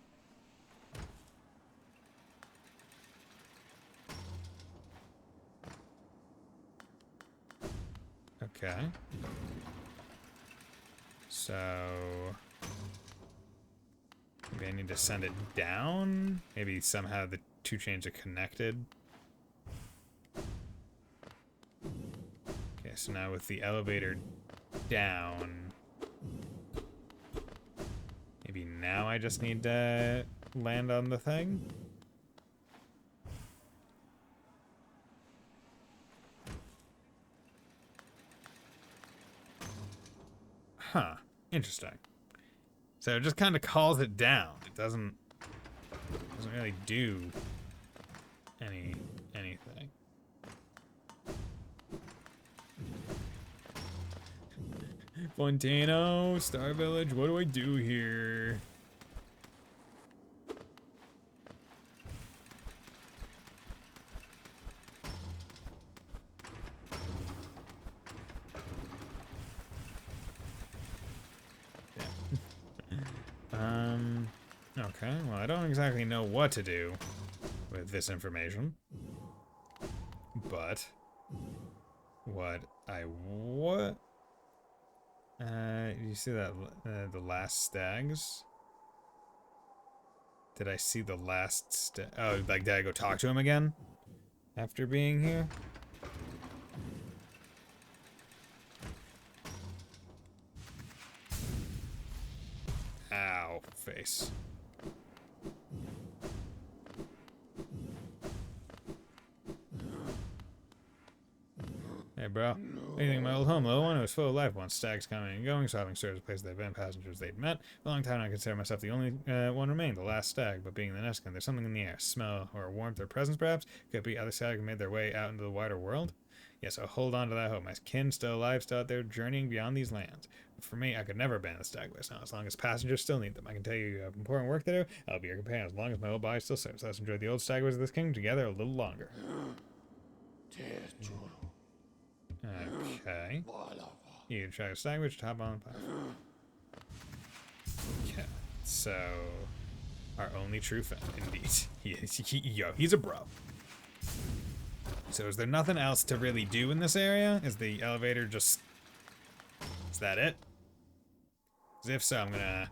Okay. So maybe I need to send it down? Maybe somehow the 2 chains are connected. Okay, so now with the elevator down, maybe now I just need to land on the thing? Huh. Interesting. So it just kind of calls it down. It doesn't really do anything. Fontano, Star Village, what do I do here? Okay, well, I don't exactly know what to do with this information. But what I what you see that the last stags? Did I see the last stag? Oh, like did I go talk to him again after being here? Ow, face. Hey, bro. What do you think of my old home? Little one, it was full of life once. Stags coming and going, so having served as a place they've been, passengers they'd met. For a long time, I consider myself the only one remained, the last stag, but being the nest there's something in the air. Smell or warmth or presence, perhaps? Could it be other stags have made their way out into the wider world? Yes, I'll hold on to that hope. My kin still alive, still out there journeying beyond these lands. But for me, I could never abandon the stagways now, as long as passengers still need them. I can tell you have important work to do. I'll be your companion as long as my old body still serves. Let's enjoy the old stagways of this kingdom together a little longer. Okay. You try a stagway, top on the platform. Okay, so our only true friend, indeed. He's a bro. So is there nothing else to really do in this area? Is the elevator just... Is that it? Because if so, I'm gonna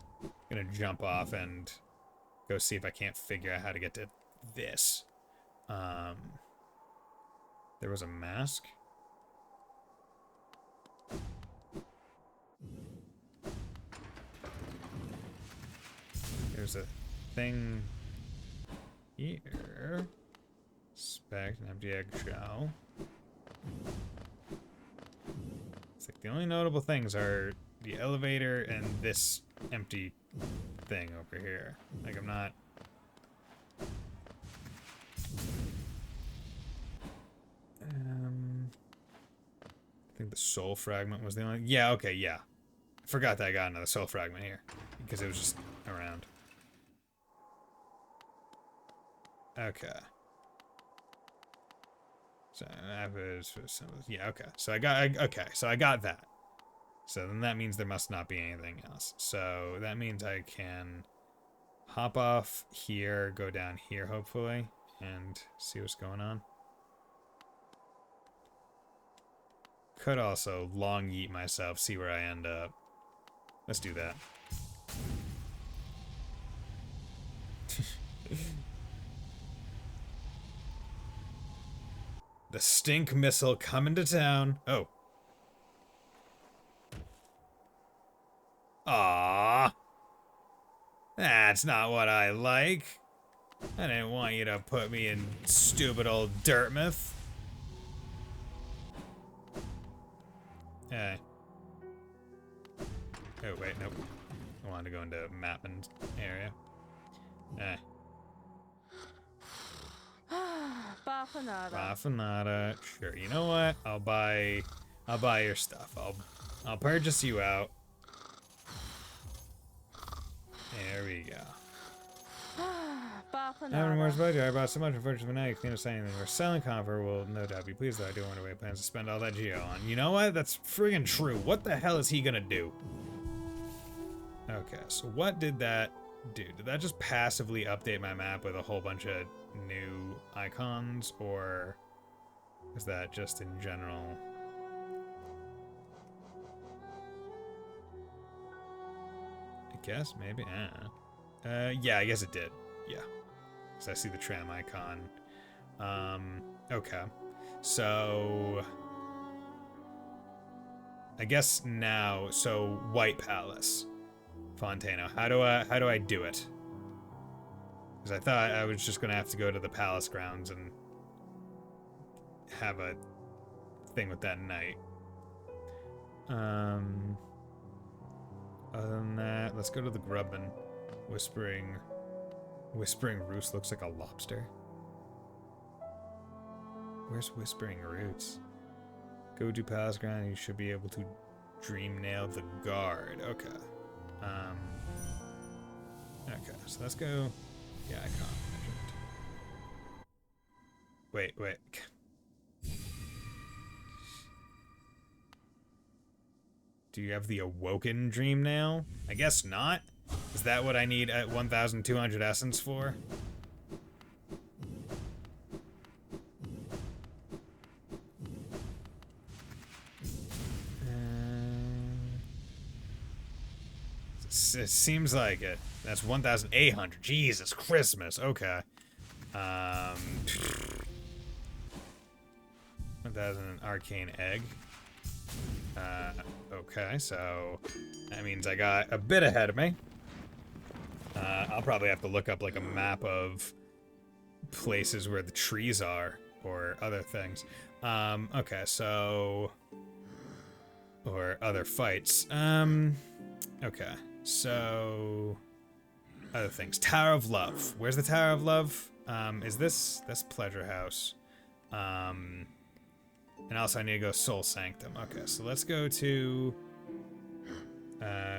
jump off and go see if I can't figure out how to get to this. There was a mask. There's a thing here. Spec, an empty eggshell. It's like the only notable things are the elevator and this empty thing over here. Like I'm not... I think the soul fragment was the only... Yeah, okay, yeah. I forgot that I got another soul fragment here. Because it was just around. Okay. So yeah, okay. So I got that. So then that means there must not be anything else. So that means I can hop off here, go down here hopefully, and see what's going on. Could also long yeet myself, see where I end up. Let's do that. The stink missile coming to town. Oh. Ah, that's not what I like. I didn't want you to put me in stupid old Dirtmouth. Hey. Oh, wait, nope. I wanted to go into mapping area. Eh. Bafanada. Sure, you know what? I'll buy your stuff. I'll purchase you out. There we go. I haven't more budget. I bought so much unfortunately now you can't say anything. We're selling Confer will no doubt be pleased that I do want to wait plans to spend all that geo on. You know what? That's friggin' true. What the hell is he gonna do? Okay, so what did that do? Did that just passively update my map with a whole bunch of new icons, or is that just in general? I guess, maybe, yeah, I guess it did, yeah. Because I see the tram icon. Okay. So I guess now, so White Palace. Fontano. How do I do it? Because I thought I was just gonna have to go to the palace grounds and have a thing with that knight. Other than that, let's go to the Grubman. Whispering Roost looks like a lobster. Where's Whispering Roots? Go to palace ground. You should be able to dream nail the guard. Okay. Okay, so let's go. Yeah, icon measurement. Wait. Do you have the Awoken Dream Nail? I guess not. Is that what I need at 1,200 essence for? It seems like it. That's 1,800. Jesus Christmas. Okay. 1,000 arcane egg. Okay, so that means I got a bit ahead of me. I'll probably have to look up like a map of places where the trees are or other things. Okay, so... Or other fights. Okay, so... Other things. Tower of Love. Where's the Tower of Love? Is this... That's Pleasure House. And also I need to go Soul Sanctum. Okay, so let's go to...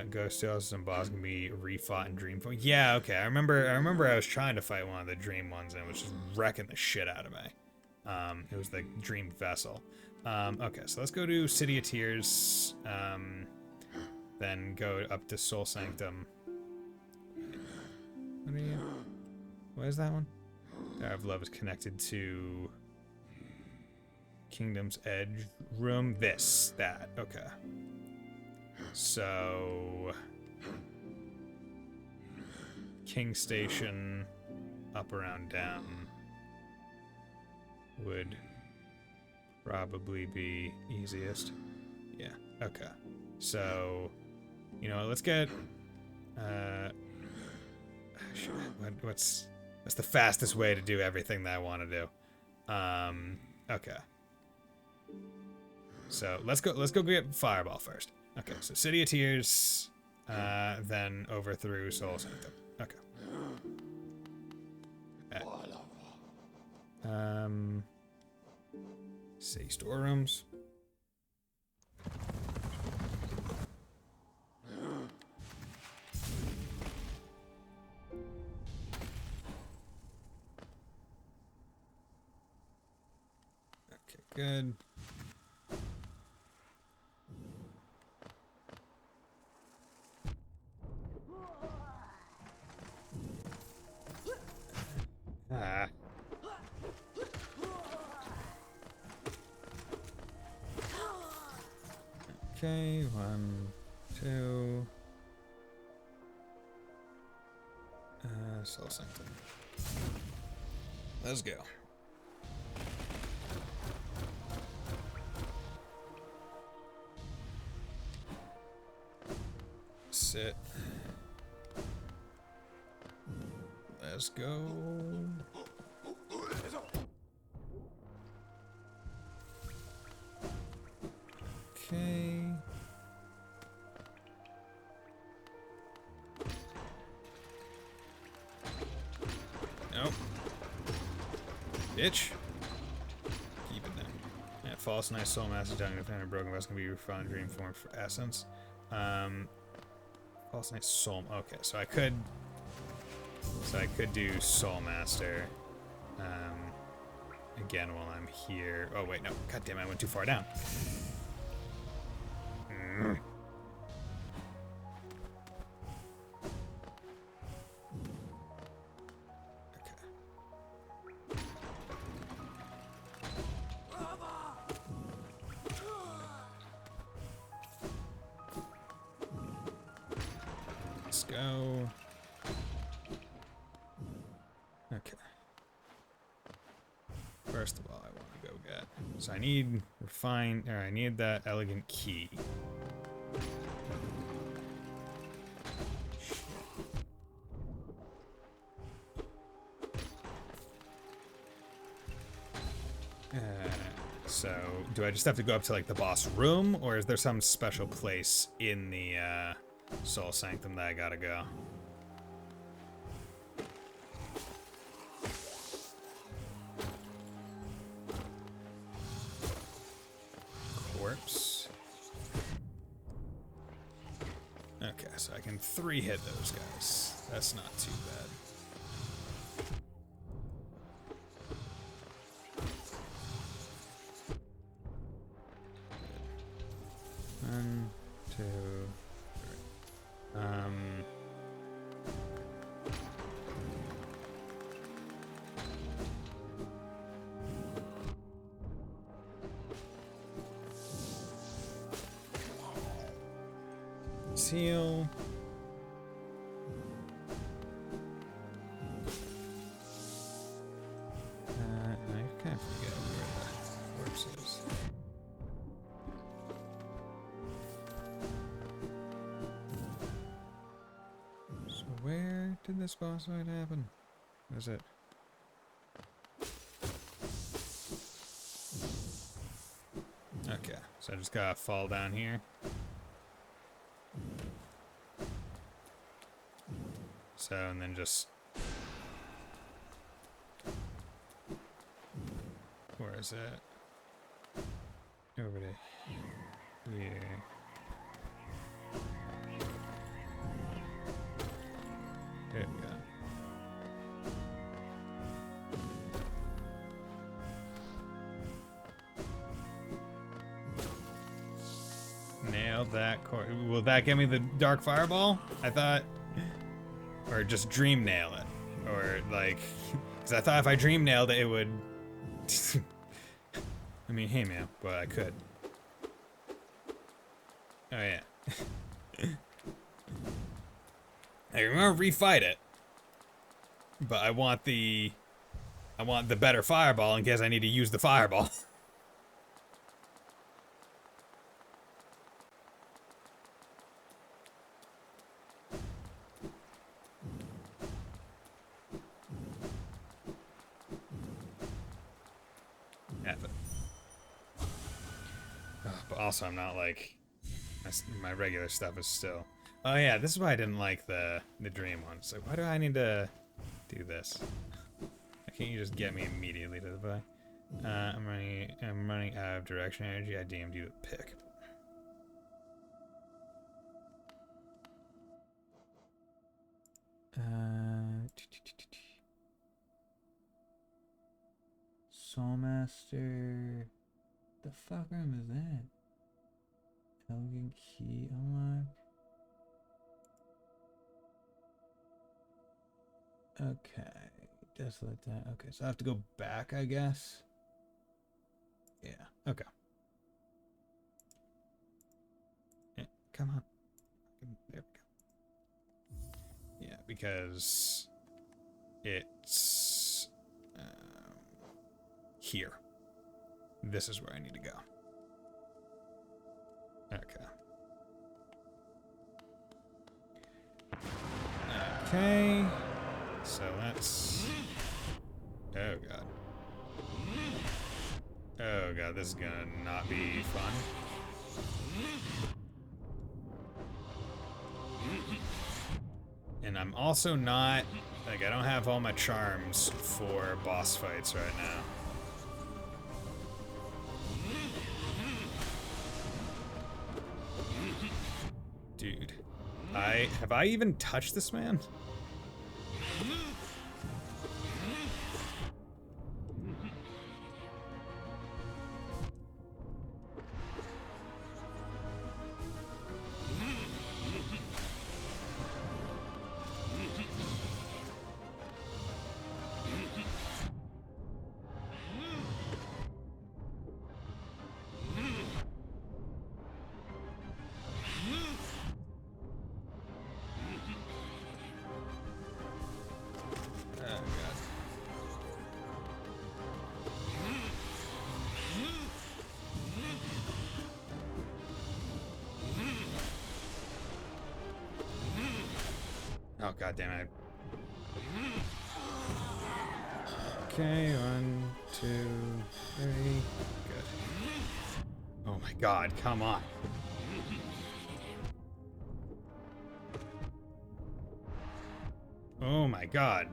Ghost Tales and boss can be refought in Dream Form. Yeah, okay. I remember I was trying to fight one of the Dream ones and it was just wrecking the shit out of me. It was the Dream Vessel. Okay, so let's go to City of Tears. Then go up to Soul Sanctum. What is that one? Tower of Love is connected to Kingdom's Edge room. That. Okay. So, King Station, up, around, down would probably be easiest. Yeah, okay. So, you know, let's get, what's the fastest way to do everything that I want to do? Okay. So, let's go get Fireball first. Okay, so City of Tears, then over through Soul Sanctum. Okay. City storerooms. Okay, good. Okay, 1, 2. Soul Sanctum. Let's go. Sit. Let's go. Okay. Nope. Bitch. Keep it then. Yeah, false nice soul master down if a broken vessel can be refined dream form for essence. False nice soul. Okay, so I could do soul master. Again while I'm here. Oh wait, no. God damn it, I went too far down. Let's go. Okay. First of all, I want to go get. So I need refine, or I need that elegant key. So do I just have to go up to like the boss room, or is there some special place in the Soul Sanctum that I gotta go? Corpse. Okay, so I can 3-hit those guys. That's not too bad. 1, 2, 3. Seal. I kind of forget where the corpse is. So where did this boss fight happen? Was it? So I just gotta fall down here. So, and then just... Where is it? Over to here. There we go. Nailed that. Will that give me the dark fireball? I thought... Or just dream nail it. Or, like... Because I thought if I dream nailed it, it would... I mean, hey man, but I could. Oh yeah. I remember refight it. But I want the better fireball in case I need to use the fireball. But also, I'm not like my regular stuff is still. Oh yeah, this is why I didn't like the dream one. So why do I need to do this? Why can't you just get me immediately to the back? I'm running out of direction energy. I DM'd you to pick. Soulmaster. The fuck room is that? Elegant key unlock. Okay, desolate that. Okay, so I have to go back, I guess. Yeah. Okay. Yeah, come on. There we go. Yeah, because it's here. This is where I need to go. Okay. Okay. So that's... Oh god. Oh god, this is gonna not be fun. And I'm also not... Like, I don't have all my charms for boss fights right now. Dude. Have I even touched this man? Oh god damn it. Okay, 1, 2, 3. Good. Oh my god, come on. Oh my god.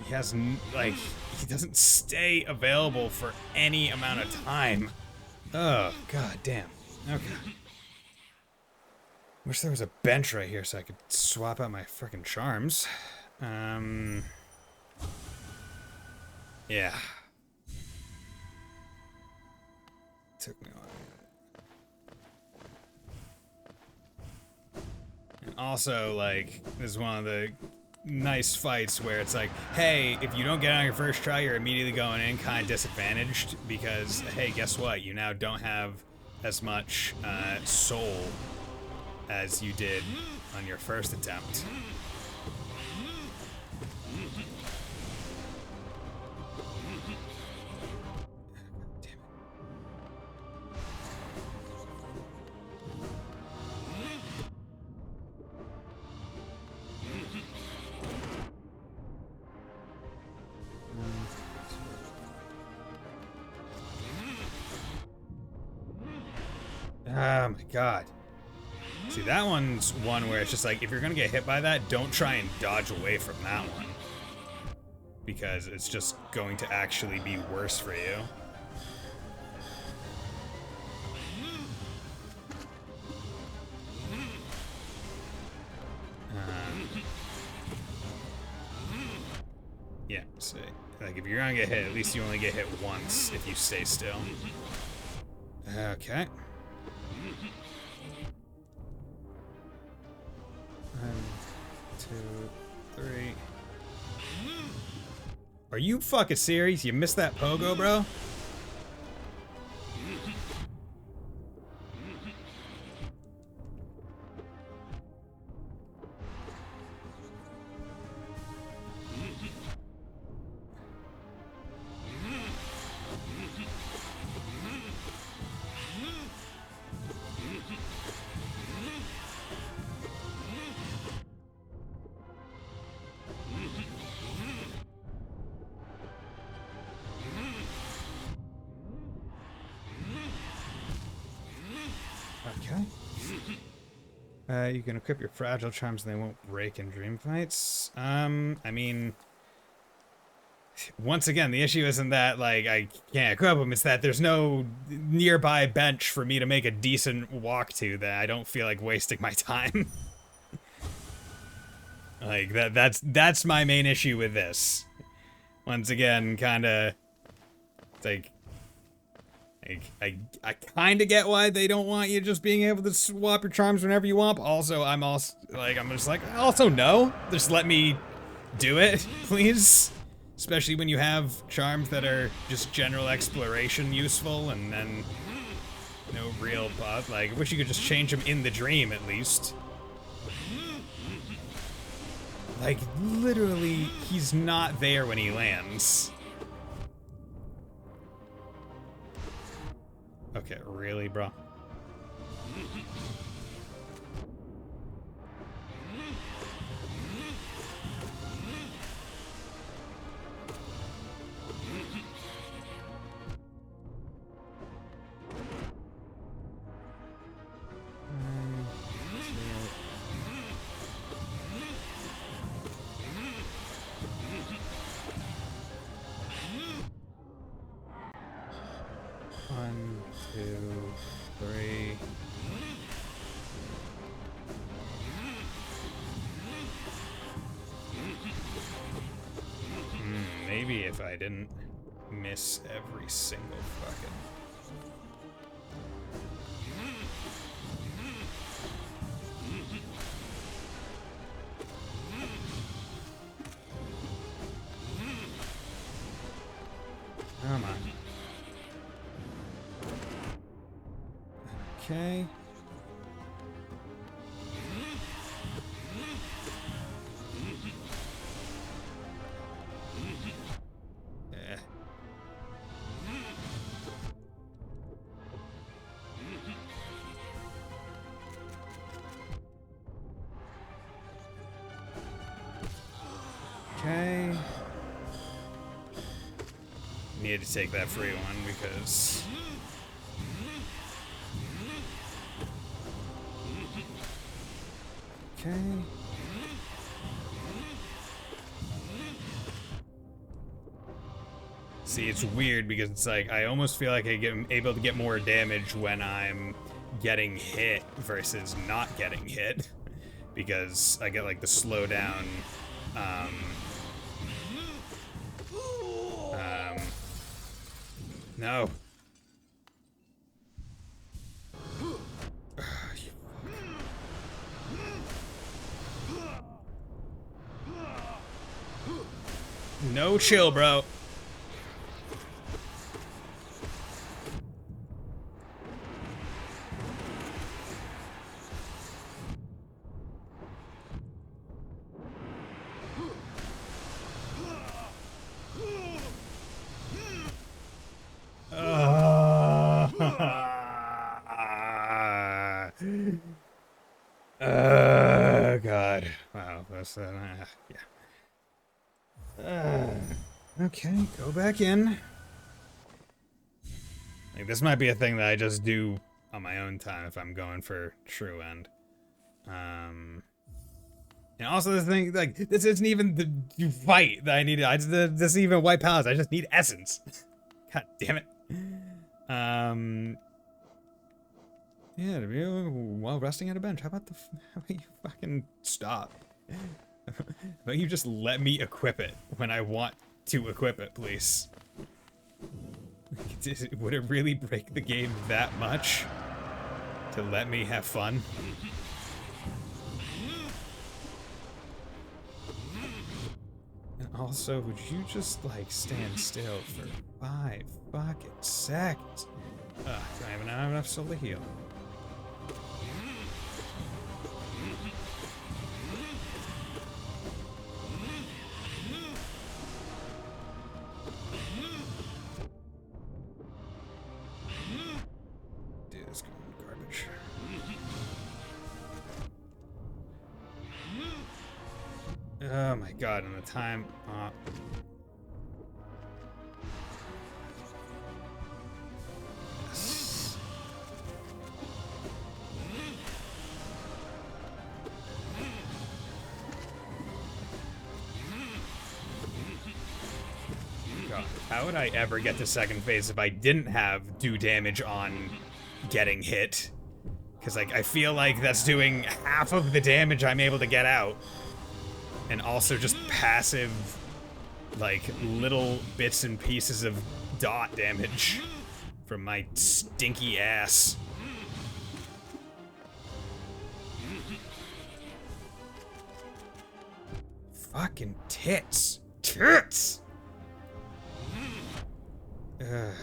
He has, like, he doesn't stay available for any amount of time. Oh, god damn. Okay. Wish there was a bench right here so I could swap out my frickin' charms. Yeah. Took me a while. And also, like, this is one of the nice fights where it's like, hey, if you don't get on your first try, you're immediately going in kind of disadvantaged because, hey, guess what? You now don't have as much soul as you did on your first attempt. Damn it. Oh my god. See, that one's one where it's just like, if you're gonna get hit by that, don't try and dodge away from that one. Because it's just going to actually be worse for you. Yeah, so, like, if you're gonna get hit, at least you only get hit once if you stay still. Okay. 1, 2, 3. Are you fucking serious? You missed that pogo, bro? Okay. You can equip your fragile charms and they won't break in dream fights. I mean, once again, the issue isn't that, like, I can't equip them, it's that there's no nearby bench for me to make a decent walk to that I don't feel like wasting my time. Like, that's my main issue with this. Once again, kinda, it's like, I kind of get why they don't want you just being able to swap your charms whenever you want. But also, I'm just like, also no, just let me do it, please. Especially when you have charms that are just general exploration useful, and then no real buff. Like, I wish you could just change them in the dream at least. Like, literally, he's not there when he lands. Okay, really, bro? One, two, three. Maybe if I didn't miss every single fucking... Come on. Okay. Eh. Okay. Need to take that free one because... Okay. See, it's weird because it's like, I almost feel like I'm able to get more damage when I'm getting hit versus not getting hit. Because I get like the slowdown, no. No chill, bro. God. Wow, that's yeah. Okay, go back in. Like, this might be a thing that I just do on my own time if I'm going for true end. And also this thing, like, this isn't even the fight that I needed. This isn't even white palace. I just need essence. God damn it. Yeah, to be while resting at a bench. How about you fucking stop? How about you just let me equip it when I want to equip it, please? Would it really break the game that much to let me have fun? And also, would you just, like, stand still for 5 fucking seconds? Ugh, don't even have enough soul to heal. Dude, this is garbage. Oh my god, and the time. Yes. God, how would I ever get to second phase if I didn't have do damage on getting hit? Because, like, I feel like that's doing half of the damage I'm able to get out. And also just passive, like, little bits and pieces of dot damage from my stinky ass. Fucking tits. Tits! Ugh.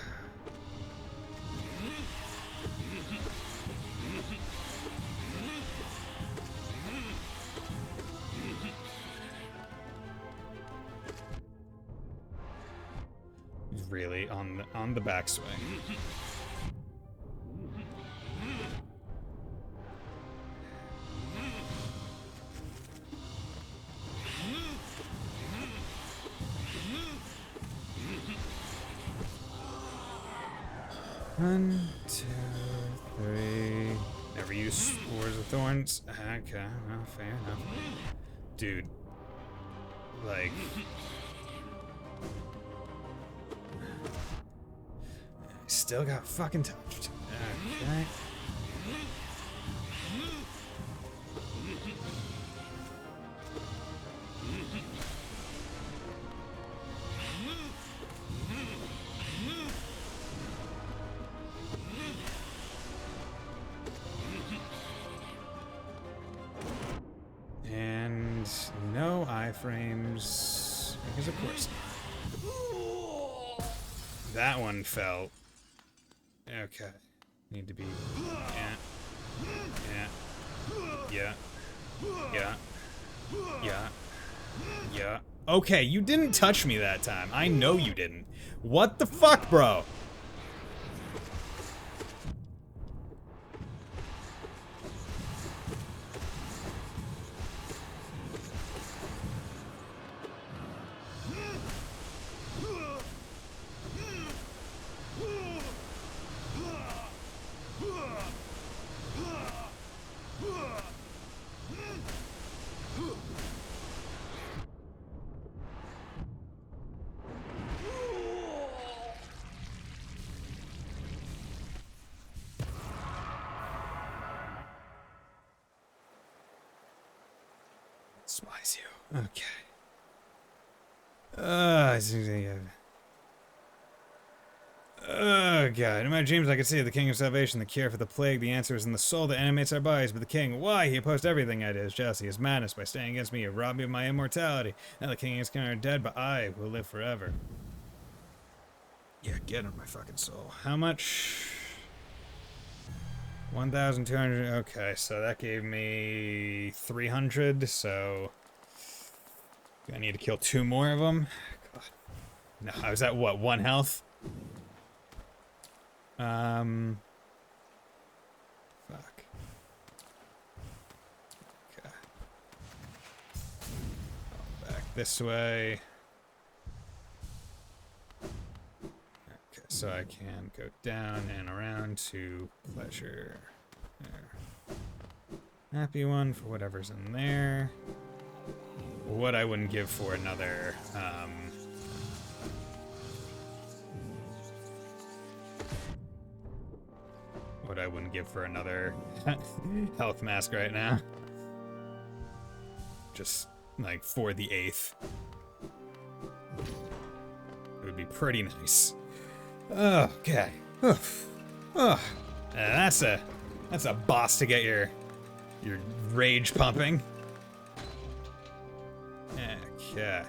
Really on the backswing. One, two, three. Never use Spores of Thorns. Okay, well, fair enough. Dude. Like. Still got fucking touched. Okay. And no iframes, because of course not. That one fell. Okay. Need to be. Yeah. Okay, you didn't touch me that time. I know you didn't. What the fuck, bro? Despise you. Okay. Oh god. In my dreams I could see the King of Salvation, the cure for the plague. The answer is in the soul that animates our bodies. But the king, why? He opposed everything I did. His jealousy, his madness. By staying against me, he robbed me of my immortality. Now the king is kind of dead, but I will live forever. Yeah, get on my fucking soul. How much? 1,200. Okay, so that gave me 300. So I need to kill 2 more of them. God. No, I was at what? 1 health. Fuck. Okay. Back this way. Okay, so I can go down and around to pleasure. There. Happy one for whatever's in there. What I wouldn't give for another, what I wouldn't give for another health mask right now. Just, like, for the 8th. It would be pretty nice. Okay. Oof. Oh, that's a boss to get your rage pumping. Okay.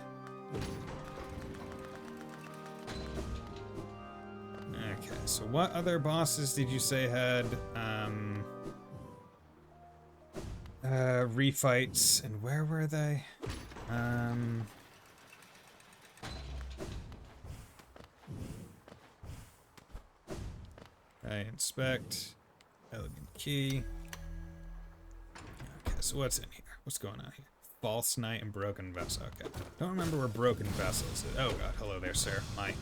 Okay, so what other bosses did you say had refights, and where were they? Okay, inspect. Elegant key. Okay, so what's in here? What's going on here? False Knight and Broken Vessel. Okay. Don't remember where Broken Vessel is. Oh god, hello there, sir. My.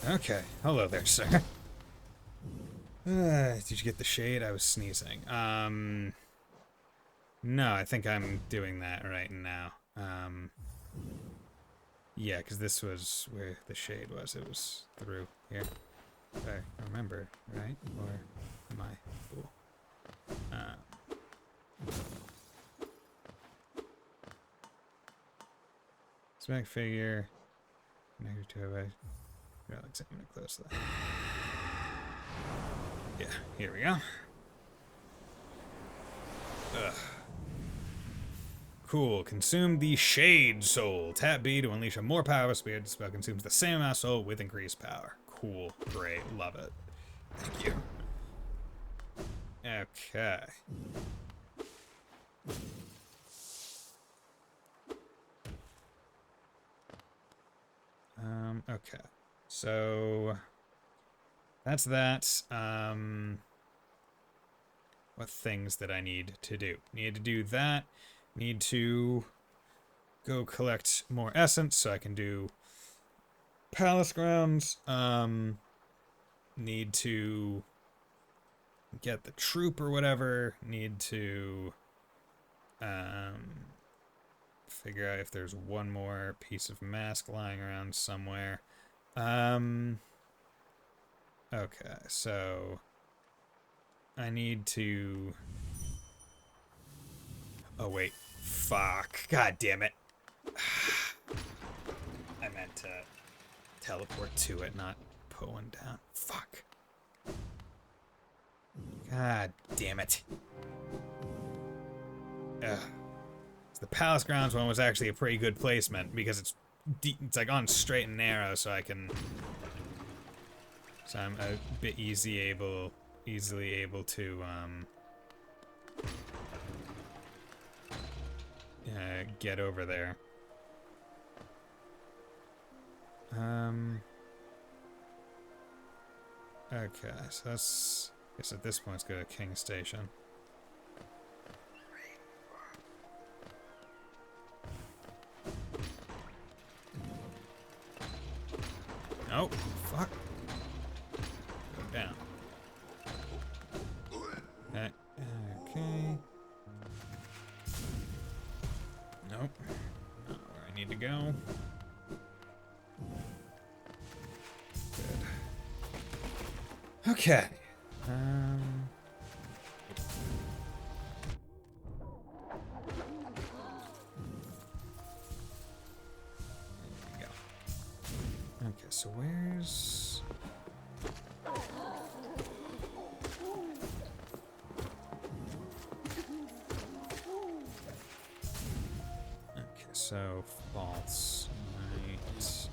Okay, hello there, sir. Did you get the shade? I was sneezing. No, I think I'm doing that right now. Yeah, because this was where the shade was. It was through here. If I remember, right? Or am I fool? Spec figure. Negative 2 away. I'll examine it closely. Yeah, here we go. Ugh. Cool. Consume the Shade Soul. Tap B to unleash a more powerful spirit. The spell consumes the same amount of soul with increased power. Cool. Great. Love it. Thank you. Okay. Okay. So that's that. What things that I need to do? Need to do that. Need to go collect more essence so I can do palace grounds. Need to get the troop or whatever. Need to figure out if there's one more piece of mask lying around somewhere. Okay, so I need to... Oh, wait. Fuck. God damn it. I meant to teleport to it, not put one down. Fuck. God damn it. Ugh. The Palace Grounds one was actually a pretty good placement because it's it's like on straight and narrow, so I can... So I'm a bit easily able to get over there. Okay, so that's... I guess at this point let's go to King Station. Oh, fuck. Go down. Okay. Nope. Not where I need to go. Good. Okay. Okay, so where's... Okay, so false knight.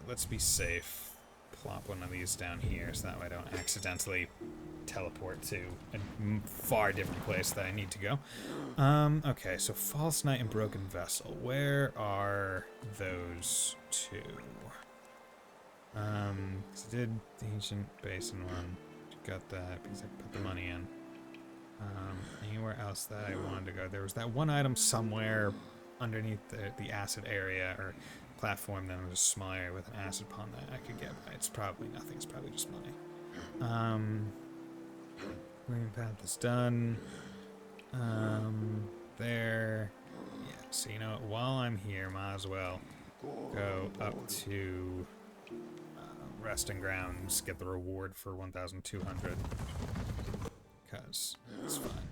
let's be safe. Plop one of these down here so that way I don't accidentally teleport to a far different place that I need to go. Okay, so False Knight and Broken Vessel. Where are those two? 'Cause I did the Ancient Basin one. Got that because I put the money in. Anywhere else that I wanted to go? There was that one item somewhere underneath the acid area or platform. Then there was a small area with an acid pond that I could get. But it's probably nothing. It's probably just money. Green path is done. There. Yeah. So you know what? While I'm here, might as well go up to Resting Grounds, get the reward for 1,200. Because it's fine.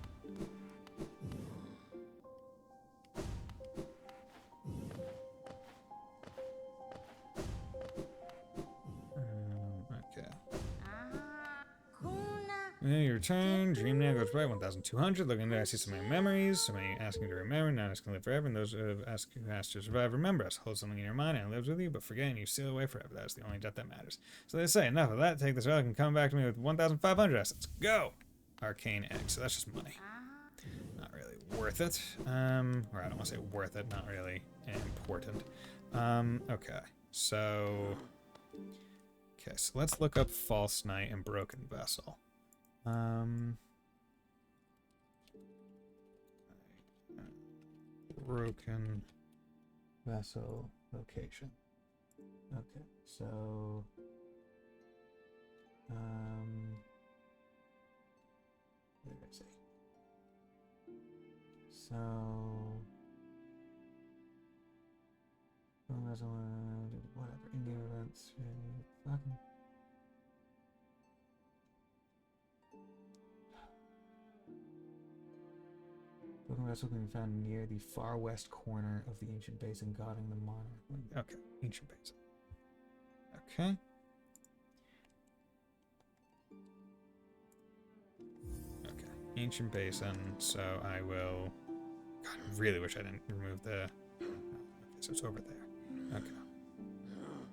Okay. You return. Dream now goes right. 1,200. Looking there, I see so many memories. So many asking to remember. Not asking to live forever. And those who have asked to survive, remember us. Hold something in your mind and it lives with you. But forgetting, you steal away forever. That is the only death that matters. So they say, enough of that. Take this relic and come back to me with 1,500 assets. Go! Arcane egg. So that's just money. Not really worth it. Or I don't want to say worth it. Not really important. Okay. So let's look up False Knight and Broken Vessel. Broken Vessel location. Okay, so where is he? So Broken Vessel, whatever, in-game events, fucking. Broken Vessel can be found near the far west corner of the Ancient Basin, guarding the monarch. Okay, Ancient Basin. Okay. Okay, Ancient Basin, so I will... God, I really wish I didn't remove the... Okay, so it's over there. Okay.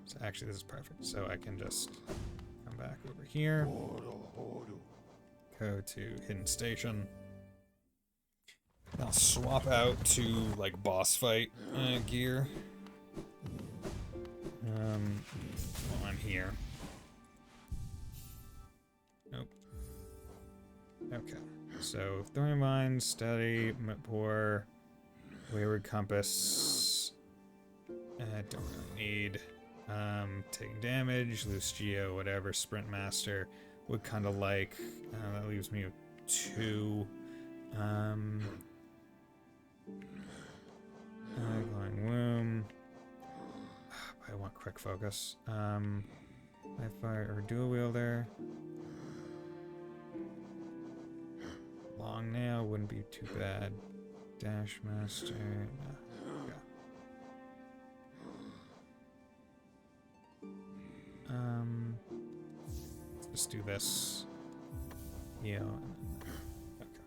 So actually this is perfect. So I can just come back over here. Go to Hidden Station. I'll swap out to, like, boss fight gear. While I'm here. Nope. Okay. So, Thorny Vine, Steady, Pour, Wayward Compass. Don't really need. Taking damage, Loose Geo, whatever, Sprint Master. Would kind of like. That leaves me with 2. Glowing Womb. I want quick focus. Life Fire or Dual Wielder. Long Nail wouldn't be too bad. Dash Master. No. Okay. Let's do this. Yeah. Okay.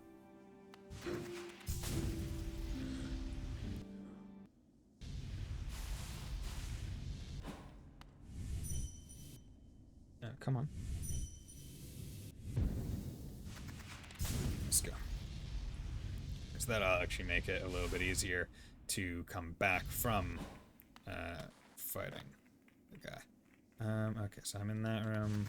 Come on. Let's go. So that'll actually make it a little bit easier to come back from fighting the guy. Okay, so I'm in that room.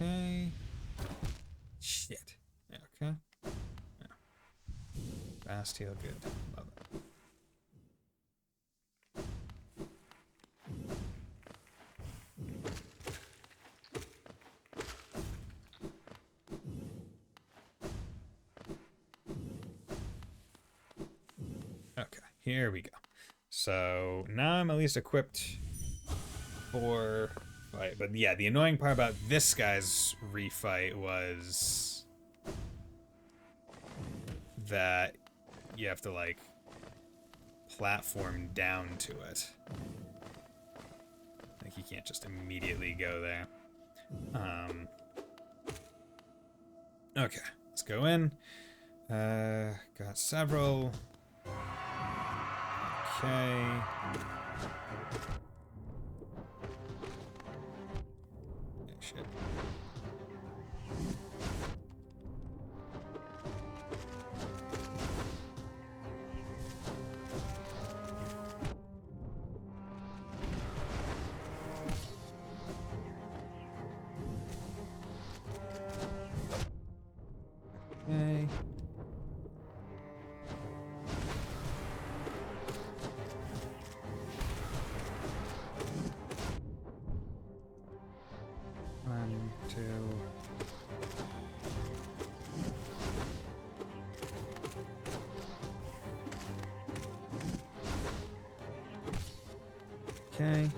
Okay. Shit. Okay. Yeah. Bastille, good. Love it. Okay, here we go. So now I'm at least equipped for fight. But yeah, the annoying part about this guy's refight was that you have to like platform down to it. Like you can't just immediately go there. Okay, let's go in. Got several. Okay. Oh, shit. Okay. One, two. Okay.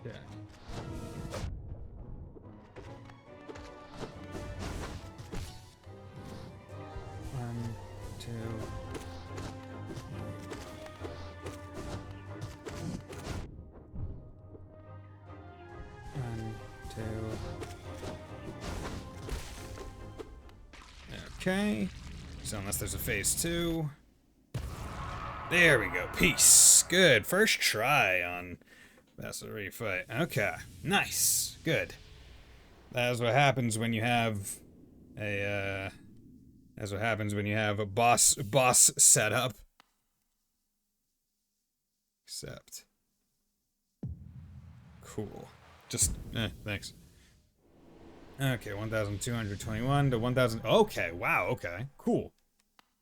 Yeah. One, two. One, two. Okay. So unless there's a phase 2. There we go. Peace. Good. First try on Vessel Refight. Okay. Nice. Good. That's what happens when you have a that's what happens when you have a boss setup. Except cool. Just thanks. Okay, 1,221 to 1,000. Okay, wow, okay. Cool.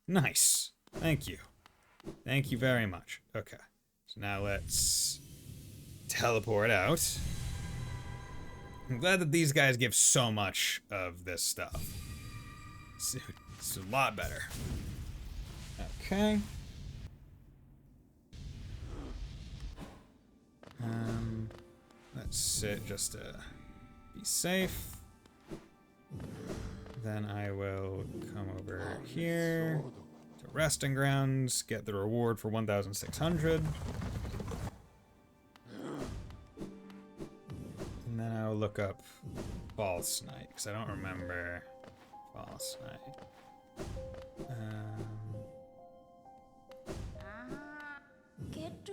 Nice. Thank you. Thank you very much. Okay. So now let's teleport out. I'm glad that these guys give so much of this stuff. It's a lot better. Okay. Let's sit just to be safe. Then I will come over here to resting grounds, get the reward for 1,600. And then I'll look up False Night, because I don't remember False Night.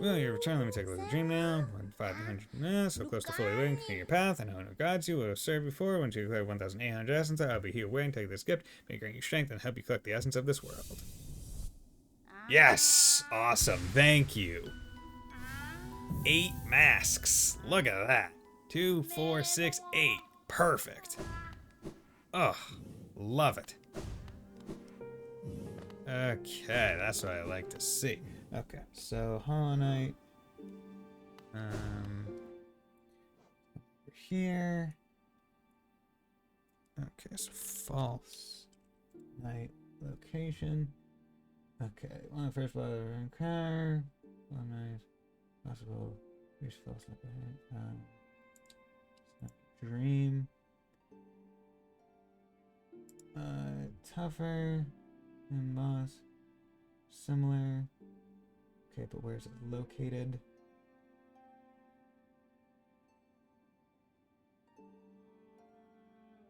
Well, your return. Let me take a look at the dream now. 1,500. So close to fully living. Clear your path. I know who guides you. Will have served before. Once you collect 1,800 essence, I'll be here waiting. Take this gift. May grant you strength and help you collect the essence of this world. Yes! Awesome. Thank you. 8 masks. Look at that. 2, 4, 6, 8. Perfect. Ugh. Love it. Okay, that's what I like to see. Okay, so Hollow Knight. Over here. Okay, so False Night location. Okay, one of the first blood in car. One night. Possible. Here's False Night. Dream. Tougher and boss. Similar. Okay, but where's it located?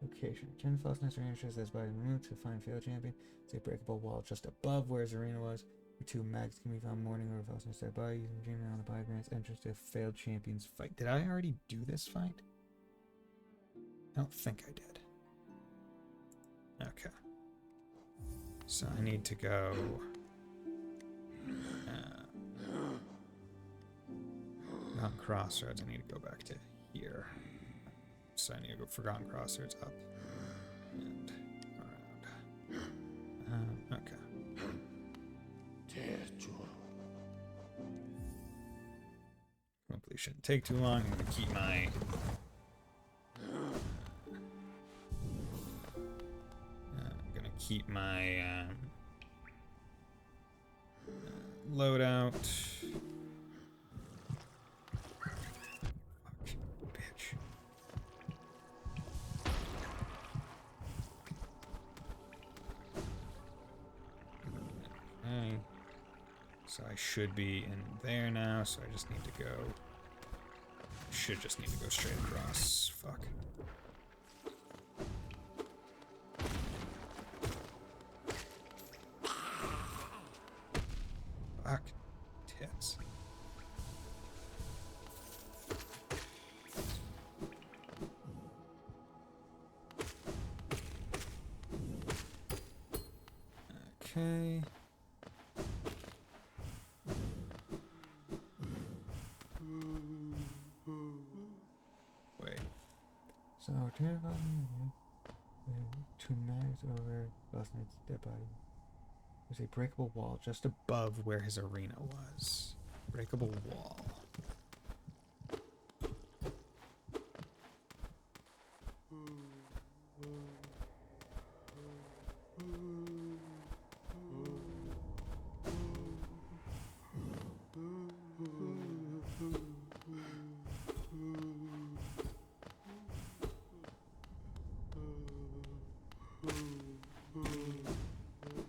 Location. Turn the falseness arena shows that's by removed to find failed champion. See a breakable wall just above where his arena was. Where 2 mags can be found morning or falseness nearby using dream on the biogrants entrance to a failed champion's fight. Did I already do this fight? I don't think I did. Okay. So I need to go. Forgotten Crossroads. I need to go back to here. So I need to go Forgotten Crossroads up and around. Okay. Hopefully shouldn't take too long. I'm gonna keep my loadout. Fuck, bitch. Okay. So I should be in there now, so I just need to go. Should just need to go straight across. Fuck. Fuck. Tits. Okay. Wait. So, turn on 2 mags over last night's dead body. There's a breakable wall just Above where his arena was. Breakable wall.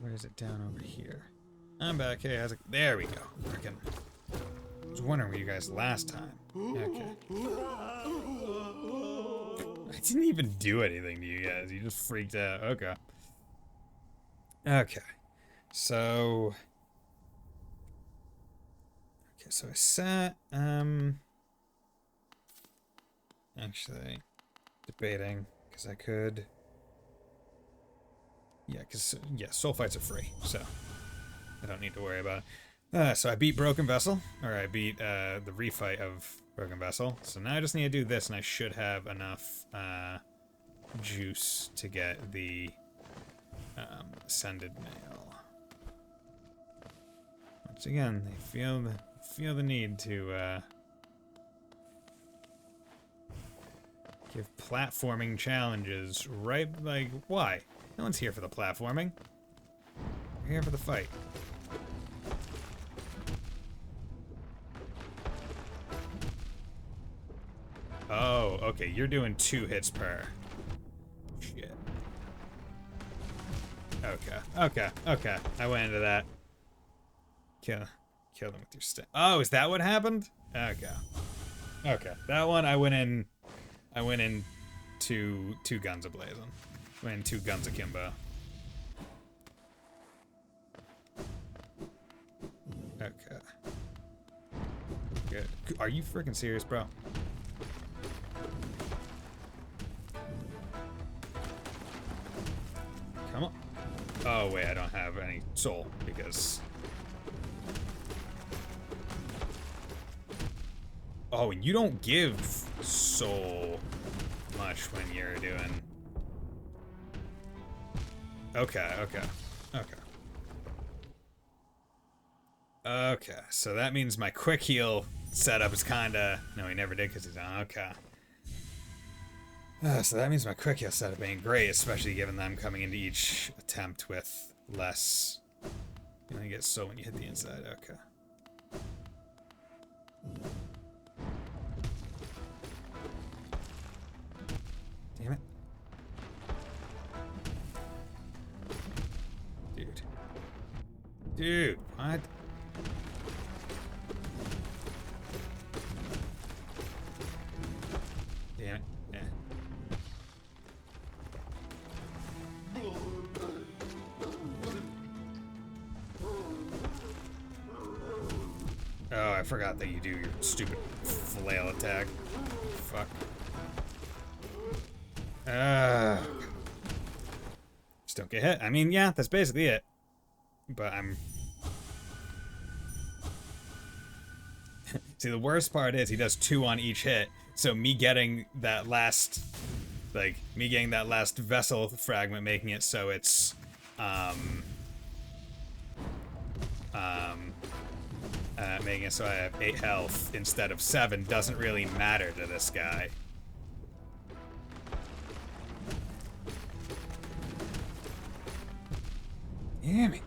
Where is it? Down over here. I'm back. Hey, how's it? There we go. Frickin'. I was wondering where you guys last time. Okay. I didn't even do anything to you guys. You just freaked out. Okay. Okay. So. Okay, so I sat. Actually, debating because I could. Yeah, because, yeah, soul fights are free, so I don't need to worry about it. So I beat Broken Vessel, or I beat the refight of Broken Vessel. So now I just need to do this, and I should have enough juice to get the Ascended Mail. Once again, they feel the need to give platforming challenges, right? Like, why? No one's here for the platforming. We're here for the fight. Oh, okay. You're doing 2 hits per. Shit. Okay. I went into that. Kill them with your stick. Oh, is that what happened? Okay. That one I went in two guns ablazing. Went in 2 guns akimbo. Okay. Good. Are you freaking serious, bro? Come on. Oh, wait, I don't have any soul because... Oh, and you don't give soul much when you're doing... Okay. Okay, so that means my quick heal setup is kinda... No, he never did because he's on. Okay. So that means my quick heal setup ain't great, especially given that I'm coming into each attempt with less... You only get so when you hit the inside. Okay. Damn it. Dude, what? Damn it. Yeah. Oh, I forgot that you do your stupid flail attack. Fuck. Just don't get hit. I mean, yeah, that's basically it. But I'm... See, the worst part is he does 2 on each hit, so me getting that last vessel fragment, making it so it's, making it so I have 8 health instead of 7 doesn't really matter to this guy. Damn it.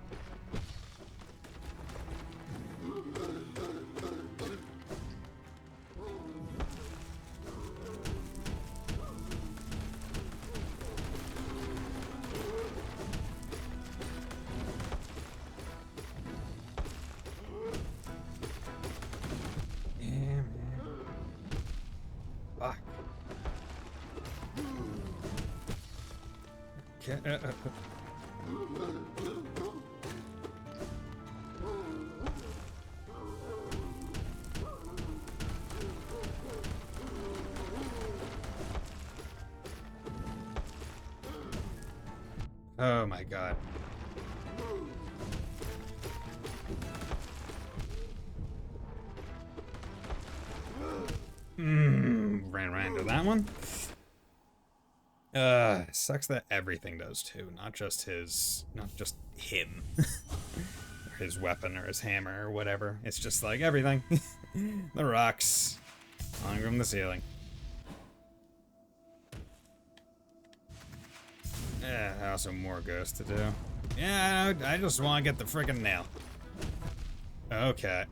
Okay. Oh my god. Ran right into that one. Sucks that everything does too, not just him. Or his weapon or his hammer or whatever. It's just like everything. The rocks hung from the ceiling. Also more ghosts to do. Yeah, I just want to get the freaking nail. Okay.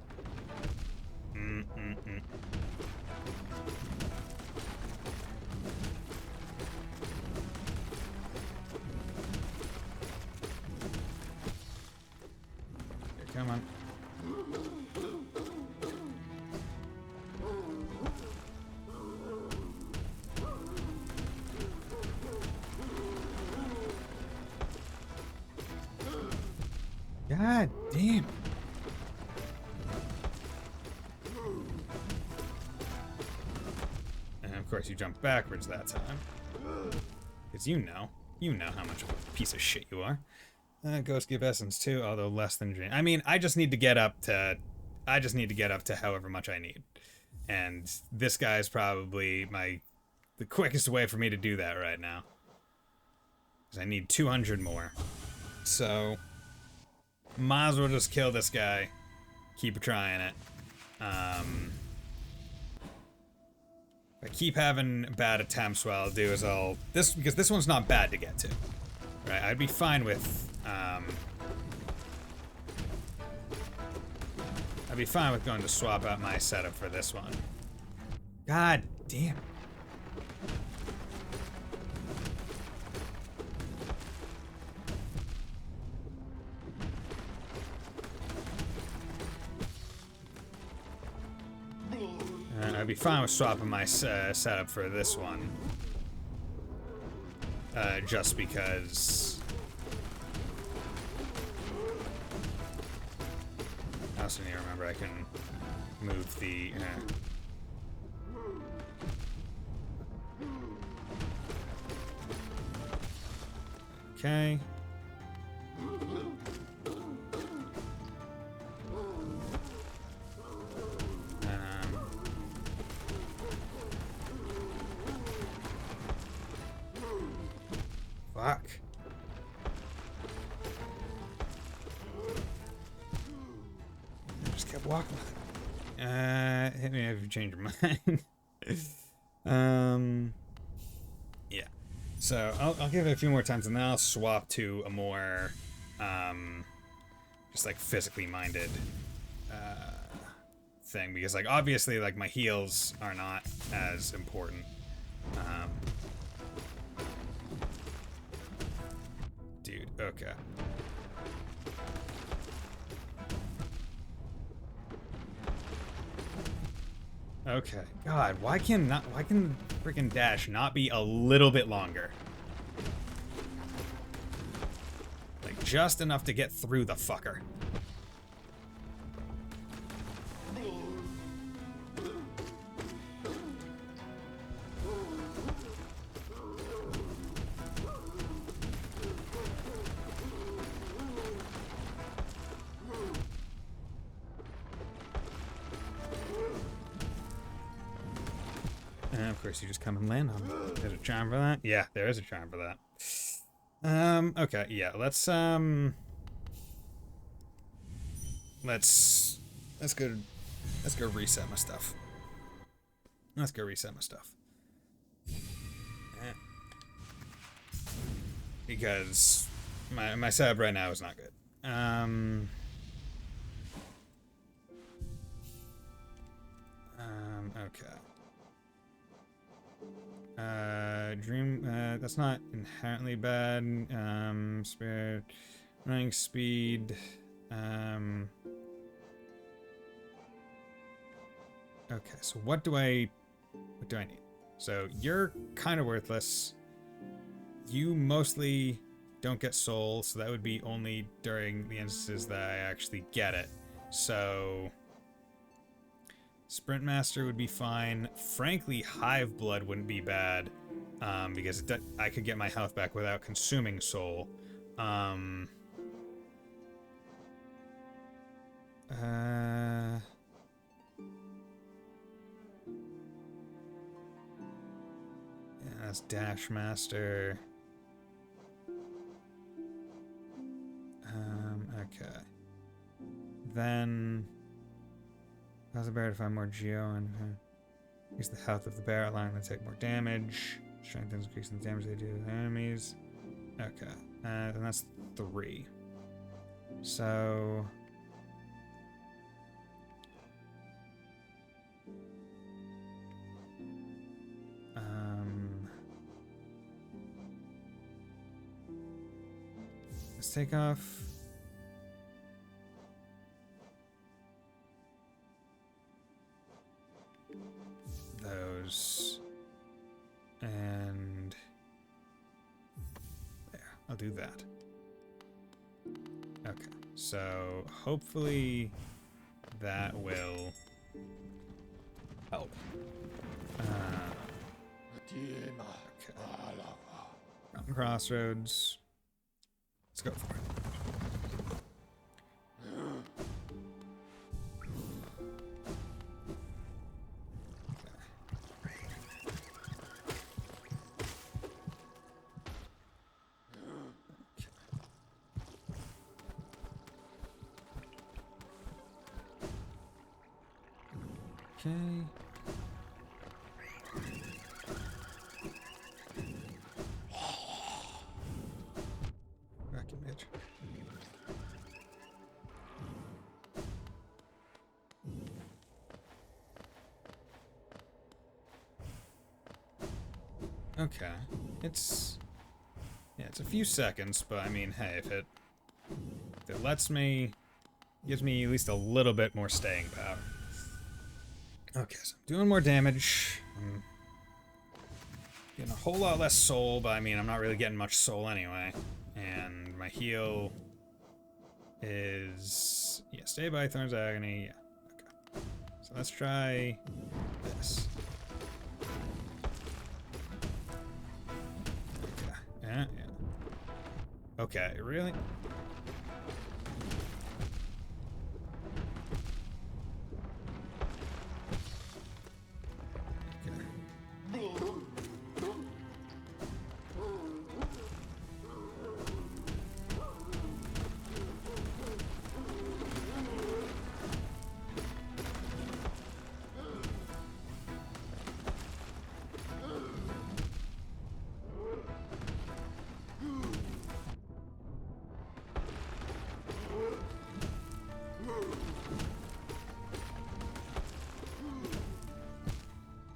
Come on. God damn. And of course you jump backwards that time. Because you know how much of a piece of shit you are. Ghost give essence too, although less than drain. I mean, I just need to get up to however much I need. And this guy's probably the quickest way for me to do that right now. Because I need 200 more. So might as well just kill this guy. Keep trying it. If I keep having bad attempts, what I'll do is because this one's not bad to get to. Right, I'd be fine with going to swap out my setup for this one. God damn. I'd be fine with swapping my setup for this one. Just because I also need to remember I can move the okay. Fuck. I just kept walking with it. Hit me if you change your mind. Yeah. So I'll give it a few more times and then I'll swap to a more, just like physically minded, thing because like obviously like my heals are not as important. Dude, okay. Okay. God, why can freaking dash not be a little bit longer? Like just enough to get through the fucker. And of course you just come and land on it. There's a charm for that? Yeah, there is a charm for that. Okay, yeah, let's go reset my stuff. Let's go reset my stuff. Because my setup right now is not good. Okay. Dream, that's not inherently bad. Spirit, running speed, okay, so what do I need? So you're kind of worthless. You mostly don't get soul, so that would be only during the instances that I actually get it. So Sprint Master would be fine. Frankly, Hive Blood wouldn't be bad, because I could get my health back without consuming soul. Yeah, that's Dash Master. Okay. Then cause the bear to find more geo and increase the health of the bear, allowing them to take more damage. Strengthens, increasing the damage they do with enemies. Okay. Then that's 3. So let's take off those, and there, I'll do that. Okay, so hopefully that will help. Okay. Mountain Crossroads. Let's go for it. Okay. Vacuum bitch. Okay. It's a few seconds, but I mean, hey, if it lets me, gives me at least a little bit more staying power. Okay, so I'm doing more damage. I'm getting a whole lot less soul, but I mean, I'm not really getting much soul anyway. And my heal is, yeah, stay by Thorn's Agony. Yeah, okay. So let's try this. Okay, yeah. Okay, really?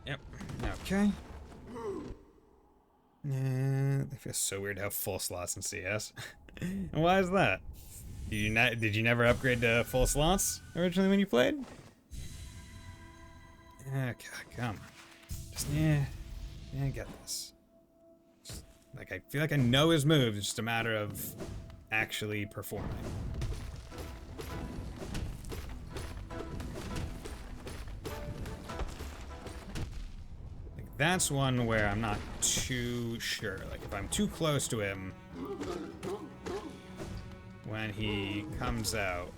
Yep. Okay. It feels so weird to have full slots in CS. And why is that? Did you never upgrade to full slots originally when you played? Okay, come on. Just get this. Just, like, I feel like I know his moves. It's just a matter of actually performing. That's one where I'm not too sure. Like, if I'm too close to him when he comes out.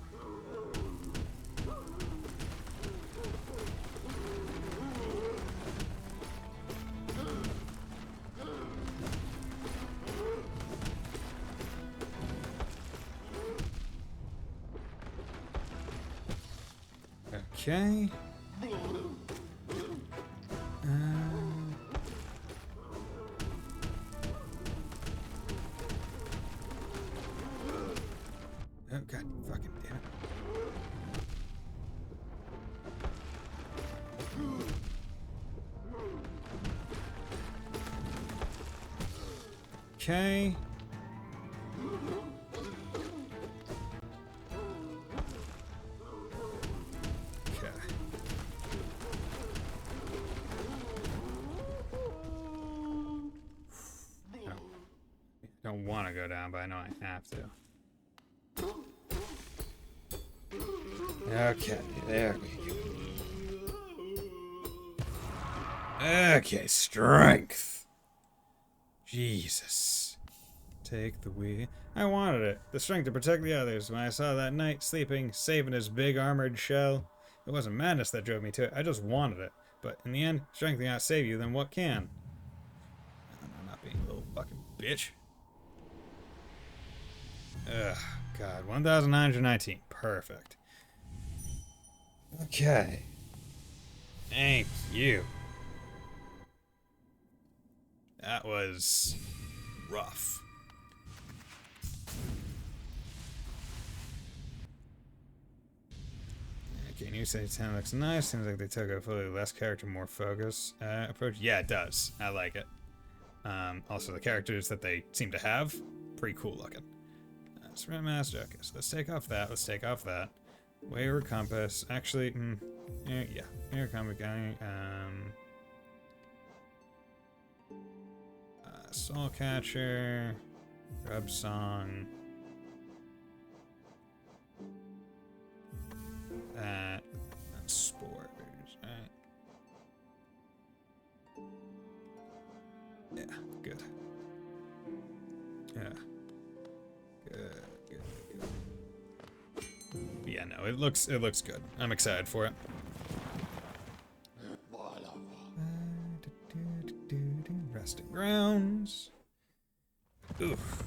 Okay. Oh god, fucking damn it. Okay. don't want to go down, but I know I have to. Okay, there we go. Okay, strength. Jesus. Take the wheel. I wanted it. The strength to protect the others. When I saw that knight sleeping, safe in his big armored shell, it wasn't madness that drove me to it. I just wanted it. But in the end, strength cannot save you, then what can? I'm not being a little fucking bitch. Ugh, God. 1,919. Perfect. Okay. Thank you. That was rough. Okay, new stage 10 looks nice. Seems like they took a fully less character, more focus approach. Yeah, it does. I like it. Also, the characters that they seem to have, pretty cool looking. Sprint Master. Okay, so let's take off that. Let's take off that. Wayward Compass. Actually, yeah. Wayward Compass guy. Soul Catcher. Rub Song. That. And Spores. Right? Yeah, good. Yeah. Good. Yeah, no, it looks good. I'm excited for it. Resting grounds. Oof.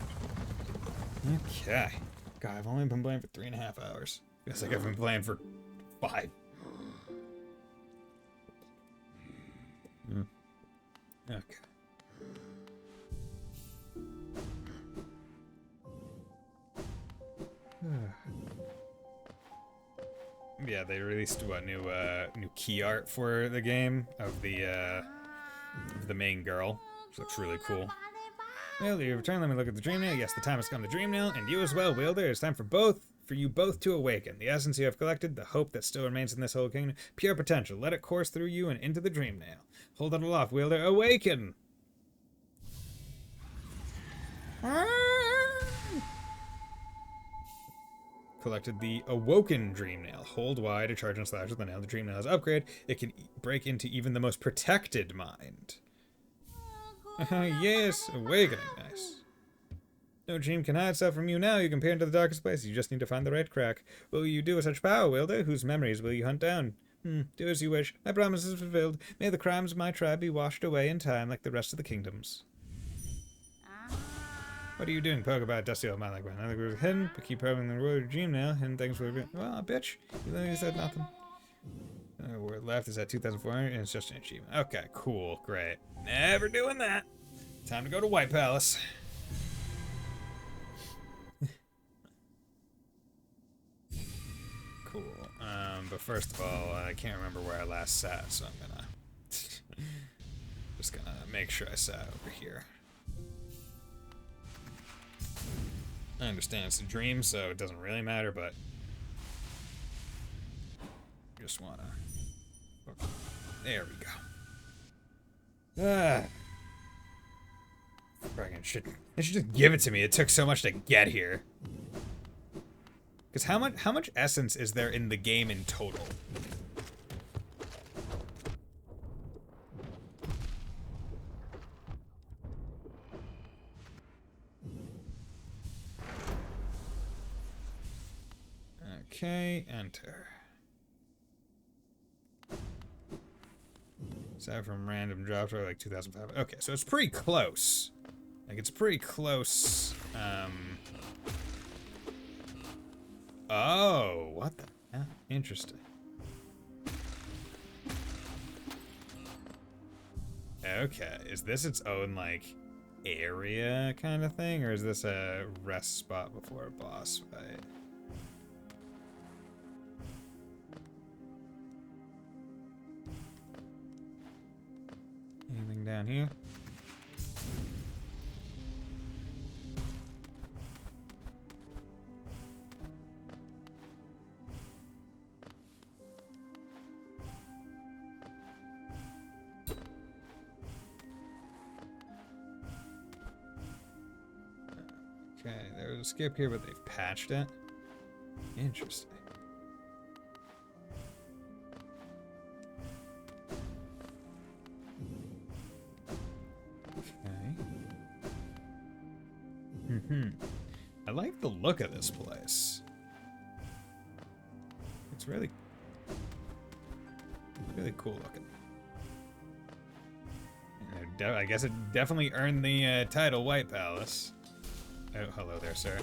Okay. God, I've only been playing for 3.5 hours. Feels like I've been playing for 5. Okay. Yeah, they released what new key art for the game of the main girl, which looks really cool. Well, you return. Let me look at the dream nail. Yes, the time has come to dream nail, and you as well, Wielder. It's time for you both to awaken. The essence you have collected, the hope that still remains in this whole kingdom, pure potential. Let it course through you and into the dream nail. Hold it aloft, Wielder. Awaken. Collected the Awoken Dream Nail. Hold Y to charge and slash with the nail. The Dream Nail is upgrade. It can break into even the most protected mind. Yes, awakening. Nice. No dream can hide itself from you now. You can peer into the darkest place. You just need to find the right crack. What will you do with such power, Wielder? Whose memories will you hunt down? Do as you wish. My promise is fulfilled. May the crimes of my tribe be washed away in time like the rest of the kingdoms. What are you doing? Poke about dusty old mind like that. Nothing was hidden, but keep probing the road dream now. Hidden things will be. Well, bitch. You literally said nothing. Word left is at 2,400, and it's just an achievement. Okay, cool, great. Never doing that. Time to go to White Palace. Cool. But first of all, I can't remember where I last sat, so I'm gonna just gonna make sure I sat over here. I understand it's a dream, so it doesn't really matter, but just wanna. There we go. They should just give it to me. It took so much to get here. Because how much essence is there in the game in total? Okay, enter. Aside from random drops are like 2,500. Okay, so it's pretty close. Like, it's pretty close. Oh, what the hell? Interesting. Okay, is this its own, like, area kind of thing? Or is this a rest spot before a boss fight? Anything down here? Okay, there was a skip here, but they've patched it. Interesting. Okay. I like the look of this place. It's really cool looking. And I guess it definitely earned the title White Palace. Oh, hello there, sir.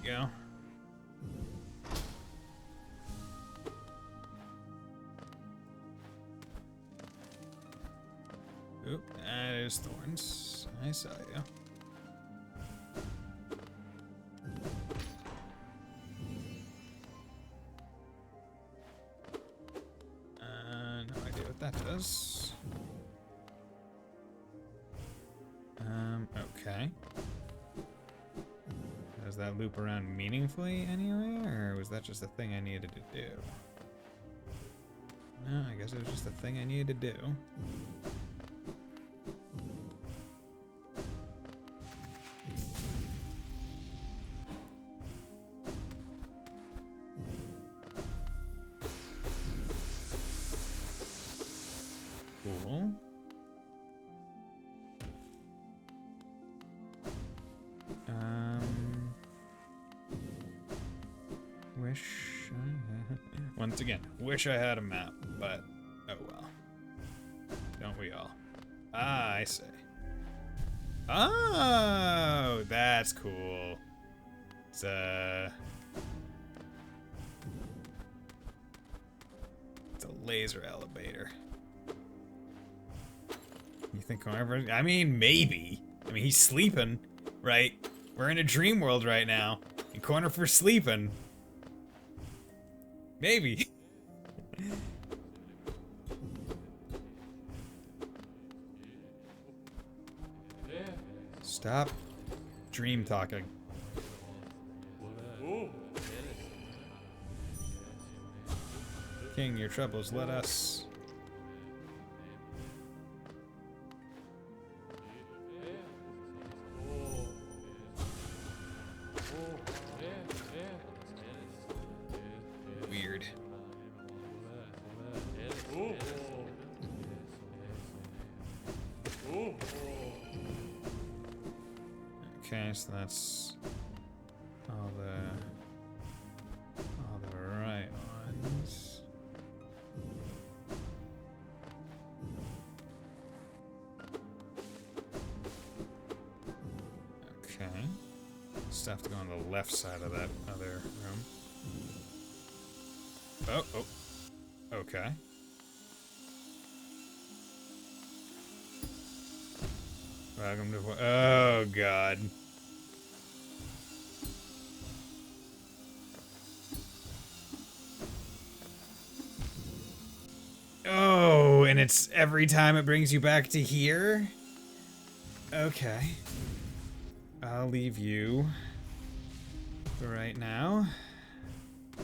There you go. Oop, that is Thorns. I saw you. No idea what that does. Okay. Does that loop around meaningfully anyway, or was that just a thing I needed to do? No, I guess it was just a thing I needed to do. Cool. Wish I had... Once again, wish I had a map, but oh well. Don't we all? Ah, I see. Oh, that's cool. It's a laser elevator. You think whoever... I mean, maybe. I mean, he's sleeping, right? We're in a dream world right now. In corner for sleeping. Maybe. Stop dream talking. King, your troubles, let us. Weird. Okay, so that's all the right ones. Okay. Stuff to go on the left side of that other room. Oh. Okay. Welcome to... Oh, God. Oh, and it's every time it brings you back to here? Okay. I'll leave you for right now.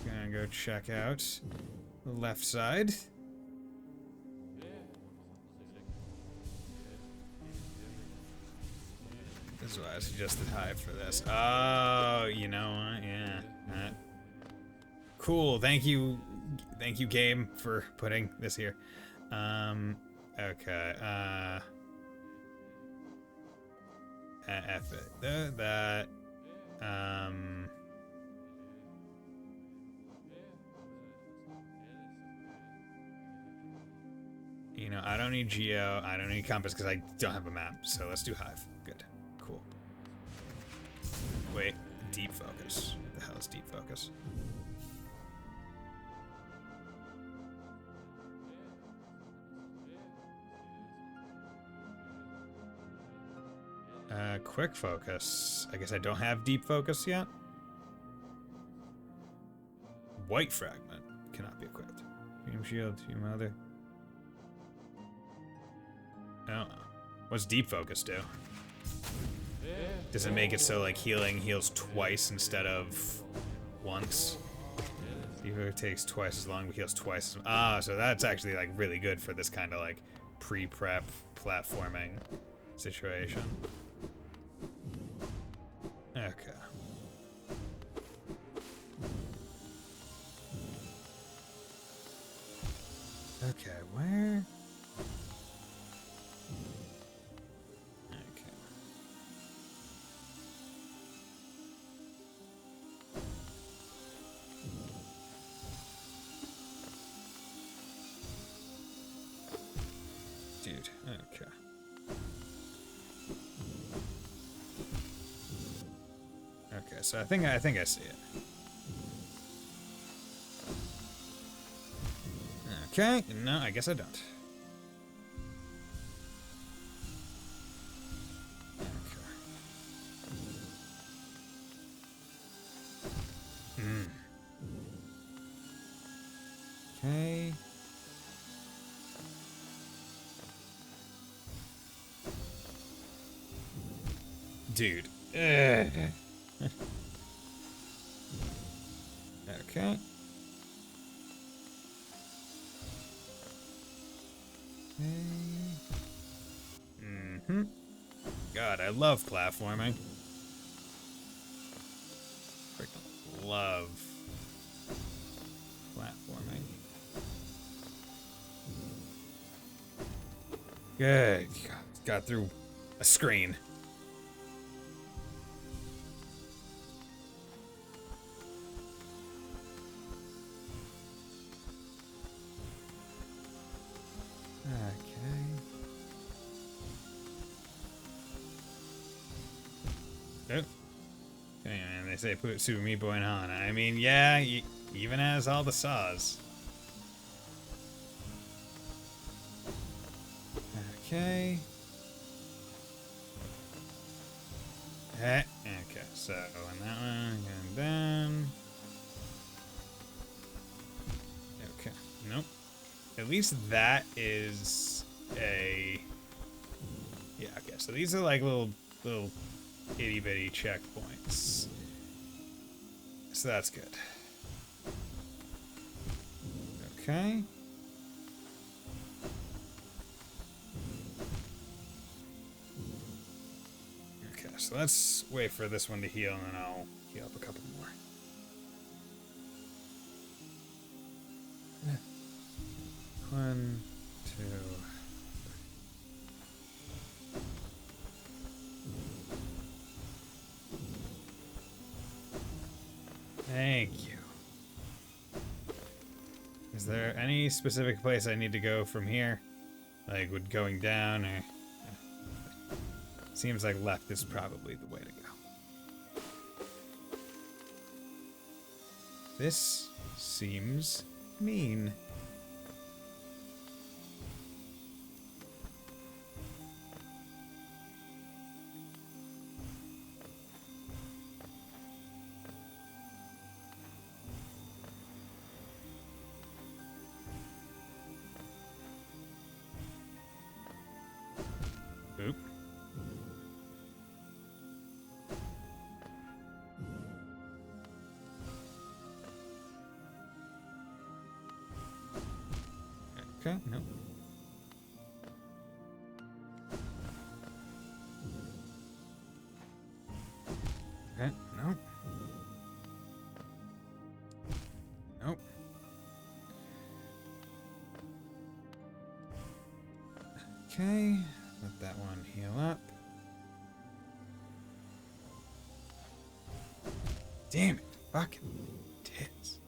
Gonna go check out the left side. This is why I suggested Hive for this. Oh, you know what? Yeah. Cool. Thank you, game, for putting this here. Okay. F it. That. You know, I don't need Geo. I don't need Compass because I don't have a map. So let's do Hive. Good. Cool. Wait. Deep focus. What the hell is deep focus? Quick focus. I guess I don't have deep focus yet. White fragment cannot be equipped. Beam shield, your mother. Oh. What's deep focus do? Does it make it so like healing heals twice instead of once? It takes twice as long, but heals twice as... Ah, so that's actually, like, really good for this kind of, like, pre-prep platforming situation. Okay. Okay, where... Okay. Dude, okay. Okay, so I think I see it. Okay, no, I guess I don't. Okay. Okay. Dude. Ugh. Okay. Mm-hmm. God, I love platforming. Freaking love platforming. Good. Got through a screen. Oh. Okay, man, they say put Super Meat Boy in Hana. I mean, yeah, even has all the saws. Okay. Okay, so and that one, and then... Okay, nope. At least that is a... Yeah, okay, so these are like little itty bitty checkpoints. So that's good. Okay. Okay, so let's wait for this one to heal and then I'll heal up a couple more. One, two. Thank you. Is there any specific place I need to go from here? Like, would going down or... Seems like left is probably the way to go. This seems mean. Oop. Okay, no. Okay, no. Nope. Okay, let that one heal up. Damn it, fucking tits.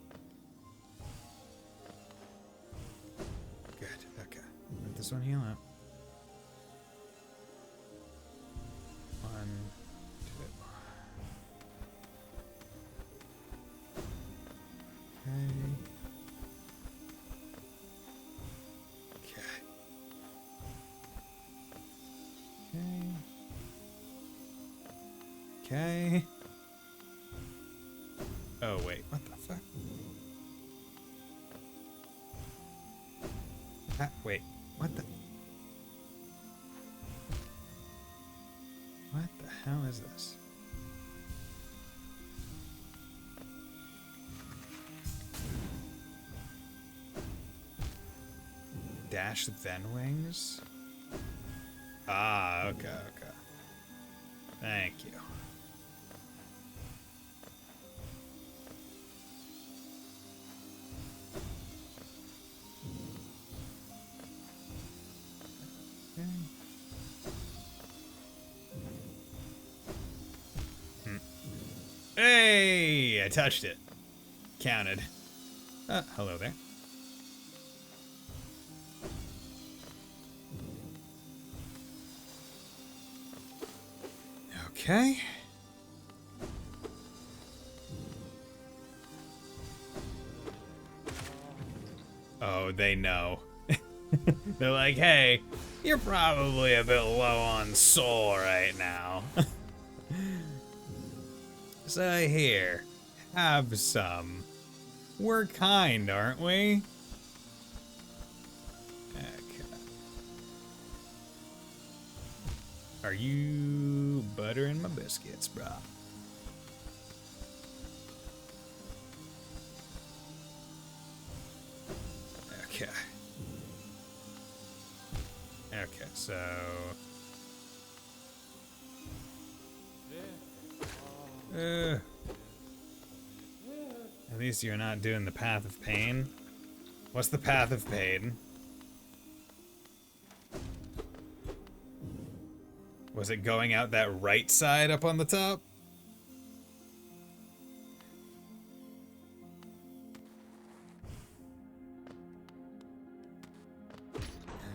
Good, okay. Let this one heal up. One, two. Okay. Okay. Oh, wait. What the fuck? Wait. What the... What the hell is this? Dash then wings? Ah, okay, okay. Thank you. Hey, I touched it. Counted. Hello there. Okay. Oh, they know. They're like, hey, you're probably a bit low on soul right now. So here, have some. We're kind, aren't we? Okay. Are you buttering my biscuits, bro? Okay. Okay, so... At least you're not doing the path of pain. What's the path of pain? Was it going out that right side up on the top?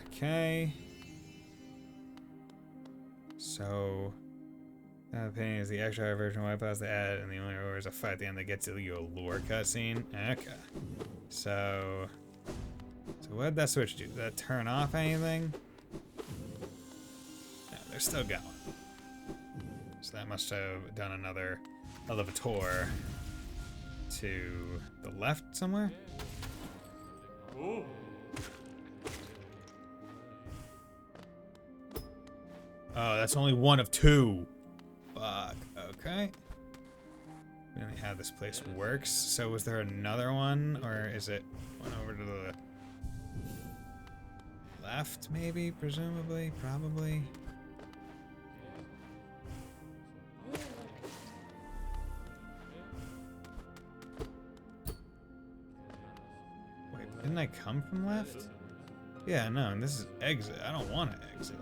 Okay. So... Path of pain is the extra version of Wipeouts they add, and the only reward is a fight at the end that gets you a lure cutscene. Okay. So what did that switch do? Did that turn off anything? No, they're still going. So that must have done another elevator to the left somewhere? Oh, that's only one of two. Fuck. Okay. Really how this place works. So was there another one, or is it one over to the left? Maybe, presumably, probably. Wait, didn't I come from left? Yeah, no, and this is exit. I don't want to exit.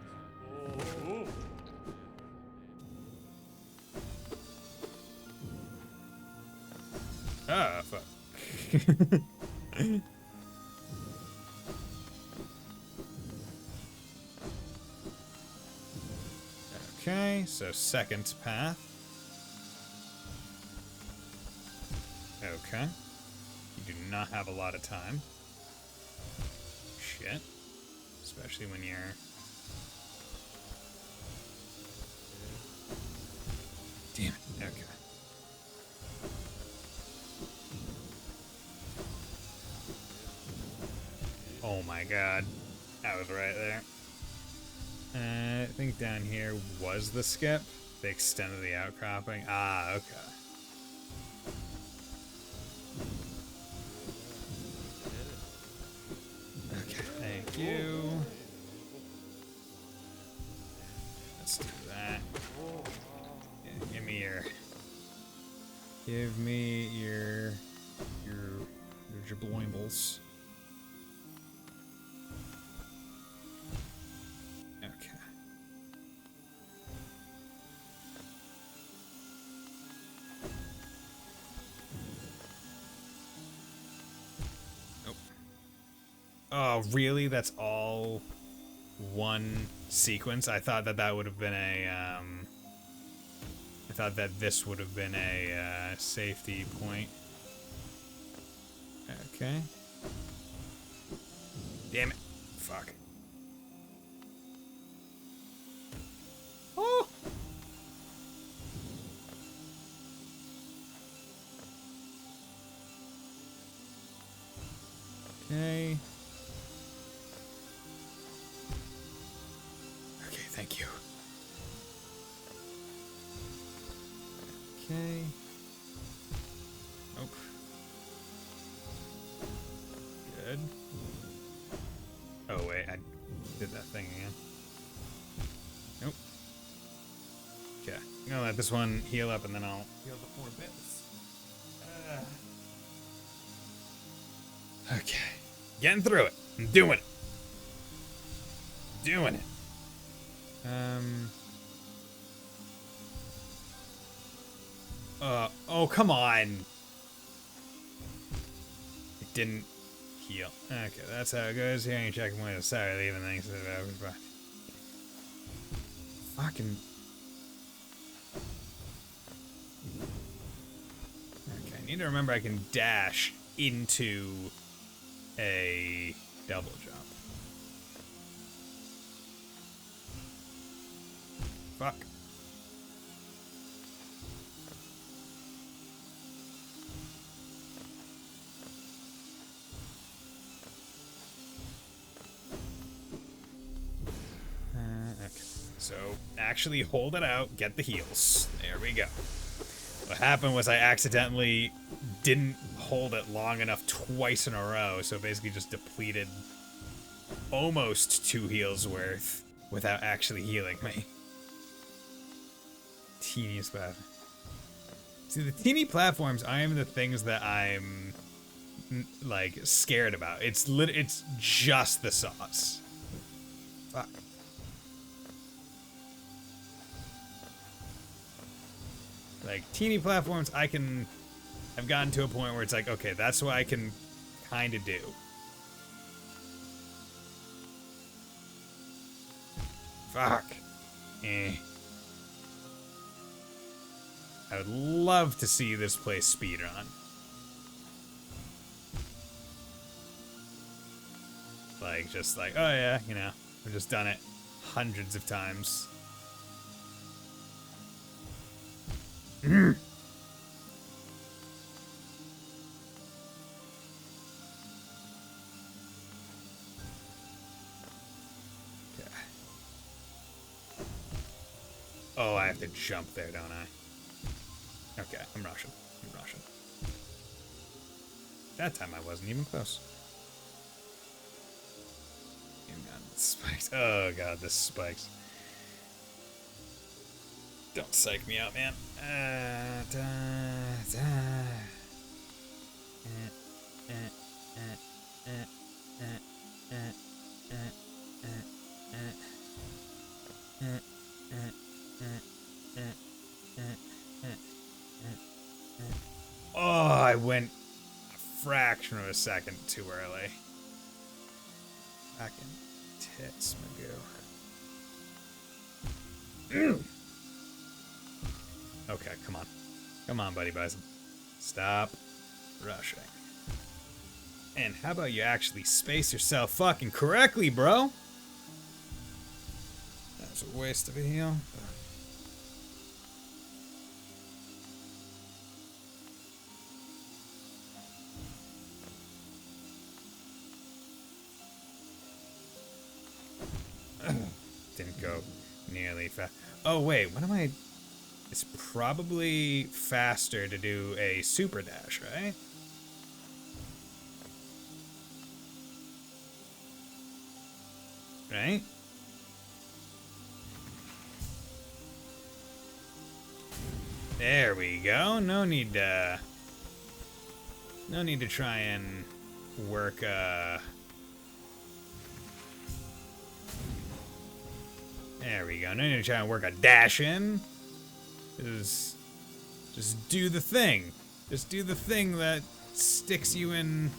Ah, fuck. Okay, so second path. Okay. You do not have a lot of time. Shit. Especially when you're... Damn it. Okay. Oh my god. That was right there. I think down here was the skip. They extended the outcropping. Ah, okay. Okay, thank you. Let's do that. Yeah, give me your jabloimbles. Okay. Nope. Oh, really? That's all one sequence? I thought that would have been a, I thought that this would have been a, safety point. Okay. Damn it. Fuck. Oh! Okay. Okay, thank you. Okay. Nope. Good. Oh, I'm gonna let this one heal up and then I'll heal the 4 bits. Okay. Getting through it. I'm doing it. Doing it. Oh, come on. It didn't heal. Okay, that's how it goes. Hearing checkpoint is sorry, leaving things to the fucking. Okay, I need to remember I can dash into a double jump. Fuck. Okay. So, actually hold it out, get the heals. There we go. What happened was I accidentally didn't hold it long enough twice in a row, so basically just depleted almost 2 heals worth without actually healing me. Teeniest platform. See, the teeny platforms aren't even the things that I'm like scared about. It's just the sauce. Fuck. Like teeny platforms, I've gotten to a point where it's like, okay, that's what I can kind of do. Fuck. Eh. I would love to see this place speedrun. Like, just like, oh yeah, you know, I've just done it hundreds of times. Okay. Oh, I have to jump there, don't I? Okay, I'm rushing. That time I wasn't even close. Oh god, the spikes. Oh god, the spikes. Don't psych me out, man. Oh, I went a fraction of a second too early. Fucking tits, Magoo. Okay, come on. Come on, buddy Bison. Stop rushing. And how about you actually space yourself fucking correctly, bro? That's a waste of a heal. Didn't go nearly fast. Oh, wait, what am I... It's probably faster to do a super dash, right? Right? There we go. No need to try and work there we go. No need to try and work a dash in. Just do the thing. Just do the thing that sticks you in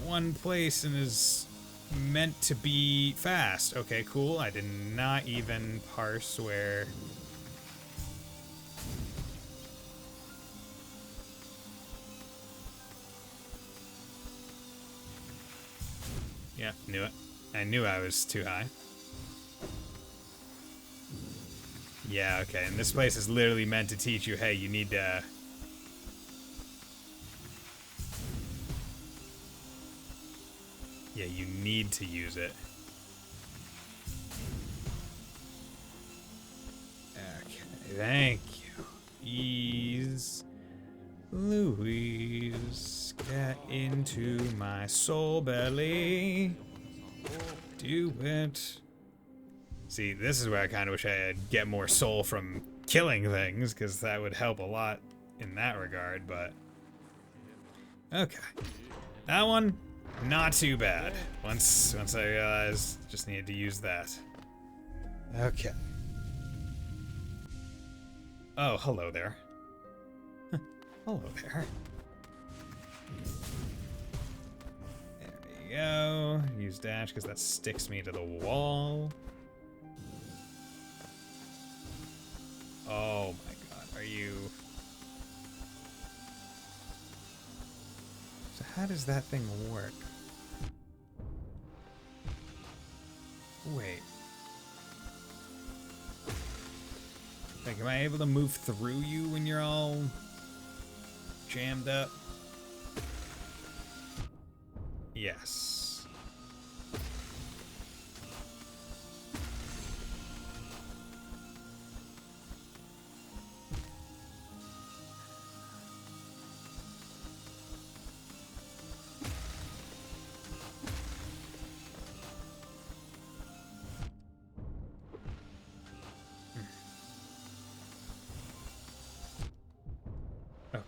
one place and is meant to be fast. Okay, cool. I did not even parse where... Yeah, knew it. I knew I was too high. Yeah, okay, and this place is literally meant to teach you, hey, you need to... Yeah, you need to use it. Okay, thank you. Ease. Louise, get into my soul belly. Do it. See, this is where I kind of wish I'd get more soul from killing things, because that would help a lot in that regard, but... Okay. That one, not too bad. Once I realized, just needed to use that. Okay. Oh, hello there. Hello there. There we go. Use dash, because that sticks me to the wall. Oh my god, are you... So how does that thing work? Wait. Like, am I able to move through you when you're all jammed up? Yes.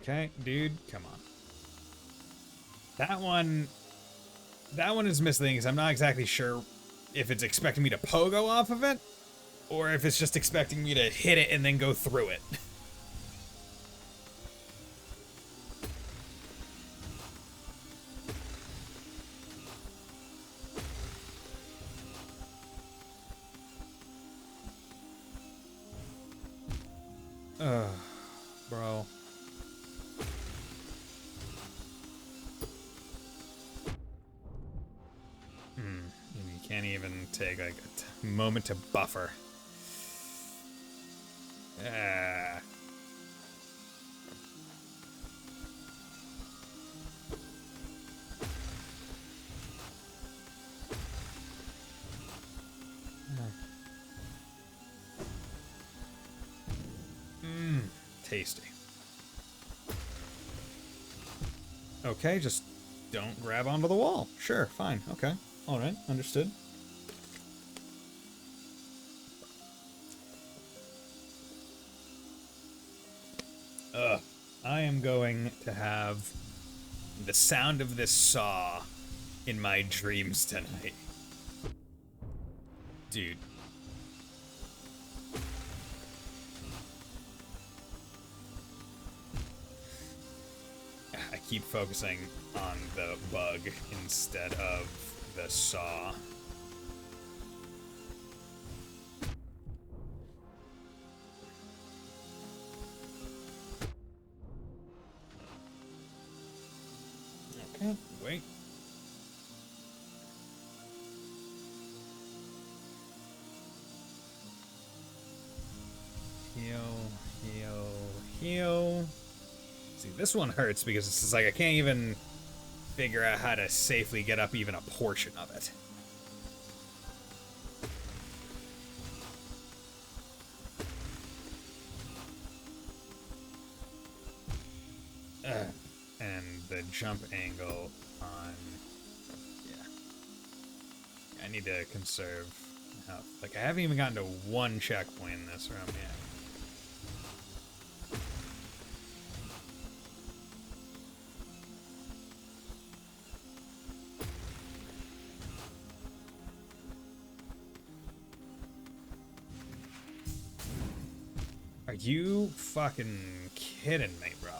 Okay, dude, come on. That one is misleading because I'm not exactly sure if it's expecting me to pogo off of it, or if it's just expecting me to hit it and then go through it. Ugh, bro. You can't even take like a moment to buffer. Ah. Tasty. Okay, just don't grab onto the wall. Sure, fine, okay. Alright, understood. I am going to have the sound of this saw in my dreams tonight. Dude. I keep focusing on the bug instead of the saw. Okay, wait. Heal, heal, heal. See, this one hurts because it's just like I can't even figure out how to safely get up even a portion of it. And the jump angle on... Yeah. I need to conserve health. Like, I haven't even gotten to one checkpoint in this room yet. Are you fucking kidding me, bro?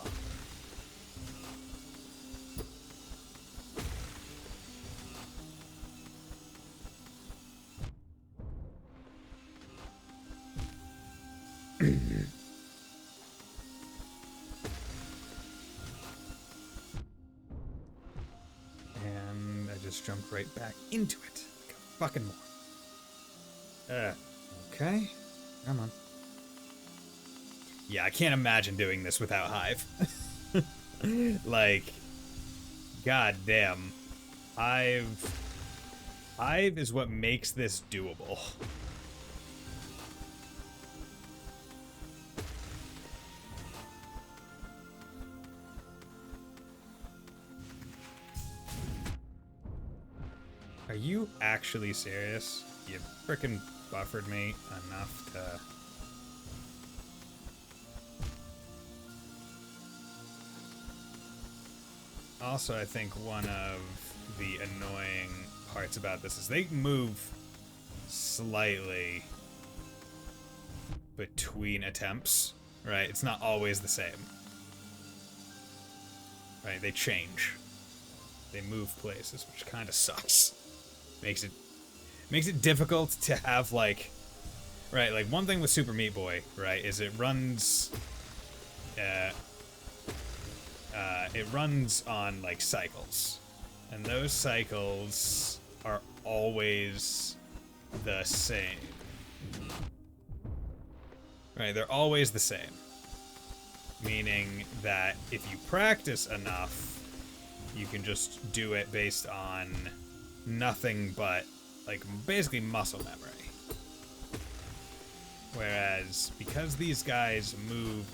And I just jumped right back into it. Like a fucking more. Okay. Come on. Yeah, I can't imagine doing this without Hive. Like, goddamn. Hive is what makes this doable. Are you actually serious? you frickin' buffered me enough to... Also, I think one of the annoying parts about this is they move slightly between attempts, right? It's not always the same. Right, they change. They move places, which kind of sucks. Makes it difficult to have, like... Right, like, one thing with Super Meat Boy, right, is it runs... it runs on, like, cycles. And those cycles are always the same. Right, they're always the same. Meaning that if you practice enough, you can just do it based on nothing but, like, basically muscle memory. Whereas, because these guys move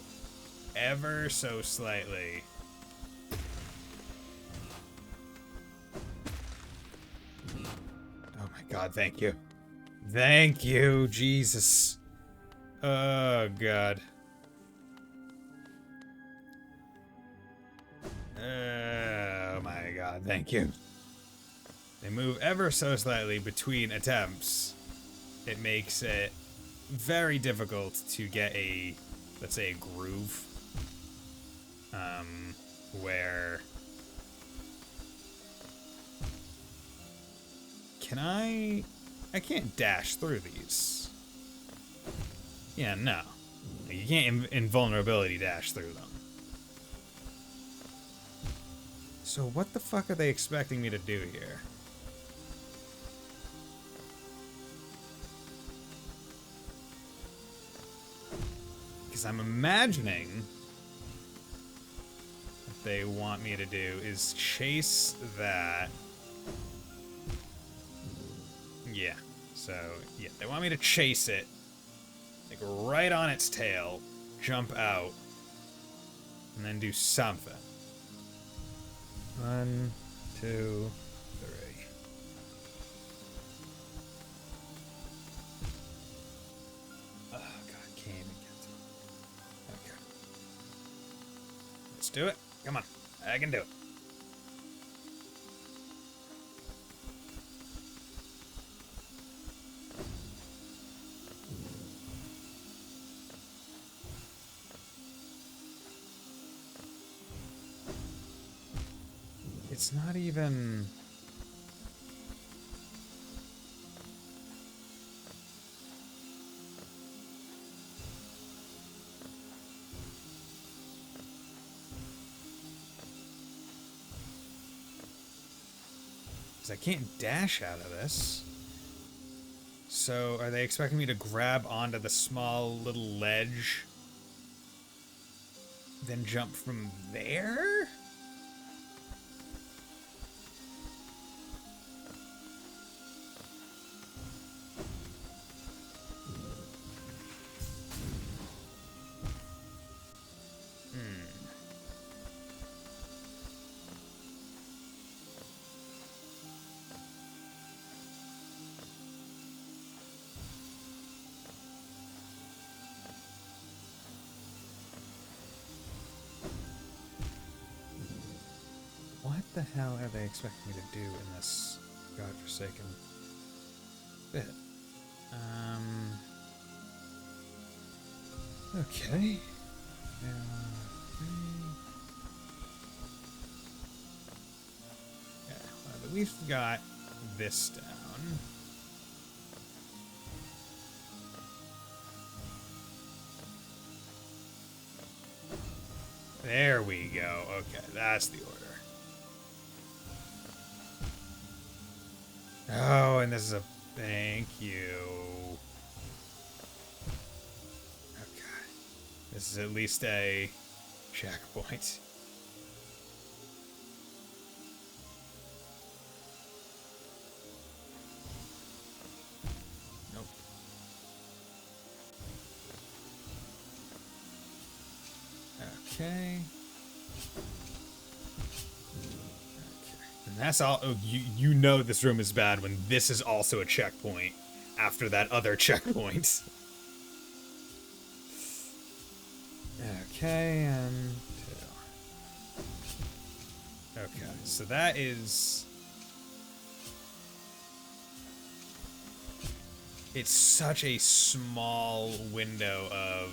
ever so slightly... Oh my god, thank you. Thank you, Jesus. Oh god. Oh my god, thank you. They move ever so slightly between attempts. It makes it very difficult to get a, let's say, a groove. Where... Can I can't dash through these. Yeah, no. You can't invulnerability dash through them. So what the fuck are they expecting me to do here? Because I'm imagining what they want me to do is chase that. Yeah. So, yeah, they want me to chase it, like right on its tail, jump out, and then do something. 1, 2, 3. Oh, God, can't even get to it. Okay. Let's do it. Come on. I can do it. It's not even... Because I can't dash out of this. So, are they expecting me to grab onto the small little ledge? Then jump from there? What the hell are they expecting me to do in this godforsaken bit? Okay. Yeah, well, at least we got this down. There we go. Okay, that's the order. Oh, and this is a... Thank you. Okay. This is at least a checkpoint. Nope. Okay. And that's all. Oh, you know this room is bad when this is also a checkpoint after that other checkpoint. Okay, and 2. Okay, so that is... It's such a small window of...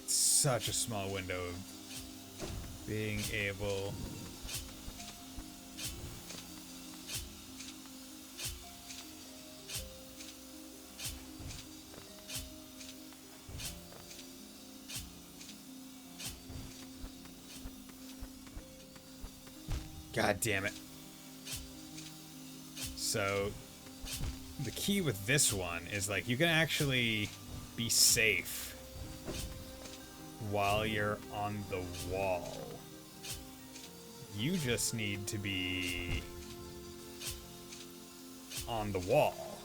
It's such a small window of being able... God damn it. So, the key with this one is, like, you can actually be safe while you're on the wall. You just need to be on the wall.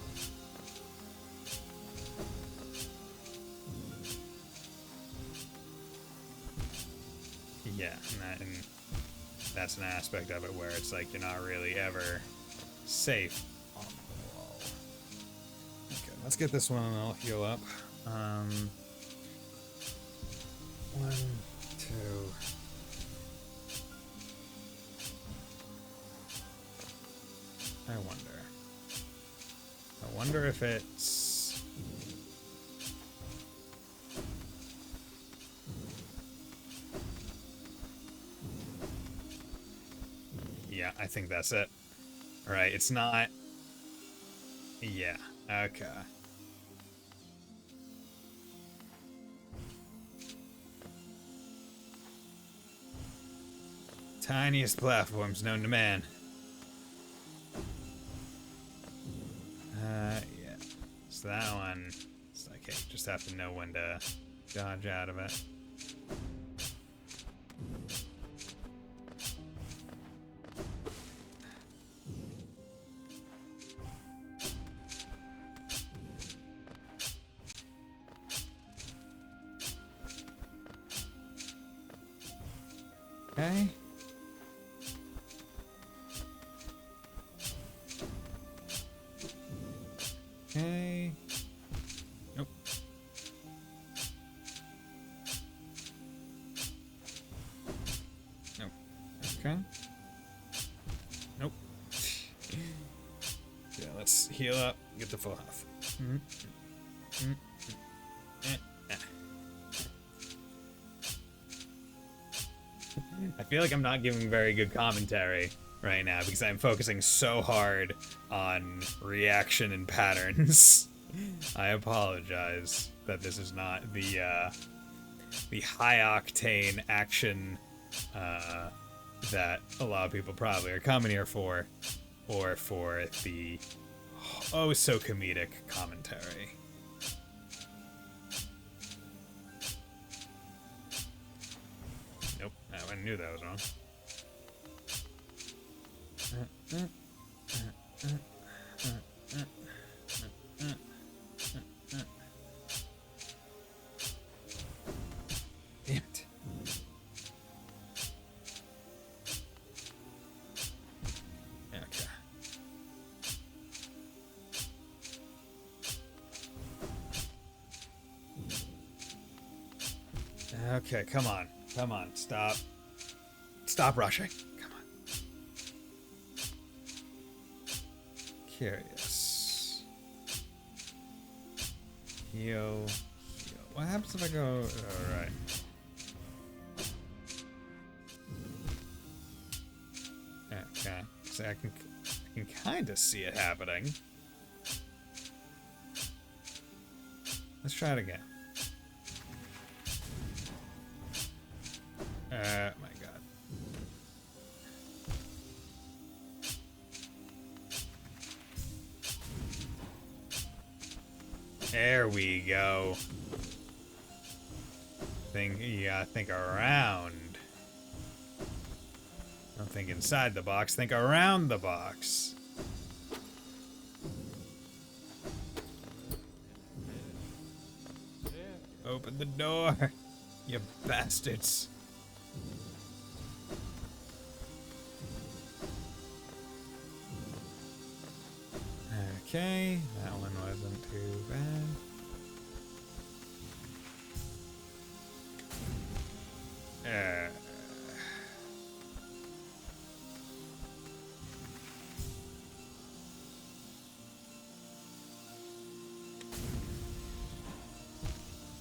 Yeah, and that's an aspect of it where it's like you're not really ever safe on the wall. Okay, let's get this one and I'll heal up. 1, 2. I wonder if it's... Yeah, I think that's it. Alright, it's not... Yeah, okay. Tiniest platforms known to man. Yeah. So that one, it's like, hey, just have to know when to dodge out of it. Okay. Okay. Nope. Nope. Okay. Nope. Yeah, let's heal up, get the full health. I feel like I'm not giving very good commentary right now because I'm focusing so hard on reaction and patterns. I apologize that this is not the high octane action that a lot of people probably are coming here for, or for the oh so comedic commentary. Nope, I knew that was wrong. Damn it. Okay. Okay, come on. Come on, stop. Stop rushing. Come on. Curious. Heal. What happens if I go... Alright. Okay. So I can kind of see it happening. Let's try it again. My god. There we go. Think around. Don't think inside the box, think around the box. Open the door, you bastards. Okay, that one wasn't too bad.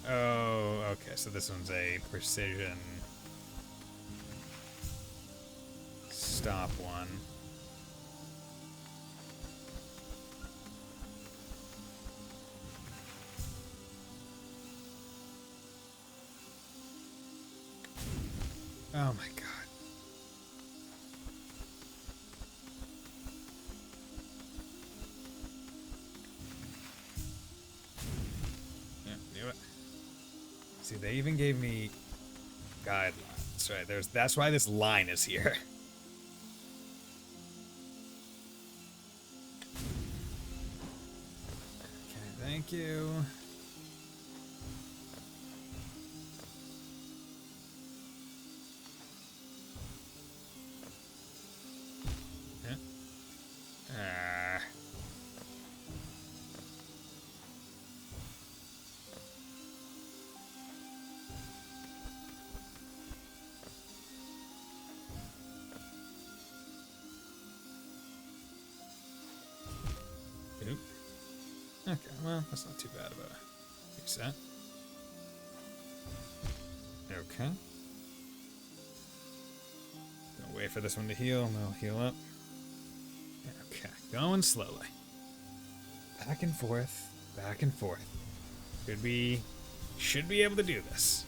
Oh, okay, so this one's a precision stop one. Oh my god. Yeah, do it. See, they even gave me guidelines, right? That's why this line is here. Okay, thank you. Oop. Okay, well, that's not too bad of a reset. Okay. Gonna wait for this one to heal, and they'll heal up. Okay, going slowly. Back and forth, back and forth. Should be able to do this.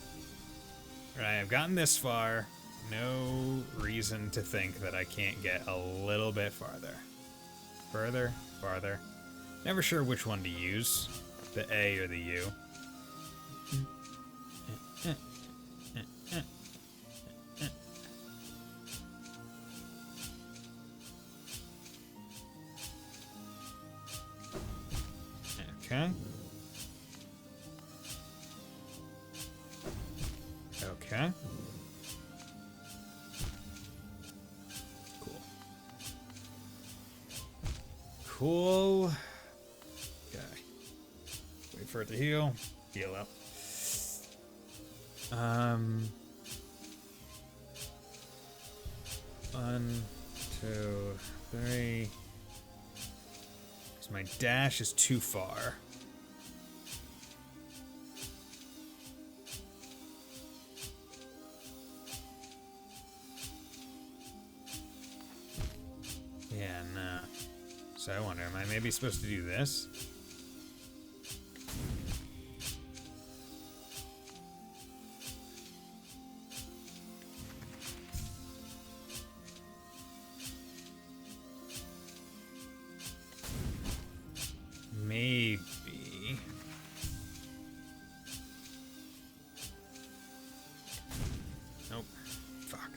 Right, I've gotten this far. No reason to think that I can't get a little bit farther. Further, farther. Never sure which one to use, the A or the U. Okay. Okay. Cool. Cool. Okay. Wait for it to heal. Heal up. 1, 2, 3. So my dash is too far. Yeah, no. So I wonder, am I maybe supposed to do this? Maybe. Nope. Fuck.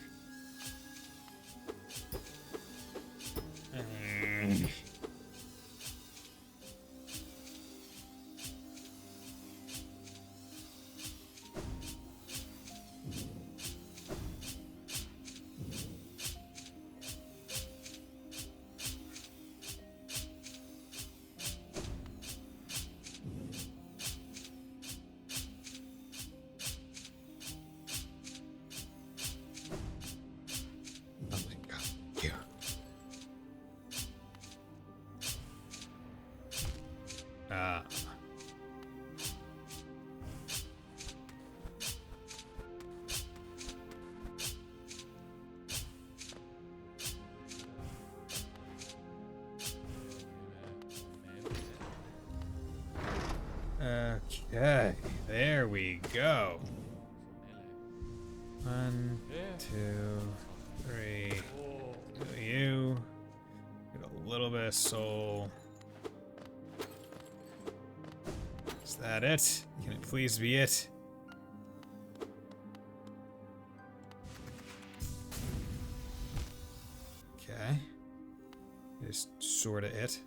Oh my god. Here. Ah. Okay, there we go. 1, 2, 3. Go you. Get a little bit of soul. Is that it? Can it please be it? Okay. Is sorta it.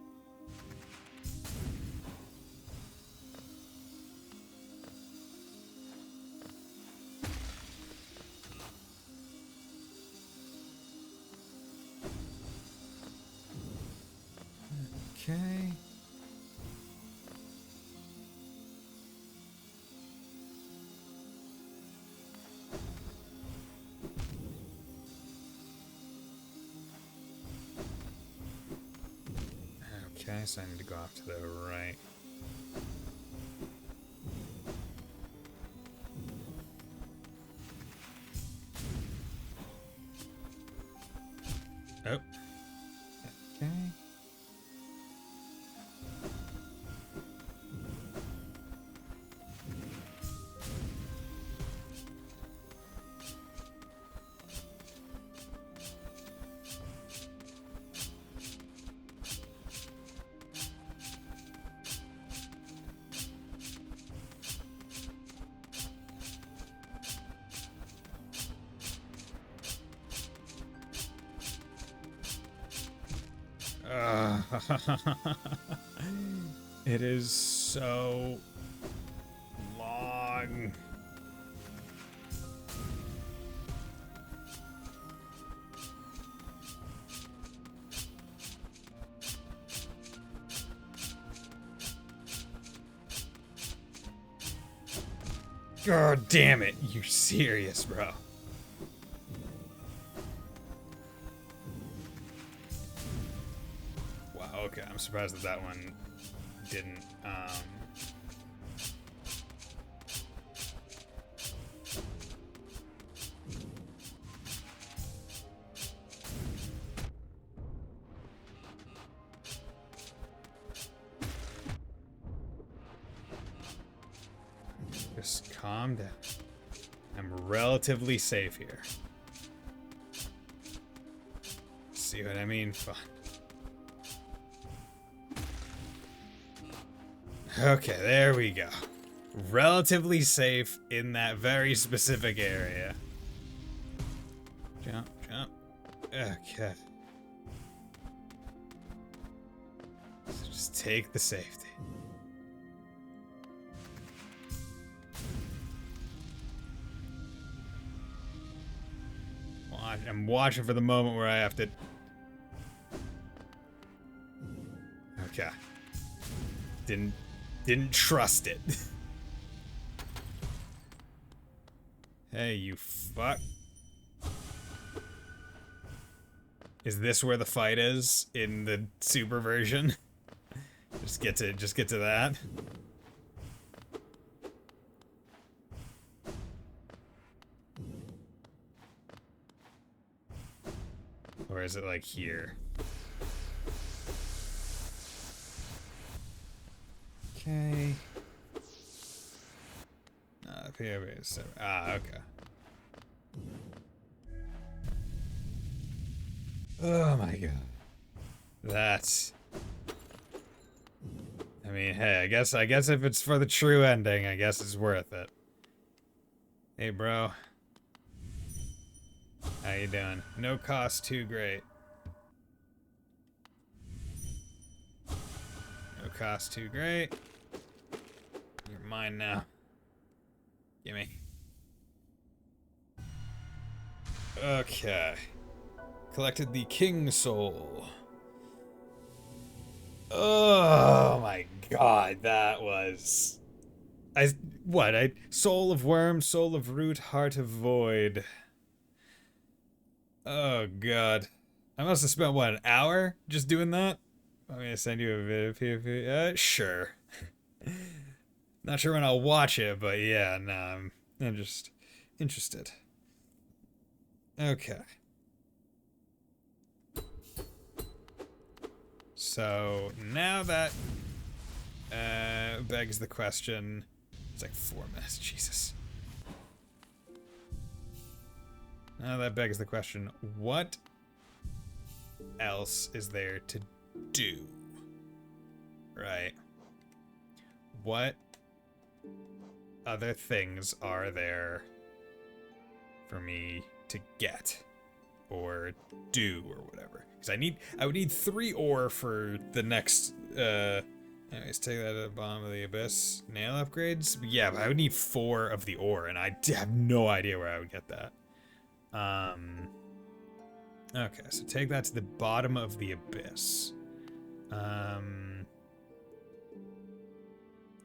Okay. Okay, so I need to go off to the right. Oh. Okay. It is so long. God damn it. You serious, bro? Wow, okay. I'm surprised that that one didn't, just calm down. I'm relatively safe here. See what I mean? Fun. Okay, there we go. Relatively safe in that very specific area. Jump, jump. Okay. So just take the safety. I'm watching for the moment where I have to... Okay. Didn't trust it. Hey, you fuck. Is this where the fight is in the super version? Just get to that. Or is it like here? Okay. Okay. Oh my god. That's... I mean, hey, I guess if it's for the true ending, I guess it's worth it. Hey, bro. How you doing? No cost too great. No cost too great. You're mine now. Gimme. Okay. Collected the King Soul. Oh my god, that was... Soul of Worm, Soul of Root, Heart of Void. Oh god. I must have spent, what, an hour just doing that? Want me to send you a video? Sure. Not sure when I'll watch it, but yeah, no, I'm just interested. Okay. So, now that begs the question... It's like 4 minutes, Jesus. Now that begs the question, what else is there to do? Right? What other things are there for me to get or do or whatever? Because I would need 3 ore for the next anyways, take that at the bottom of the abyss. Nail upgrades? Yeah, but I would need 4 of the ore, and I have no idea where I would get that. Okay, so take that to the bottom of the abyss.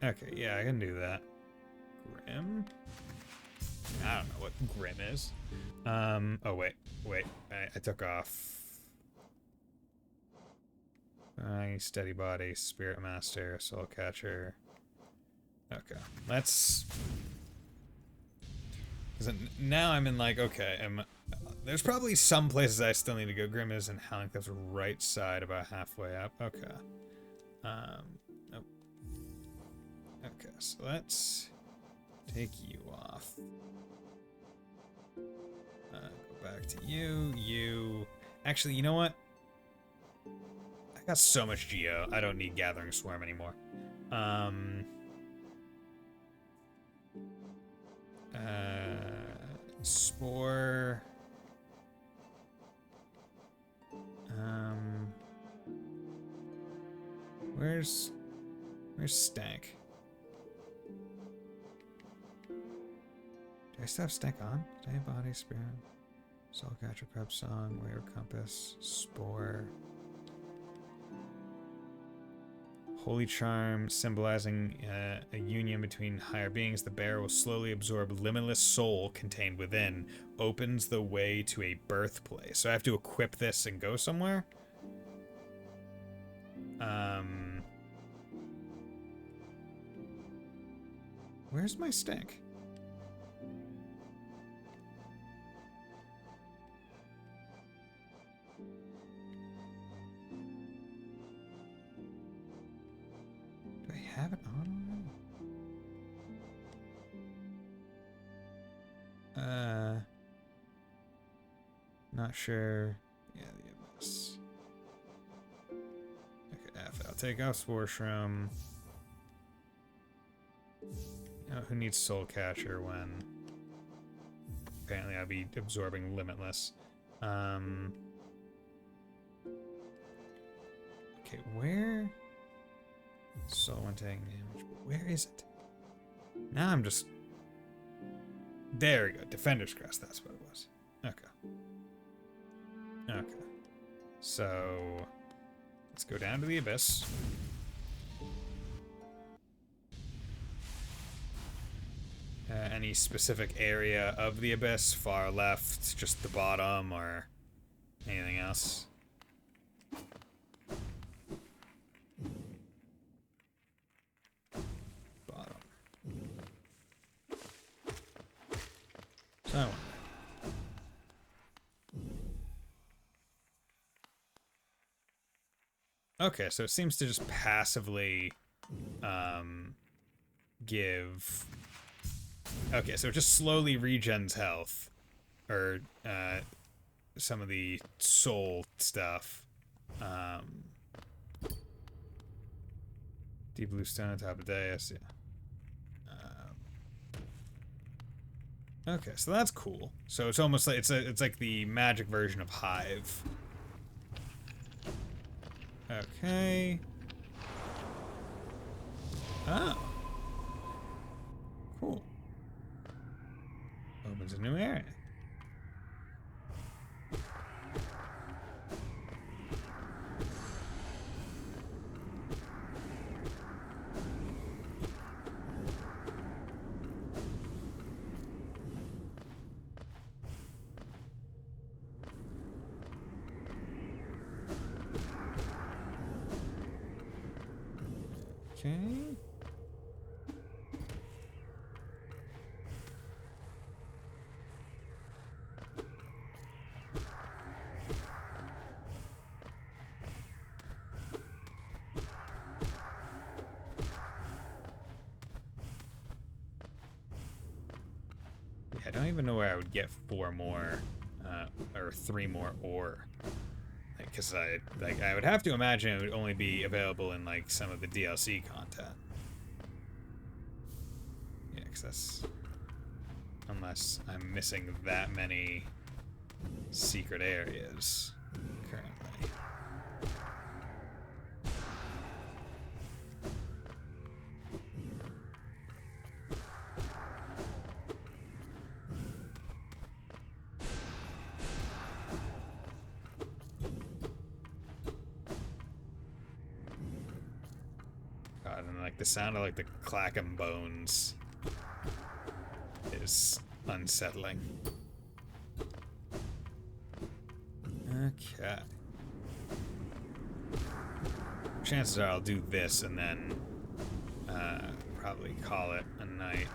Okay, yeah, I can do that. Grim? I don't know what Grim is. Oh, wait. I took off. Steady Body, Spirit Master, Soul Catcher. Okay, let's... Now I'm in, like, okay, there's probably some places I still need to go. Grim is in Howling Cliff's right side, about halfway up. Okay. Nope. Okay, so let's take you off. Go back to you. Actually, you know what? I got so much Geo. I don't need Gathering Swarm anymore. Spore. Where's Stank? Do I still have Stank on? Day, Body, Spirit, Soul Catcher, Prep Song, Warrior Compass, Spore. Holy Charm, symbolizing a union between higher beings. The bearer will slowly absorb limitless soul contained within. Opens the way to a birthplace. So I have to equip this and go somewhere? Where's my Stank? Do I have it on already? Not sure. Yeah, the Abyss. Okay, F. I'll take out Spore Shroom. Who needs Soul Catcher when apparently I'll be absorbing Limitless. Okay, where? Soul one taking damage. Where is it? Now I'm just... There we go. Defender's Crest, that's what it was. Okay. So let's go down to the Abyss. Any specific area of the Abyss? Far left, just the bottom, or anything else? Bottom. So. Okay, so it seems to just passively give... Okay, so it just slowly regens health. Or some of the soul stuff. Deep blue stone on top of dais, yeah. Okay, so that's cool. So it's almost like it's like the magic version of Hive. Okay. Oh. Cool. Opens a new area. Okay. I don't even know where I would get 4 more, or 3 more ore. Because I would have to imagine it would only be available in like some of the DLC content. Yeah, because that's... Unless I'm missing that many secret areas currently. like the sound of like the clacking bones is unsettling. Okay. Chances are I'll do this and then probably call it a night.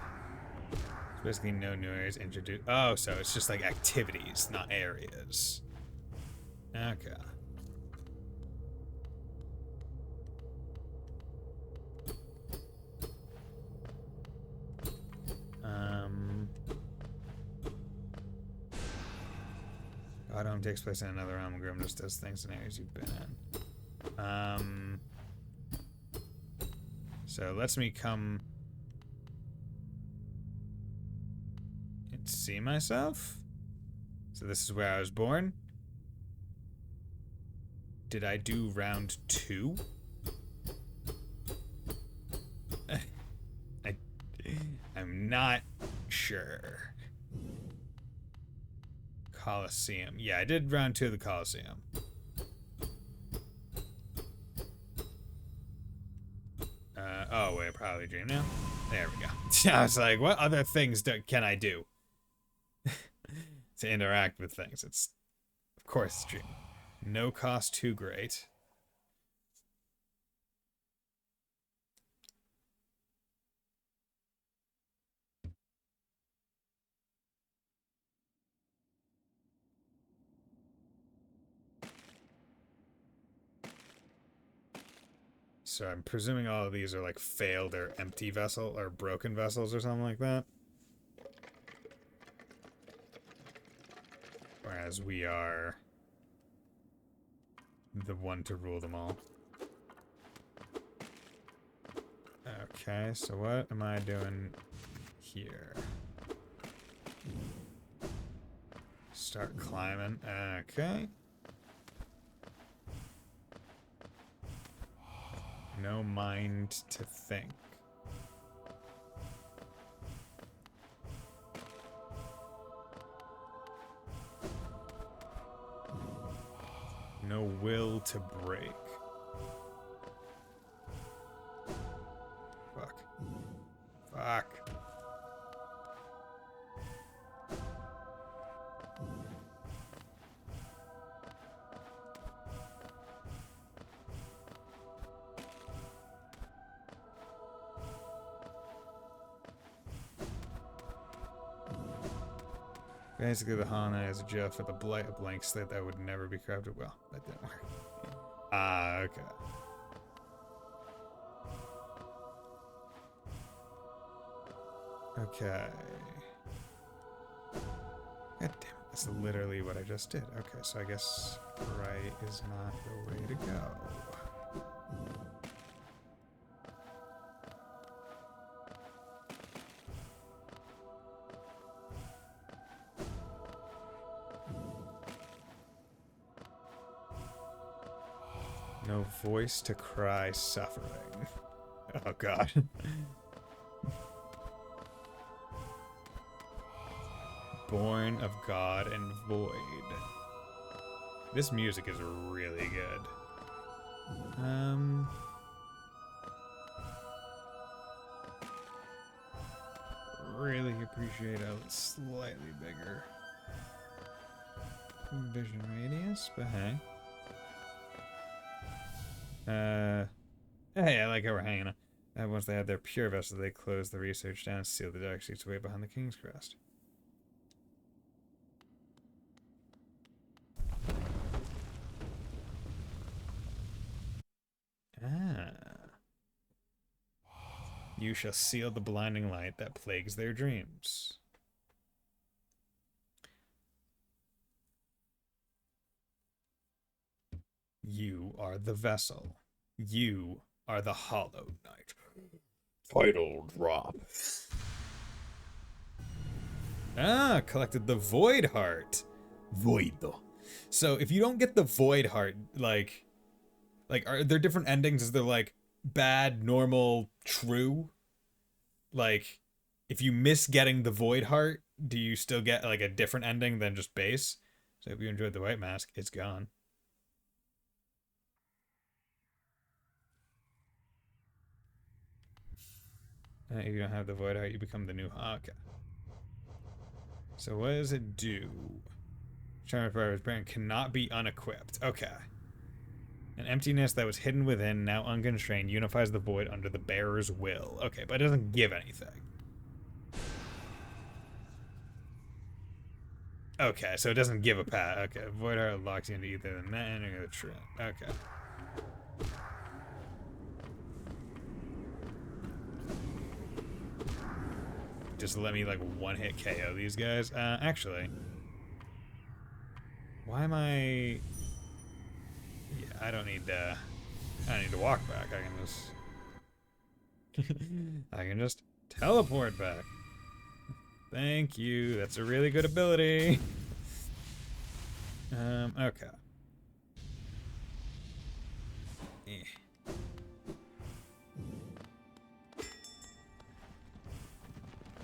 So basically no new areas introduced. Oh, so it's just like activities, not areas. Okay. God Home takes place in another realm. Grim just does things in areas you've been in. So it lets me come and see myself. So this is where I was born. Did I do round 2? I'm not sure. Coliseum. Yeah, I did round 2 of the Coliseum. Oh, wait, probably dream now. There we go. I was like, what other things can I do to interact with things? It's, of course, dream. No cost too great. So I'm presuming all of these are like failed or empty vessel or broken vessels or something like that. Whereas we are the one to rule them all. Okay, so what am I doing here? Start climbing. Okay. No mind to think. No will to break. Fuck. Fuck. Basically, the Hana is a jail for the blight, a blank slate that would never be crafted. Well, that didn't work. Ah, okay. Okay. God damn it, that's literally what I just did. Okay, so I guess right is not the way to go. No voice to cry suffering. Oh god. Born of God and Void. This music is really good. Really appreciate a slightly bigger vision radius, but hey. Hey, I like how we're hanging out. Once they had their pure vessel, they closed the research down and sealed the dark seats away behind the King's Crest. Ah. You shall seal the blinding light that plagues their dreams. You are the vessel. You are the Hollow Knight. Final drop. Ah, collected the Void Heart. Void. So if you don't get the Void Heart, like are there different endings? Is there like bad, normal, true? Like, if you miss getting the Void Heart, do you still get like a different ending than just base? So if you enjoyed the White Mask, it's gone. If you don't have the Void Heart, you become the new... Okay. So what does it do? Charm of Fire Brand cannot be unequipped. Okay. An emptiness that was hidden within, now unconstrained, unifies the void under the bearer's will. Okay, but it doesn't give anything. Okay, so it doesn't give a path. Okay, Void Heart locks you into either the net ending or the trip. Okay. Just let me, like, one-hit KO these guys. Actually. Why am I... Yeah, I don't need to walk back. I can just teleport back. Thank you. That's a really good ability. Okay.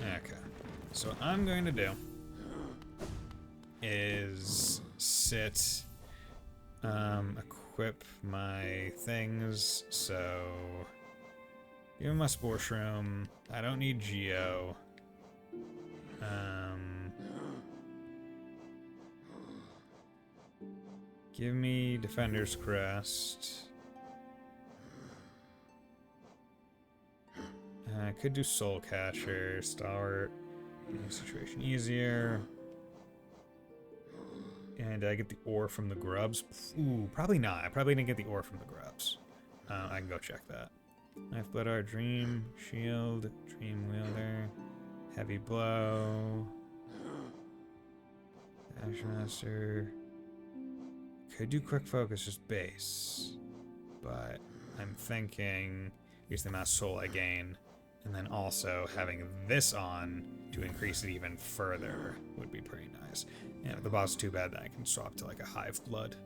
Okay. So what I'm going to do is sit, equip my things. So give him my Spore Shroom. I don't need Geo. Give me Defender's Crest. I could do Soul Catcher, Stalwart, make the situation easier. And did I get the ore from the grubs? Ooh, probably not. I probably didn't get the ore from the grubs. I can go check that. Knife Blood Art, Dream, Shield, Dream Wielder, Heavy Blow, Action Master. Could do Quick Focus, just base. But I'm thinking use the amount of soul I gain. And then also having this on to increase it even further would be pretty nice. Yeah, if the boss is too bad, then I can swap to like a Hive Blood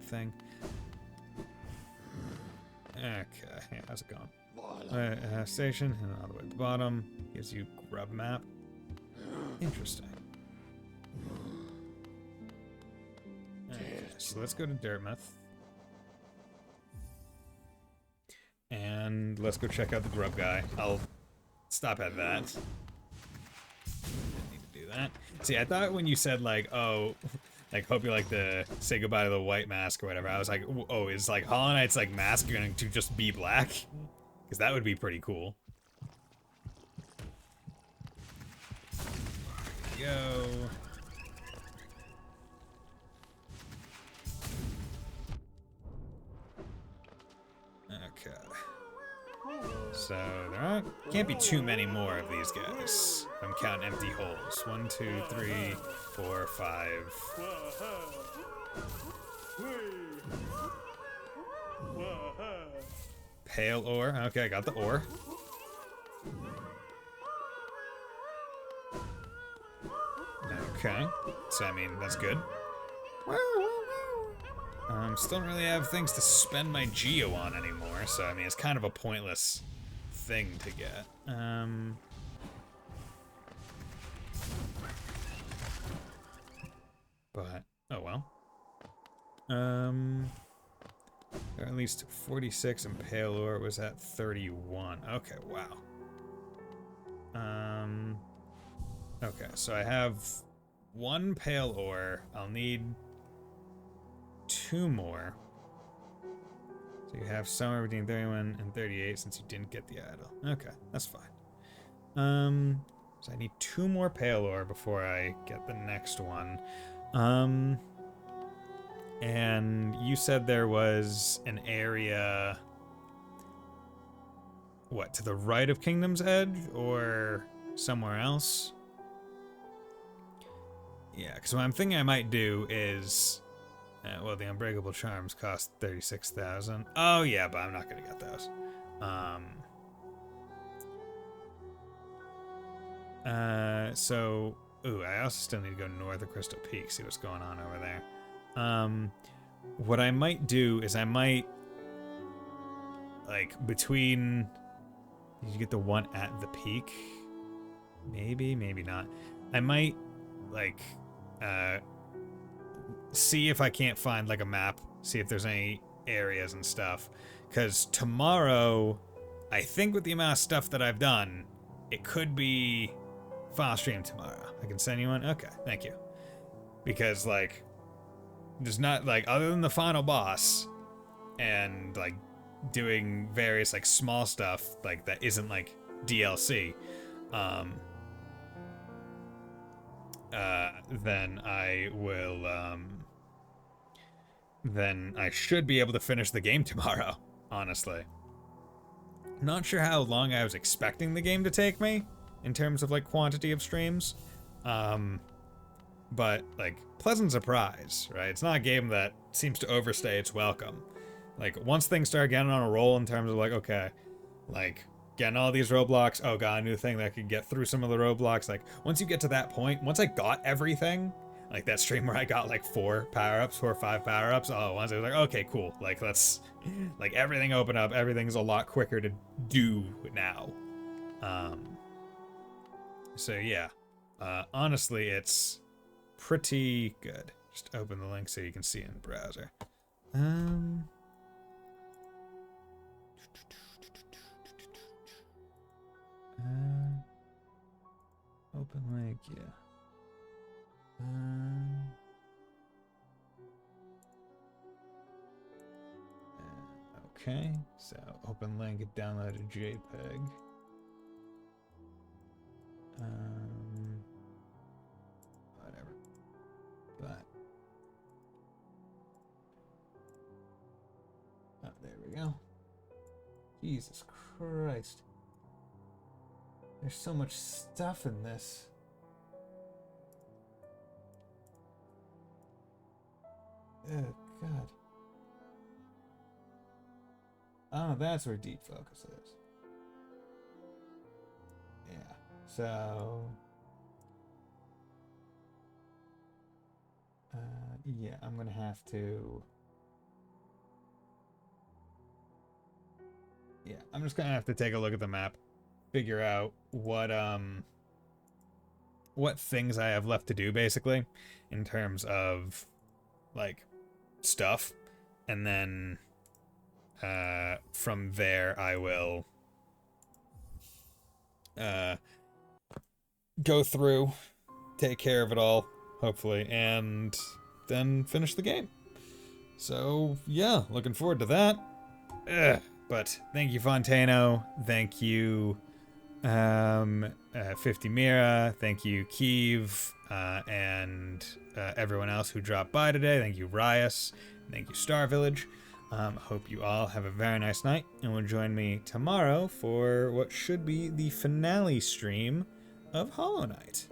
thing. Okay, yeah, how's it going? Station, and all the way at the bottom. Gives you grub map. Interesting. Okay, so let's go to Dartmouth. And let's go check out the grub guy. I'll stop at that. Didn't need to do that. See, I thought when you said like, oh, like hope you like to say goodbye to the white mask or whatever, I was like, oh, is like Hollow Knight's like mask going to just be black? Because that would be pretty cool. There we go. Okay. So there can't be too many more of these guys. I'm counting empty holes. 1, 2, 3, 4, 5. Pale ore. Okay, I got the ore. Okay. So I mean that's good. Still don't really have things to spend my Geo on anymore, so I mean it's kind of a pointless thing to get. But oh well. Or at least 46 and Pale Ore was at 31. Okay, wow. Okay, so I have 1 Pale Ore. I'll need 2 more. So you have somewhere between 31 and 38 since you didn't get the idol. Okay, that's fine. So I need 2 more Pale Ore before I get the next one. And you said there was an area, what, to the right of Kingdom's Edge or somewhere else? Yeah, because what I'm thinking I might do is, well, the Unbreakable Charms cost 36,000. Oh yeah, but I'm not gonna get those. So, ooh, I also still need to go north of Crystal Peak, see what's going on over there. What I might do is I might, like, between, did you get the one at the peak? Maybe, maybe not. I might, like, see if I can't find, like, a map, see if there's any areas and stuff. Because tomorrow, I think with the amount of stuff that I've done, it could be final stream tomorrow. I can send you one? Okay, thank you. Because, like, there's not, like, other than the final boss and, like, doing various, like, small stuff, like, that isn't, like, DLC, then I will, then I should be able to finish the game tomorrow, honestly. Not sure how long I was expecting the game to take me in terms of like quantity of streams, but like pleasant surprise, right? It's not a game that seems to overstay its welcome. Like once things start getting on a roll in terms of like, okay, like getting all these roadblocks, oh got a new thing that could get through some of the roadblocks. Like once you get to that point, once I got everything, like that stream where I got like 4 or 5 power-ups, oh, once I was like, okay, cool. Like let's, like everything opened up, everything's a lot quicker to do now. So yeah, honestly, it's pretty good. Just open the link so you can see it in the browser. Open link, yeah. Okay, so open link, download a JPEG. Whatever. But oh, there we go. Jesus Christ. There's so much stuff in this. Oh, God. Oh, that's where deep focus is. Yeah, so... yeah, I'm gonna have to... Yeah, I'm just gonna have to take a look at the map, figure out what things I have left to do, basically, in terms of, like, stuff, and then from there I will go through, take care of it all, hopefully, and then finish the game. So yeah, looking forward to that. But thank you, Fontano. Thank you, 50 Mira. Thank you, Kiev, and everyone else who dropped by today. Thank you, Rias. Thank you, Star Village. Hope you all have a very nice night, and will join me tomorrow for what should be the finale stream of Hollow Knight.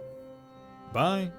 Bye.